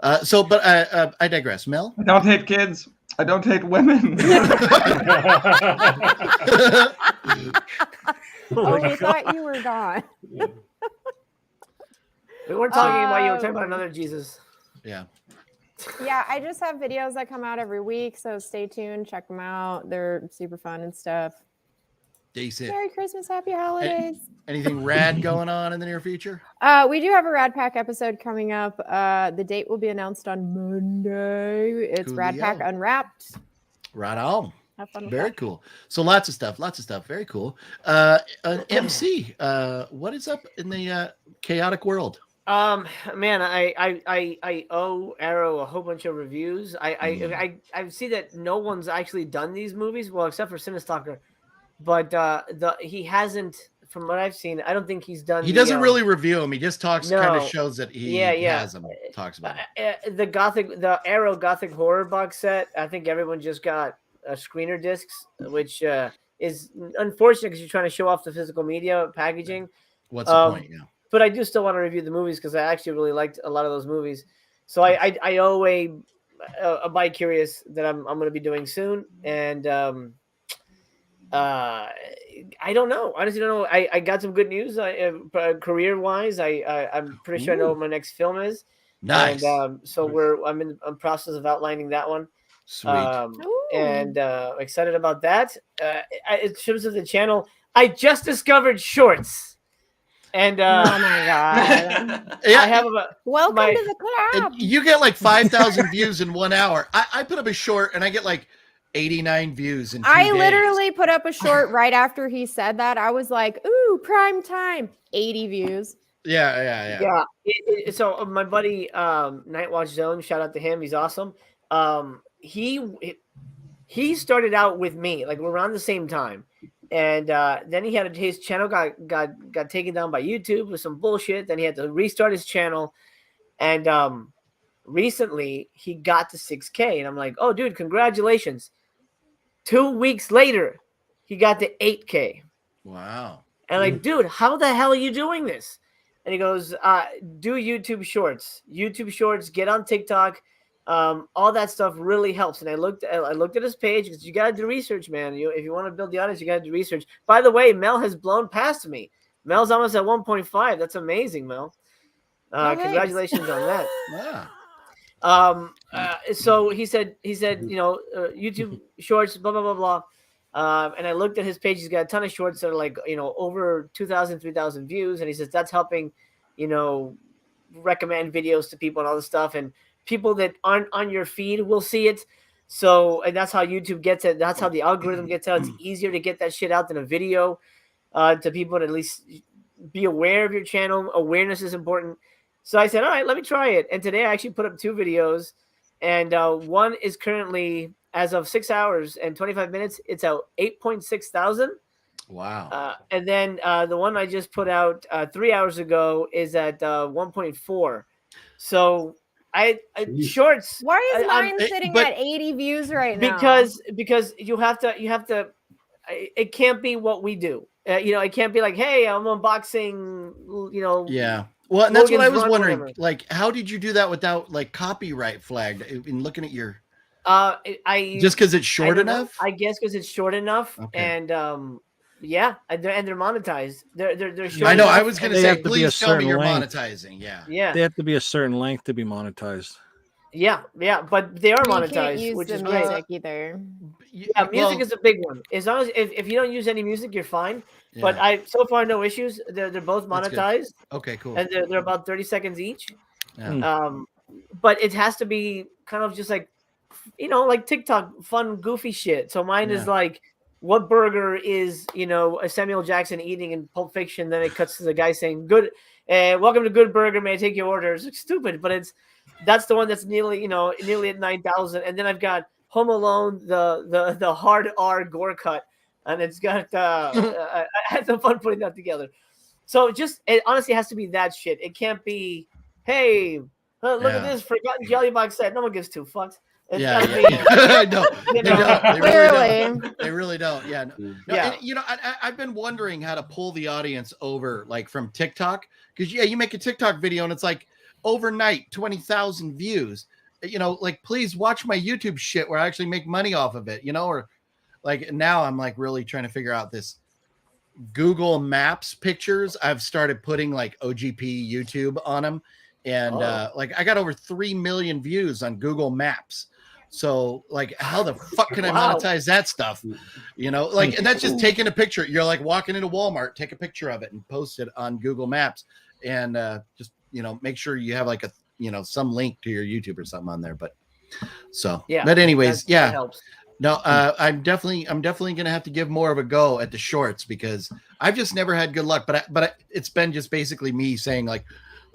But I digress. Mel? I don't hate kids. I don't hate women. We thought you were gone. We weren't talking about you. We're talking about another Jesus. Yeah. Yeah, I just have videos that come out every week, so stay tuned, check them out. They're super fun and stuff. Decent. Merry Christmas, happy holidays. Anything rad going on in the near future? We do have a Rad Pack episode coming up. The date will be announced on Monday. It's Rad Pack Unwrapped. Right on. Have fun with Very that. cool. So lots of stuff. Very cool. MC, what is up in the chaotic world? Man, I owe Arrow a whole bunch of reviews. I see that no one's actually done these movies, well, except for Cinestalker. But he hasn't, from what I've seen, I don't think he's done. He doesn't really review them. He just talks, kind of shows that he has them. Talks about it. The Arrow Gothic horror box set. I think everyone just got screener discs, which is unfortunate because you're trying to show off the physical media packaging. What's the point? Yeah. But I do still want to review the movies because I actually really liked a lot of those movies. So I owe a Bi Curious that I'm going to be doing soon, and I don't know. Honestly, don't know. I got some good news. Career wise, I'm pretty sure I know what my next film is. Nice. And so I'm in the process of outlining that one. Sweet. And excited about that. In terms of the channel, I just discovered shorts. And oh my god! Yeah, I have welcome to the club. You get like 5,000 views in 1 hour. I put up a short and I get like 89 views in 2 days. Literally put up a short right after he said that. I was like, "Ooh, prime time!" 80 views. Yeah. So my buddy Nightwatch Zone, shout out to him. He's awesome. He started out with me, like we're around the same time. And then he had his channel got taken down by YouTube with some bullshit. Then he had to restart his channel, and recently he got to 6K, and I'm like, oh, dude, congratulations. 2 weeks later, he got to 8K. Wow. And like, dude, how the hell are you doing this? And he goes, do YouTube Shorts. YouTube Shorts, get on TikTok. All that stuff really helps. And I looked at his page because you got to do research, man. If you want to build the audience, you got to do research. By the way, Mel has blown past me. Mel's almost at 1.5. That's amazing, Mel. Congratulations on that. Yeah. So he said, YouTube Shorts, blah, blah, blah, blah. And I looked at his page. He's got a ton of shorts that are like, over 2,000, 3,000 views. And he says that's helping, recommend videos to people and all this stuff. And people that aren't on your feed will see it. So, and that's how YouTube gets it. That's how the algorithm gets out. It's easier to get that shit out than a video to people to at least be aware of your channel. Awareness is important. So I said, all right, let me try it. And today I actually put up 2 videos. And one is currently, as of 6 hours and 25 minutes, it's at 8.6 thousand. Wow. And then the one I just put out 3 hours ago is at 1.4. So I shorts. Why is mine sitting at 80 views right now? Because you have to. It can't be what we do. It can't be like, hey, I'm unboxing. Yeah. Well, and that's what I was wondering. Whatever. Like, how did you do that without like copyright flagged? In looking at your, just because it's short enough. I guess because it's short enough, okay. And yeah, and they're monetized. They're short. I know. Enough. I was going to say, please tell me you're monetizing. Yeah. Yeah. They have to be a certain length to be monetized. Yeah, but they are You monetized, can't use which the is great. music either. Yeah, music is a big one. As long as if you don't use any music, you're fine. Yeah. But so far no issues. They're both monetized. Okay, cool. And they're about 30 seconds each. Yeah. But it has to be kind of just like, like TikTok, fun, goofy shit. So mine is like, what burger is a Samuel Jackson eating in Pulp Fiction? Then it cuts to the guy saying, "Good, welcome to Good Burger. May I take your order?" It's like, stupid, but that's the one that's nearly at 9,000. And then I've got Home Alone, the hard R gore cut, and it's got I had some fun putting that together. So it honestly has to be that shit. It can't be, hey, look at this forgotten jelly box set. No one gives 2 fucks. It's I know. Clearly. They really don't. Yeah. No, Yeah. And, I've been wondering how to pull the audience over, like from TikTok, because you make a TikTok video and it's like overnight 20,000 views. Like, please watch my YouTube shit where I actually make money off of it. Or like now I'm like really trying to figure out this Google Maps pictures. I've started putting like OGP YouTube on them, and like I got over 3 million views on Google Maps. So like, how the fuck can I monetize that stuff? Like, and that's just taking a picture. You're like walking into Walmart, take a picture of it and post it on Google Maps, and just make sure you have like a some link to your YouTube or something on there. But but anyways, that helps. No, I'm definitely gonna have to give more of a go at the shorts, because I've just never had good luck. But it's been just basically me saying like,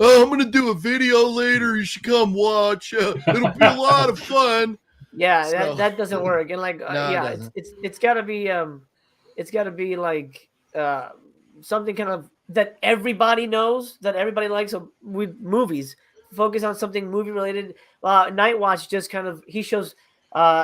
oh, I'm gonna do a video later. You should come watch. It'll be a lot of fun. Yeah, that doesn't work. And like, it's gotta be like something kind of that everybody knows, that everybody likes. So with movies, focus on something movie related. Night Watch just kind of, he shows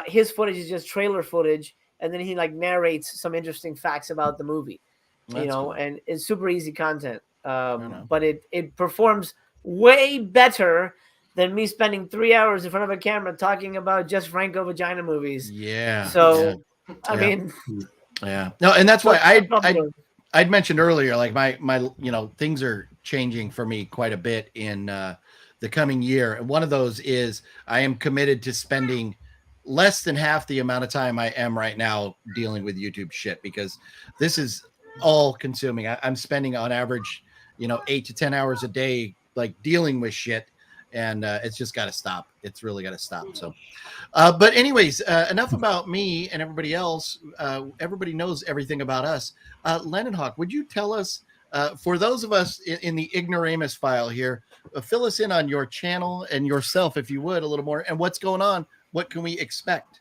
his footage is just trailer footage, and then he like narrates some interesting facts about the movie. Cool. And it's super easy content. But it performs way better than me spending 3 hours in front of a camera talking about just Franco vagina movies. Yeah. So, I mean, yeah. No, and that's why I'd mentioned earlier, like my things are changing for me quite a bit in the coming year. And one of those is I am committed to spending less than half the amount of time I am right now dealing with YouTube shit, because this is all consuming. I'm spending on average, 8 to 10 hours a day, like dealing with shit. And it's just got to stop. It's really got to stop. So, but anyways, enough about me and everybody else. Everybody knows everything about us. Lennon Hawk, would you tell us, for those of us in the ignoramus file here, fill us in on your channel and yourself, if you would, a little more, and what's going on? What can we expect?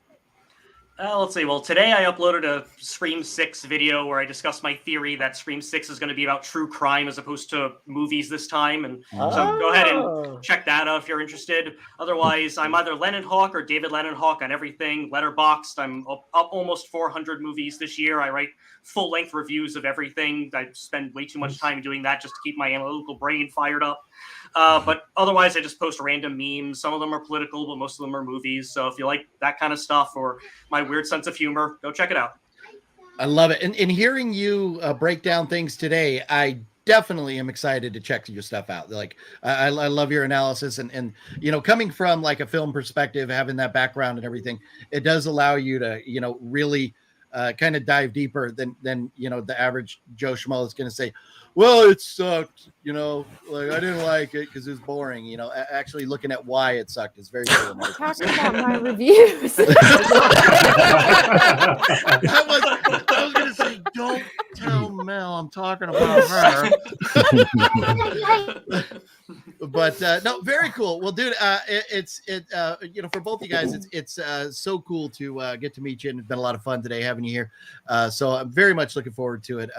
Let's see. Well, today I uploaded a Scream 6 video where I discussed my theory that Scream 6 is going to be about true crime as opposed to movies this time. And so go ahead and check that out if you're interested. Otherwise, I'm either Lennon Hawk or David Lennon Hawk on everything. Letterboxd. I'm up almost 400 movies this year. I write full-length reviews of everything. I spend way too much time doing that just to keep my analytical brain fired up. But otherwise, I just post random memes. Some of them are political, but most of them are movies. So if you like that kind of stuff or my weird sense of humor, go check it out. I love it. And hearing you break down things today, I definitely am excited to check your stuff out. Like, I love your analysis and, you know, coming from like a film perspective, having that background and everything, it does allow you to, you know, really kind of dive deeper than, you know, the average Joe Schmo is going to say, well, it sucked, you know, like I didn't like it because it was boring. You know, actually looking at why it sucked is very cool. Talking about my reviews. I was going to say, don't tell Mel I'm talking about her. But no, very cool. Well, dude, it's you know, for both you guys, it's so cool to get to meet you, and it's been a lot of fun today having you here. So I'm very much looking forward to it.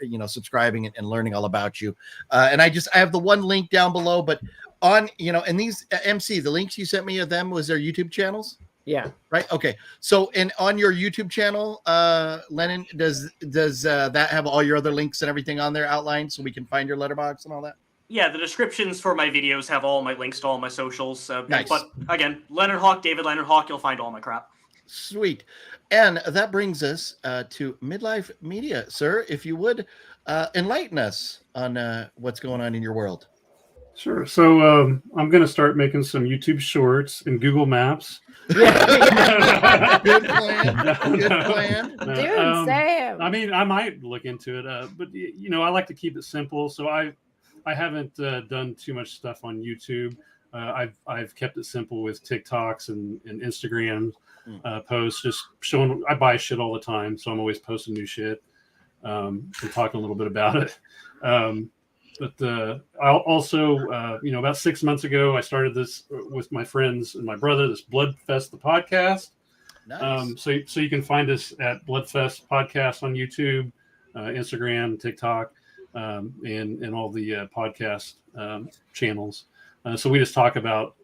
You know, subscribing and learning all about you. And I have the one link down below, but on, you know, and these MC, the links you sent me of them was their YouTube channels. Yeah. Right. Okay. So, and on your YouTube channel, Lennon, does that have all your other links and everything on there outlined so we can find your letterbox and all that? Yeah, the descriptions for my videos have all my links to all my socials. Nice. But again, Lennon Hawk, David Lennon Hawk, you'll find all my crap. Sweet. And that brings us to Midlife Media. Sir, if you would enlighten us on what's going on in your world. Sure. So I'm going to start making some YouTube shorts and Google Maps. Good plan. Good plan. Dude, same. I mean, I might look into it, but you know, I like to keep it simple. So I haven't done too much stuff on YouTube. I've kept it simple with TikToks and Instagram posts, just showing. I buy shit all the time, so I'm always posting new shit and talking a little bit about it. But I'll also, you know, about 6 months ago, I started this with my friends and my brother, this Bloodfest, the podcast. Nice. So you can find us at Bloodfest Podcast on YouTube, Instagram, TikTok, and all the podcast channels. So we just talk about,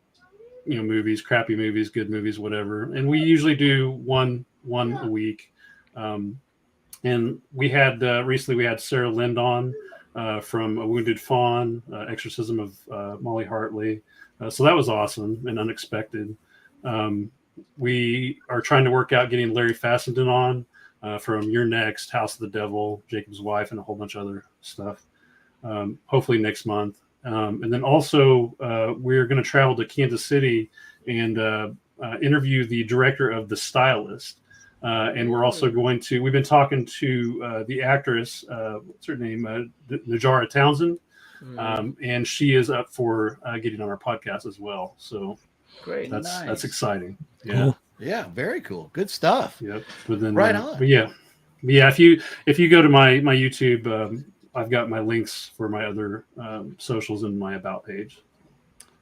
you know, movies, crappy movies, good movies, whatever. And we usually do one a week. And we had recently we had Sarah Lind on from A Wounded Fawn, Exorcism of Molly Hartley. So that was awesome and unexpected. We are trying to work out getting Larry Fassenden on from Your Next, House of the Devil, Jacob's Wife, and a whole bunch of other stuff. Hopefully next month. And then also we're going to travel to Kansas City and interview the director of The Stylist. And we're also we've been talking to the actress, what's her name? Najara Townsend. And she is up for getting on our podcast as well. So great. That's exciting. Yeah. Cool. Yeah. Very cool. Good stuff. Yep. But then, right on. But yeah. If you go to my YouTube, I've got my links for my other socials in my about page.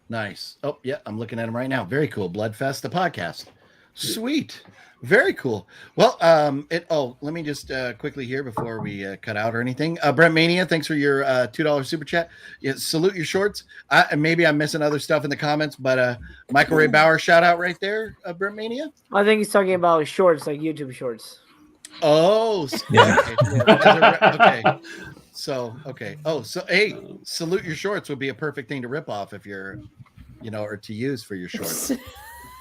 Nice. Oh yeah. I'm looking at them right now. Very cool. Bloodfest, the podcast. Sweet. Very cool. Well, let me just quickly here before we cut out or anything. Brent Mania, thanks for your $2 super chat. Yeah, salute your shorts. Maybe I'm missing other stuff in the comments, but Michael Ray Bauer shout out right there, Brent Mania. I think he's talking about shorts, like YouTube shorts. Oh, yeah. Okay. So, okay. Oh, so hey, salute your shorts would be a perfect thing to rip off if you're, you know, or to use for your shorts.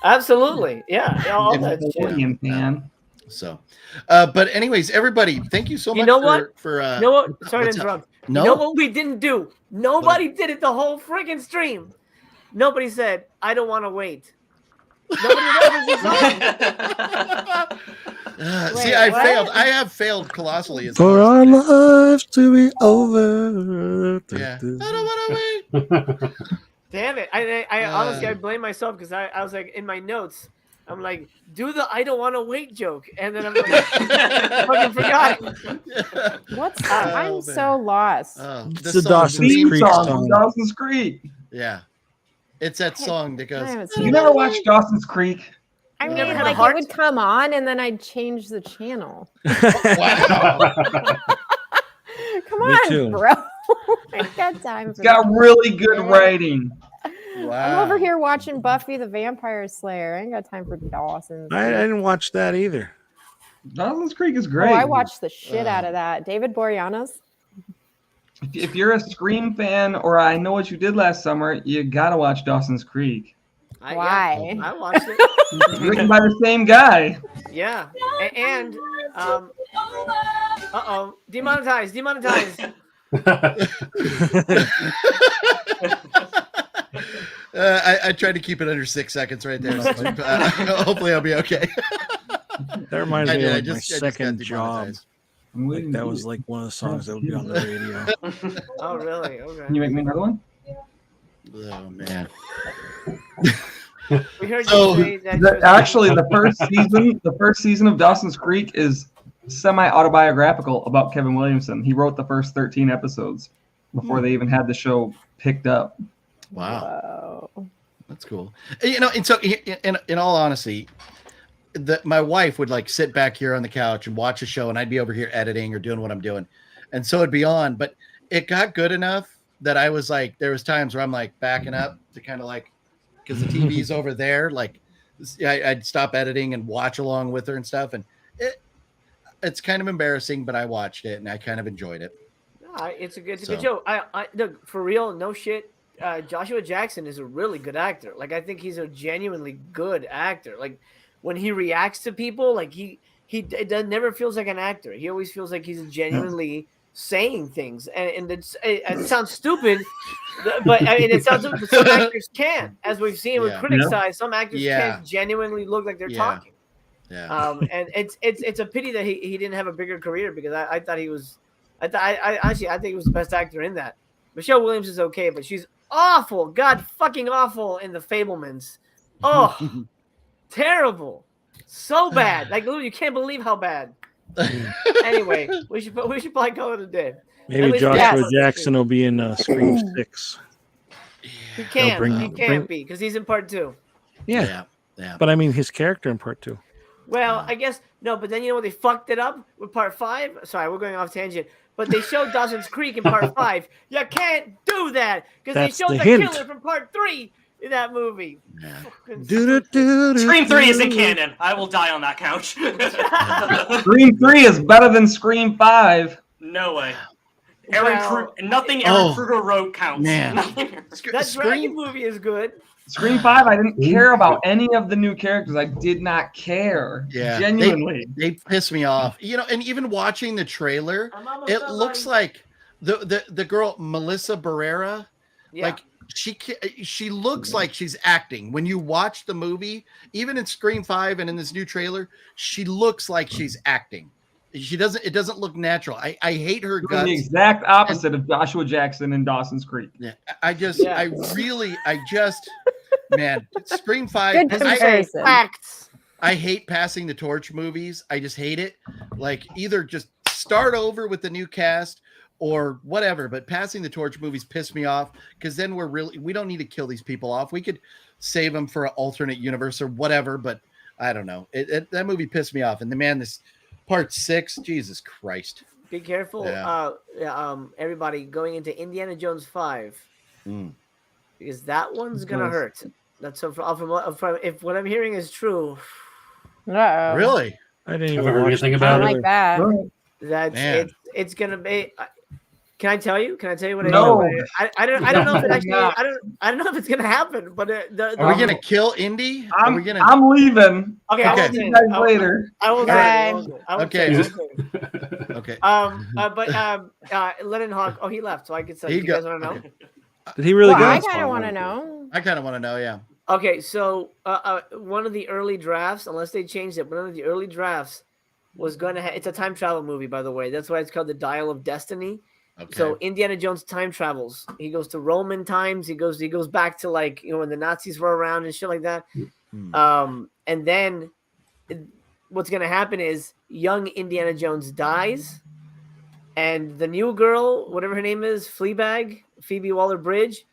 Absolutely. Yeah. All that shit. Man. So, but anyways, everybody, thank you so much. You know what? For you know what? Sorry to interrupt. No. You know what we didn't do? Nobody did it the whole freaking stream. Nobody said, I don't want to wait. Nobody references the song. See, I failed. I have failed colossally. For our lives to be over. Yeah. I don't want to wait. Damn it. I honestly, I blame myself because I was like, in my notes, I'm like, do the I don't want to wait joke. And then I'm like, fucking forgot. What's that? I'm so lost. It's the Dawson's Creek song. Dawson's Creek. Yeah. It's that song that goes. You never watched Dawson's Creek? I You mean, never had a like heart? it would come on and then I'd change the channel. Wow. Come Me on, too. bro. I got time It's for got that. really good writing. I'm over here watching Buffy the Vampire Slayer. I ain't got time for Dawson. I didn't watch that either. Dawson's Creek is Oh, great. I watched the shit out of that. David Boreanaz. If you're a Scream fan or I Know What You Did Last Summer, you gotta watch Dawson's Creek. Why? I watched it. It's written by the same guy. Yeah. And demonetized. I tried to keep it under 6 seconds right there. So, hopefully, I'll be okay. That reminds me of like, my just got second job. demonetized. Like, that was like one of the songs that would be on the radio. Oh, really? Okay. Can you make me another one? Oh man. We heard So, you say that. Actually, the first season of Dawson's Creek is semi-autobiographical about Kevin Williamson. He wrote the first 13 episodes before they even had the show picked up. Wow, Whoa. that's cool. And so in all honesty, my wife would like sit back here on the couch and watch a show, and I'd be over here editing or doing what I'm doing, and so it'd be on. But it got good enough that I was like, there was times where I'm like backing up to kind of like, because the TV's over there, like I'd stop editing and watch along with her and stuff, and it's kind of embarrassing, but I watched it and I kind of enjoyed it. It's a good show. I look, for real, no shit. Joshua Jackson is a really good actor. Like, I think he's a genuinely good actor. Like, when he reacts to people, like it never feels like an actor. He always feels like he's genuinely saying things, and it sounds stupid, but I mean, it sounds stupid. But some actors can, as we've seen with Criticsized. Some actors can genuinely look like they're talking. Yeah. And it's a pity that he didn't have a bigger career, because I thought he was. I think he was the best actor in that. Michelle Williams is okay, but she's awful. God fucking awful in The Fabelmans. Oh, terrible. So bad. Like, you can't believe how bad. Anyway, we should probably call it a day. Maybe Joshua Jackson will be in Scream 6. He can't be, because he's in part 2. Yeah. But I mean, his character in part 2. Well, I guess no, but then they fucked it up with part 5. Sorry, we're going off tangent. But they showed Dawson's Creek in part 5. You can't do that, because they showed the killer from part 3 in that movie. Scream 3 isn't canon. I will die on that couch. Scream 3 is better than Scream 5. No way. Nothing Aaron Kruger wrote counts. Man. That Dragon movie is good. Scream 5, I didn't care about any of the new characters. I did not care. Yeah, Genuinely. They piss me off. And even watching the trailer, it looks like the girl Melissa Barrera, like she looks like she's acting. When you watch the movie, even in Scream 5 and in this new trailer, she looks like she's acting. It doesn't look natural. I hate her guts. The exact opposite of Joshua Jackson in Dawson's Creek. Yeah, man, Scream 5. Good comparison. I hate passing the torch movies. I just hate it. Like, either just start over with the new cast or whatever, but passing the torch movies piss me off, because then we don't need to kill these people off. We could save them for an alternate universe or whatever, but I don't know. That movie pissed me off. And this part 6, Jesus Christ. Be careful. Everybody going into Indiana Jones 5. Because that one's gonna hurt. That's from if what I'm hearing is true. Uh-oh. Really? I didn't even heard watch anything it. about like that. That's it's gonna be. Can I tell you? Can I tell you what No. I don't know if it actually. I don't know if it's gonna happen. But are we gonna kill Indy? I'm leaving. Okay. I'll see you guys later. I will. Okay. But Lennon Hawk. Oh, he left. So I could say. You guys want to know? Okay. Did he really go? I kind of want to know. I kind of want to know. Yeah. Okay, so one of the early drafts, unless they changed it, one of the early drafts was going to it's a time travel movie, by the way. That's why it's called The Dial of Destiny. Okay. So Indiana Jones time travels. He goes to Roman times. He goes back to, like, when the Nazis were around and shit like that. And then what's going to happen is young Indiana Jones dies, and the new girl, whatever her name is, Phoebe Waller-Bridge,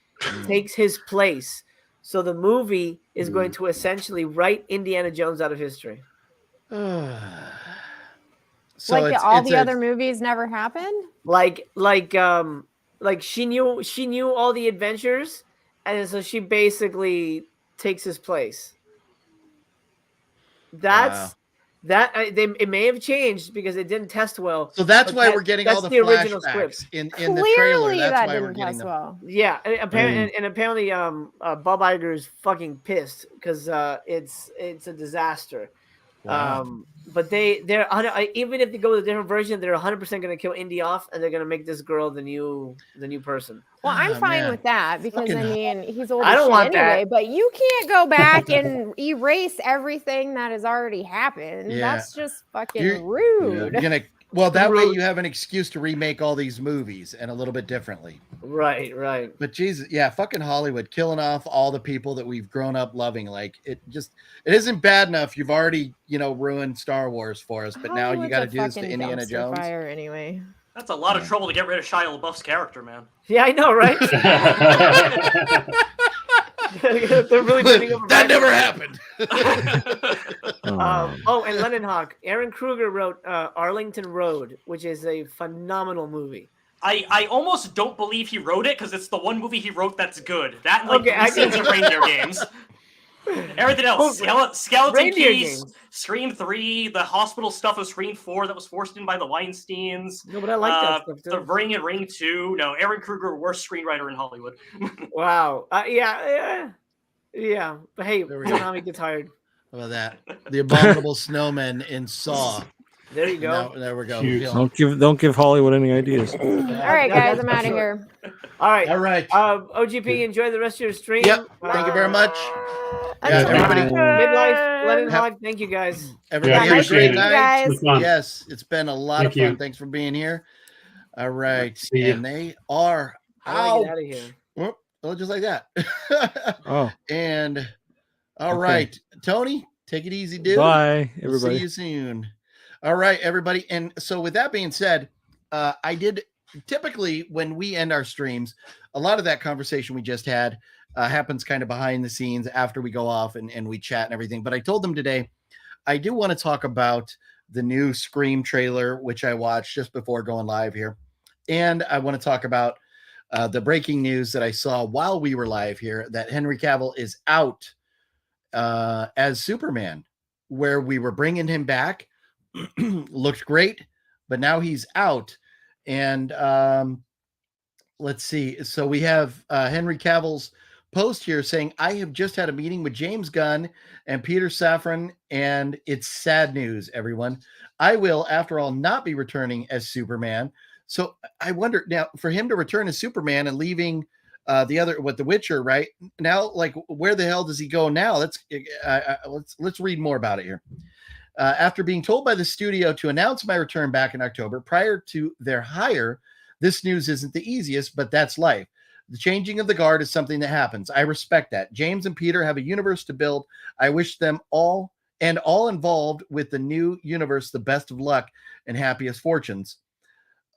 takes his place. So the movie is Hmm. going to essentially write Indiana Jones out of history. So like it's, all it's the a- other movies never happened. Like she knew all the adventures, and so she basically takes his place. That's it may have changed because it didn't test well. So that's but why we're getting all that's the original flashbacks script. in the trailer. Clearly, That's that why we're didn't getting test them. well. Yeah, and apparently, Bob Iger is fucking pissed because it's a disaster. Wow. But they're even if they go with a different version, they're 100% going to kill Indy off, and they're going to make this girl the new person. Well, I'm Ah, fine man. with that because Fucking I mean he's old I as don't shit want anyway. that. But you can't go back and erase everything that has already happened. Yeah. That's just fucking You're- rude. You're gonna well that way Rude. you have an excuse to remake all these movies and a little bit differently. Right. But Jesus, yeah, fucking Hollywood killing off all the people that we've grown up loving. Like it isn't bad enough. You've already, ruined Star Wars for us, but now you Hollywood's got to a do this to fucking Indiana dumpster Jones. Fire anyway. That's a lot of trouble to get rid of Shia LaBeouf's character, man. Yeah, I know, right? They're really putting up a That bad- never happened. And Lennon Hawk. Aaron Kruger wrote Arlington Road, which is a phenomenal movie. I almost don't believe he wrote it because it's the one movie he wrote that's good. That and, like Okay, I the scenes of Reindeer Games. Everything else, Skeleton Reindeer Keys, Games. Scream 3, the hospital stuff of Scream 4 that was forced in by the Weinsteins. No, but I like that stuff too. The Ring and Ring 2. No, Aaron Kruger, worst screenwriter in Hollywood. Wow. Yeah. But hey, There we go. Konami gets hired. How about that? The Abominable Snowman in Saw. There you go. Now, there we go. Cute. Don't give Hollywood any ideas. All right, guys, I'm out of here. All right. All right. OGP, enjoy the rest of your stream. Yep. Thank you very much. Until everybody- next Midlife, Lennon Have- Hawk, thank you guys. Everybody have a appreciate great it. night. guys. It's fun. Yes, it's been a lot Thank of fun. you. Thanks for being here. All right. See ya. And they are How do I out. get out of here? Well, just like that. Oh, And all Okay. right, Tony, take it easy, dude. bye, We'll everybody. see you soon. All right, everybody. And so, with that being said, I did typically when we end our streams, a lot of that conversation we just had happens kind of behind the scenes after we go off and we chat and everything. But I told them today, I do want to talk about the new Scream trailer, which I watched just before going live here. And I want to talk about the breaking news that I saw while we were live here that Henry Cavill is out as Superman, where we were bringing him back. Looked great, but now he's out. And let's see. So we have Henry Cavill's post here saying, I have just had a meeting with James Gunn and Peter Safran, and it's sad news, everyone. I will, after all, not be returning as Superman. So I wonder now, for him to return as Superman and leaving the Witcher, right now, like where the hell does he go now? Let's read more about it here. After being told by the studio to announce my return back in October prior to their hire, this news isn't the easiest, but that's life. The changing of the guard is something that happens. I respect that. James and Peter have a universe to build. I wish them all involved with the new universe the best of luck and happiest fortunes.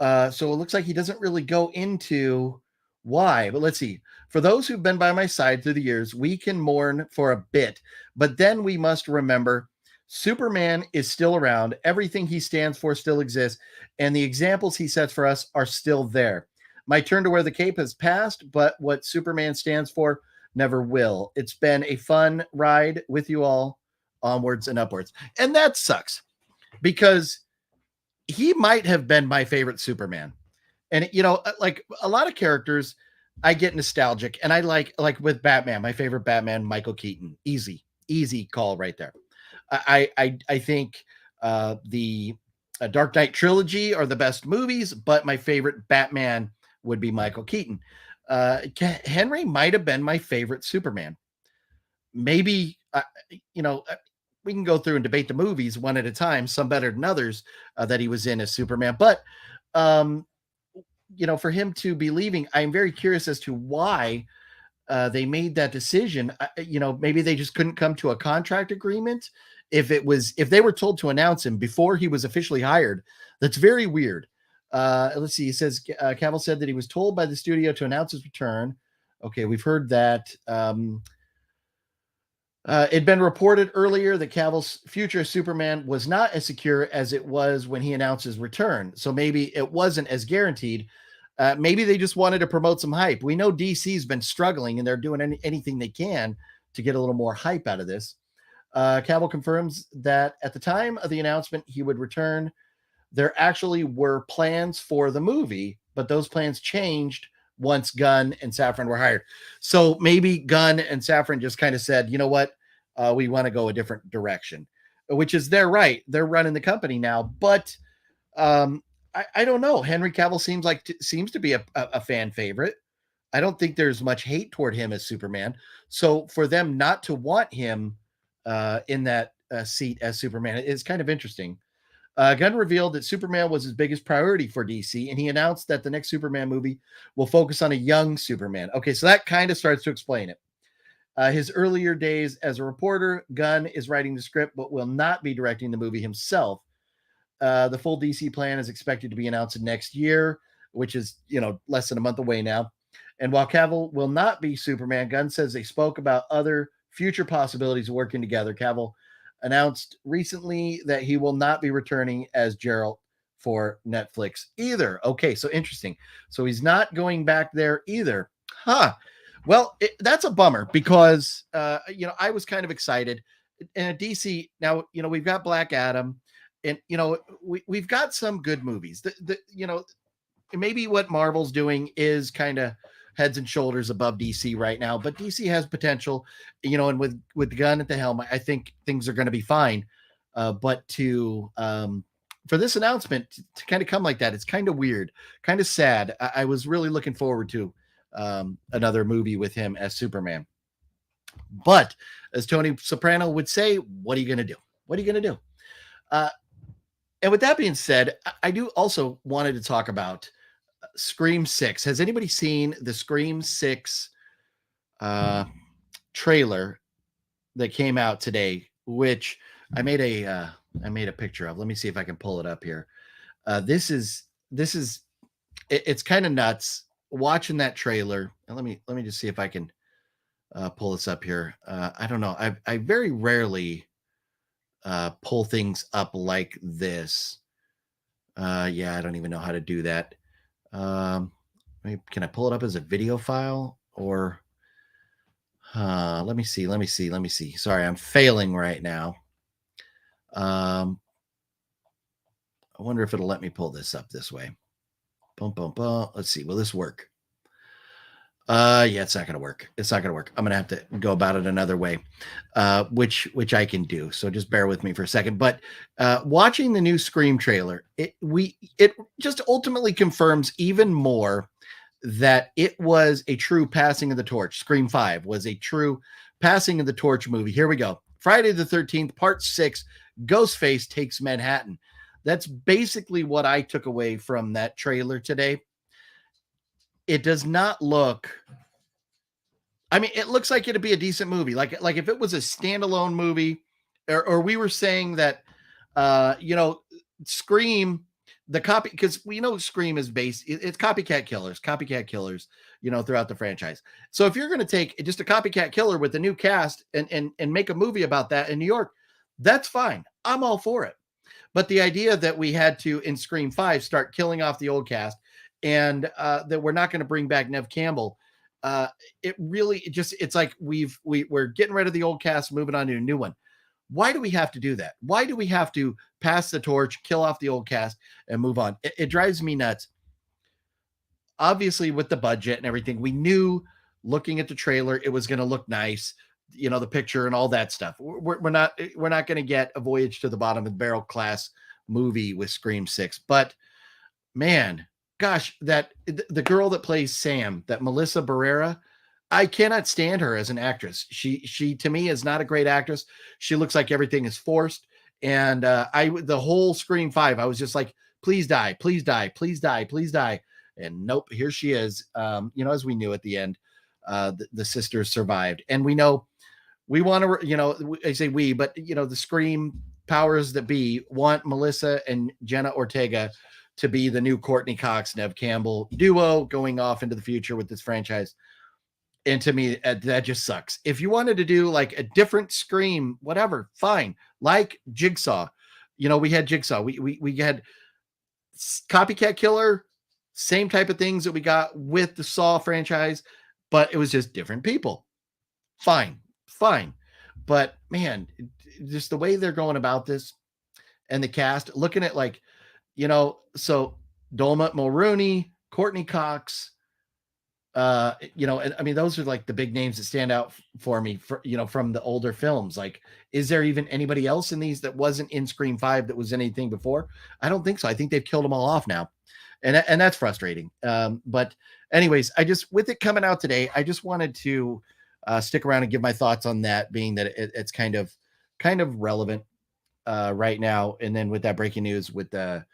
So it looks like he doesn't really go into why, but let's see. For those who've been by my side through the years, we can mourn for a bit, but then we must remember Superman is still around. Everything he stands for still exists, and the examples he sets for us are still there. My turn to wear the cape has passed, but what Superman stands for never will. It's been a fun ride with you all, onwards and upwards. And that sucks because he might have been my favorite Superman. And, like a lot of characters, I get nostalgic, and I like with Batman, my favorite Batman, Michael Keaton. Easy call right there. I think the Dark Knight trilogy are the best movies, but my favorite Batman would be Michael Keaton. Henry might have been my favorite Superman. Maybe, we can go through and debate the movies one at a time, some better than others that he was in as Superman. But, for him to be leaving, I'm very curious as to why they made that decision. Maybe they just couldn't come to a contract agreement. If they were told to announce him before he was officially hired, that's very weird. Let's see. He says Cavill said that he was told by the studio to announce his return. Okay, we've heard that. It'd been reported earlier that Cavill's future Superman was not as secure as it was when he announced his return. So maybe it wasn't as guaranteed. Maybe they just wanted to promote some hype. We know DC's been struggling and they're doing anything they can to get a little more hype out of this. Cavill confirms that at the time of the announcement he would return, there actually were plans for the movie, but those plans changed once Gunn and Safran were hired. So maybe Gunn and Safran just kind of said, you know what, we want to go a different direction, which is their right. They're running the company now. But I don't know. Henry Cavill seems to be a fan favorite. I don't think there's much hate toward him as Superman. So for them not to want him in that seat as Superman is kind of interesting. Gunn revealed that Superman was his biggest priority for DC, and he announced that the next Superman movie will focus on a young Superman. Okay, so that kind of starts to explain it. His earlier days as a reporter, Gunn is writing the script, but will not be directing the movie himself. The full DC plan is expected to be announced next year, which is, less than a month away now. And while Cavill will not be Superman, Gunn says they spoke about other future possibilities of working together. Cavill announced recently that he will not be returning as Geralt for Netflix either. Okay, so interesting. So he's not going back there either. Well, that's a bummer because, I was kind of excited. And DC, now, we've got Black Adam and, we've got some good movies. Maybe what Marvel's doing is kind of heads and shoulders above DC right now, but DC has potential, and with Gunn at the helm, I think things are going to be fine. But for this announcement to kind of come like that, it's kind of weird, kind of sad. I was really looking forward to another movie with him as Superman. But as Tony Soprano would say, what are you going to do? What are you going to do? And with that being said, I do also wanted to talk about Scream 6. Has anybody seen the Scream 6 trailer that came out today, which I made a picture of? Let me see if I can pull it up here. It's kind of nuts watching that trailer. And let me just see if I can pull this up here. I don't know. I very rarely pull things up like this. Yeah, I don't even know how to do that. Can I pull it up as a video file or let me see. Sorry, I'm failing right now. I wonder if it'll let me pull this up this way. Boom, boom, boom. Let's see. Will this work? Yeah, it's not going to work. I'm going to have to go about it another way, which I can do. So just bear with me for a second. But watching the new Scream trailer, it just ultimately confirms even more that it was a true passing of the torch. Scream 5 was a true passing of the torch movie. Here we go. Friday the 13th, Part 6, Ghostface Takes Manhattan. That's basically what I took away from that trailer today. It does not look, it looks like it'd be a decent movie. Like if it was a standalone movie, or we were saying that, Scream, the copy, because we know Scream is based, it's copycat killers, throughout the franchise. So if you're going to take just a copycat killer with a new cast and make a movie about that in New York, that's fine. I'm all for it. But the idea that we had to, in Scream 5, start killing off the old cast, and that we're not going to bring back Nev Campbell, it's like we're getting rid of the old cast, moving on to a new one. Why do we have to do that? Why do we have to pass the torch, kill off the old cast, and move on? It drives me nuts. Obviously, with the budget and everything, we knew looking at the trailer, it was going to look nice, the picture and all that stuff. We're not going to get a Voyage to the Bottom of the Barrel class movie with Scream 6. But man, gosh, that the girl that plays Sam, that Melissa Barrera, I cannot stand her as an actress. She to me is not a great actress. She looks like everything is forced. And the whole Scream 5, I was just like, please die, please die, please die, please die. And nope, here she is. As we knew at the end, the sisters survived. And we know we want to, I say we, but the Scream powers that be want Melissa and Jenna Ortega to be the new Courtney Cox, Nev Campbell duo going off into the future with this franchise. And to me, that just sucks. If you wanted to do like a different Scream, whatever, fine. Like Jigsaw, we had Jigsaw. We had Copycat Killer, same type of things that we got with the Saw franchise, but it was just different people. Fine. But man, just the way they're going about this and the cast, looking at like, so Dolma Mulrooney, Courtney Cox, and I mean, those are like the big names that stand out for me from the older films. Like, is there even anybody else in these that wasn't in Scream 5 that was anything before? I don't think so. I think they've killed them all off now. And that's frustrating. But anyways, with it coming out today, I just wanted to stick around and give my thoughts on that, being that it's kind of relevant right now. And then with that breaking news with the,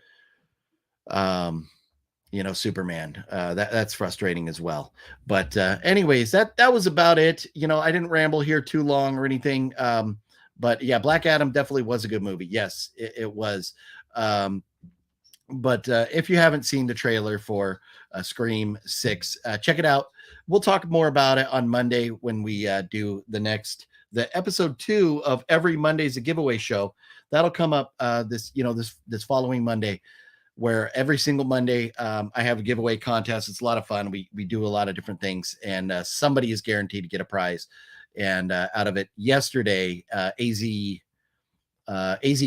Superman, that's frustrating as well. But anyways, that was about it. I didn't ramble here too long or anything. But yeah, Black Adam definitely was a good movie. Yes, it was. But if you haven't seen the trailer for Scream 6, check it out. We'll talk more about it on Monday when we do the episode 2 of every Monday's a giveaway show. That'll come up this following Monday, where every single Monday I have a giveaway contest. It's a lot of fun. We do a lot of different things, and somebody is guaranteed to get a prize. And out of it, yesterday, AZ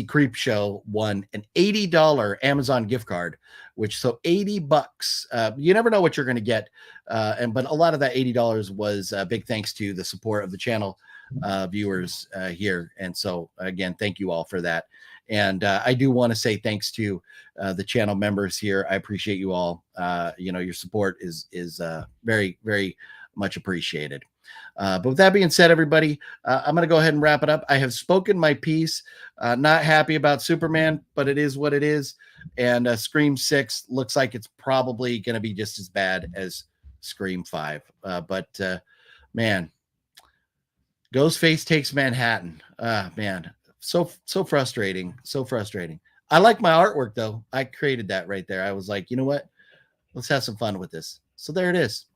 Creep Show won an $80 Amazon gift card, so $80. You never know what you're going to get. But a lot of that $80 was big thanks to the support of the channel viewers here. And so again, thank you all for that. And I do want to say thanks to the channel members here. I appreciate you all. Your support is very, very much appreciated. But with that being said, everybody, I'm going to go ahead and wrap it up. I have spoken my piece. Not happy about Superman, but it is what it is. And Scream 6 looks like it's probably going to be just as bad as Scream 5. But man, Ghostface Takes Manhattan. Man, so frustrating. So frustrating. I like my artwork, though. I created that right there. I was like, you know what? Let's have some fun with this. So there it is.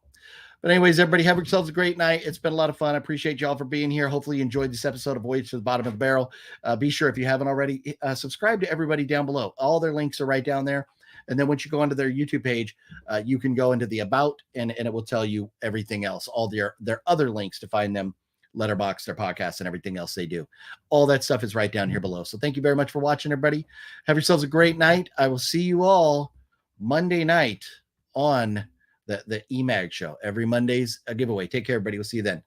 But anyways, everybody, have yourselves a great night. It's been a lot of fun. I appreciate y'all for being here. Hopefully you enjoyed this episode of Voyage to the Bottom of the Barrel. Be sure, if you haven't already, subscribe to everybody down below. All their links are right down there. And then once you go onto their YouTube page, you can go into the About, and it will tell you everything else, all their other links to find them, Letterboxd, their podcasts, and everything else they do. All that stuff is right down here below. So thank you very much for watching, everybody. Have yourselves a great night. I will see you all Monday night on the EMAG show. Every Monday's a giveaway. Take care, everybody. We'll see you then.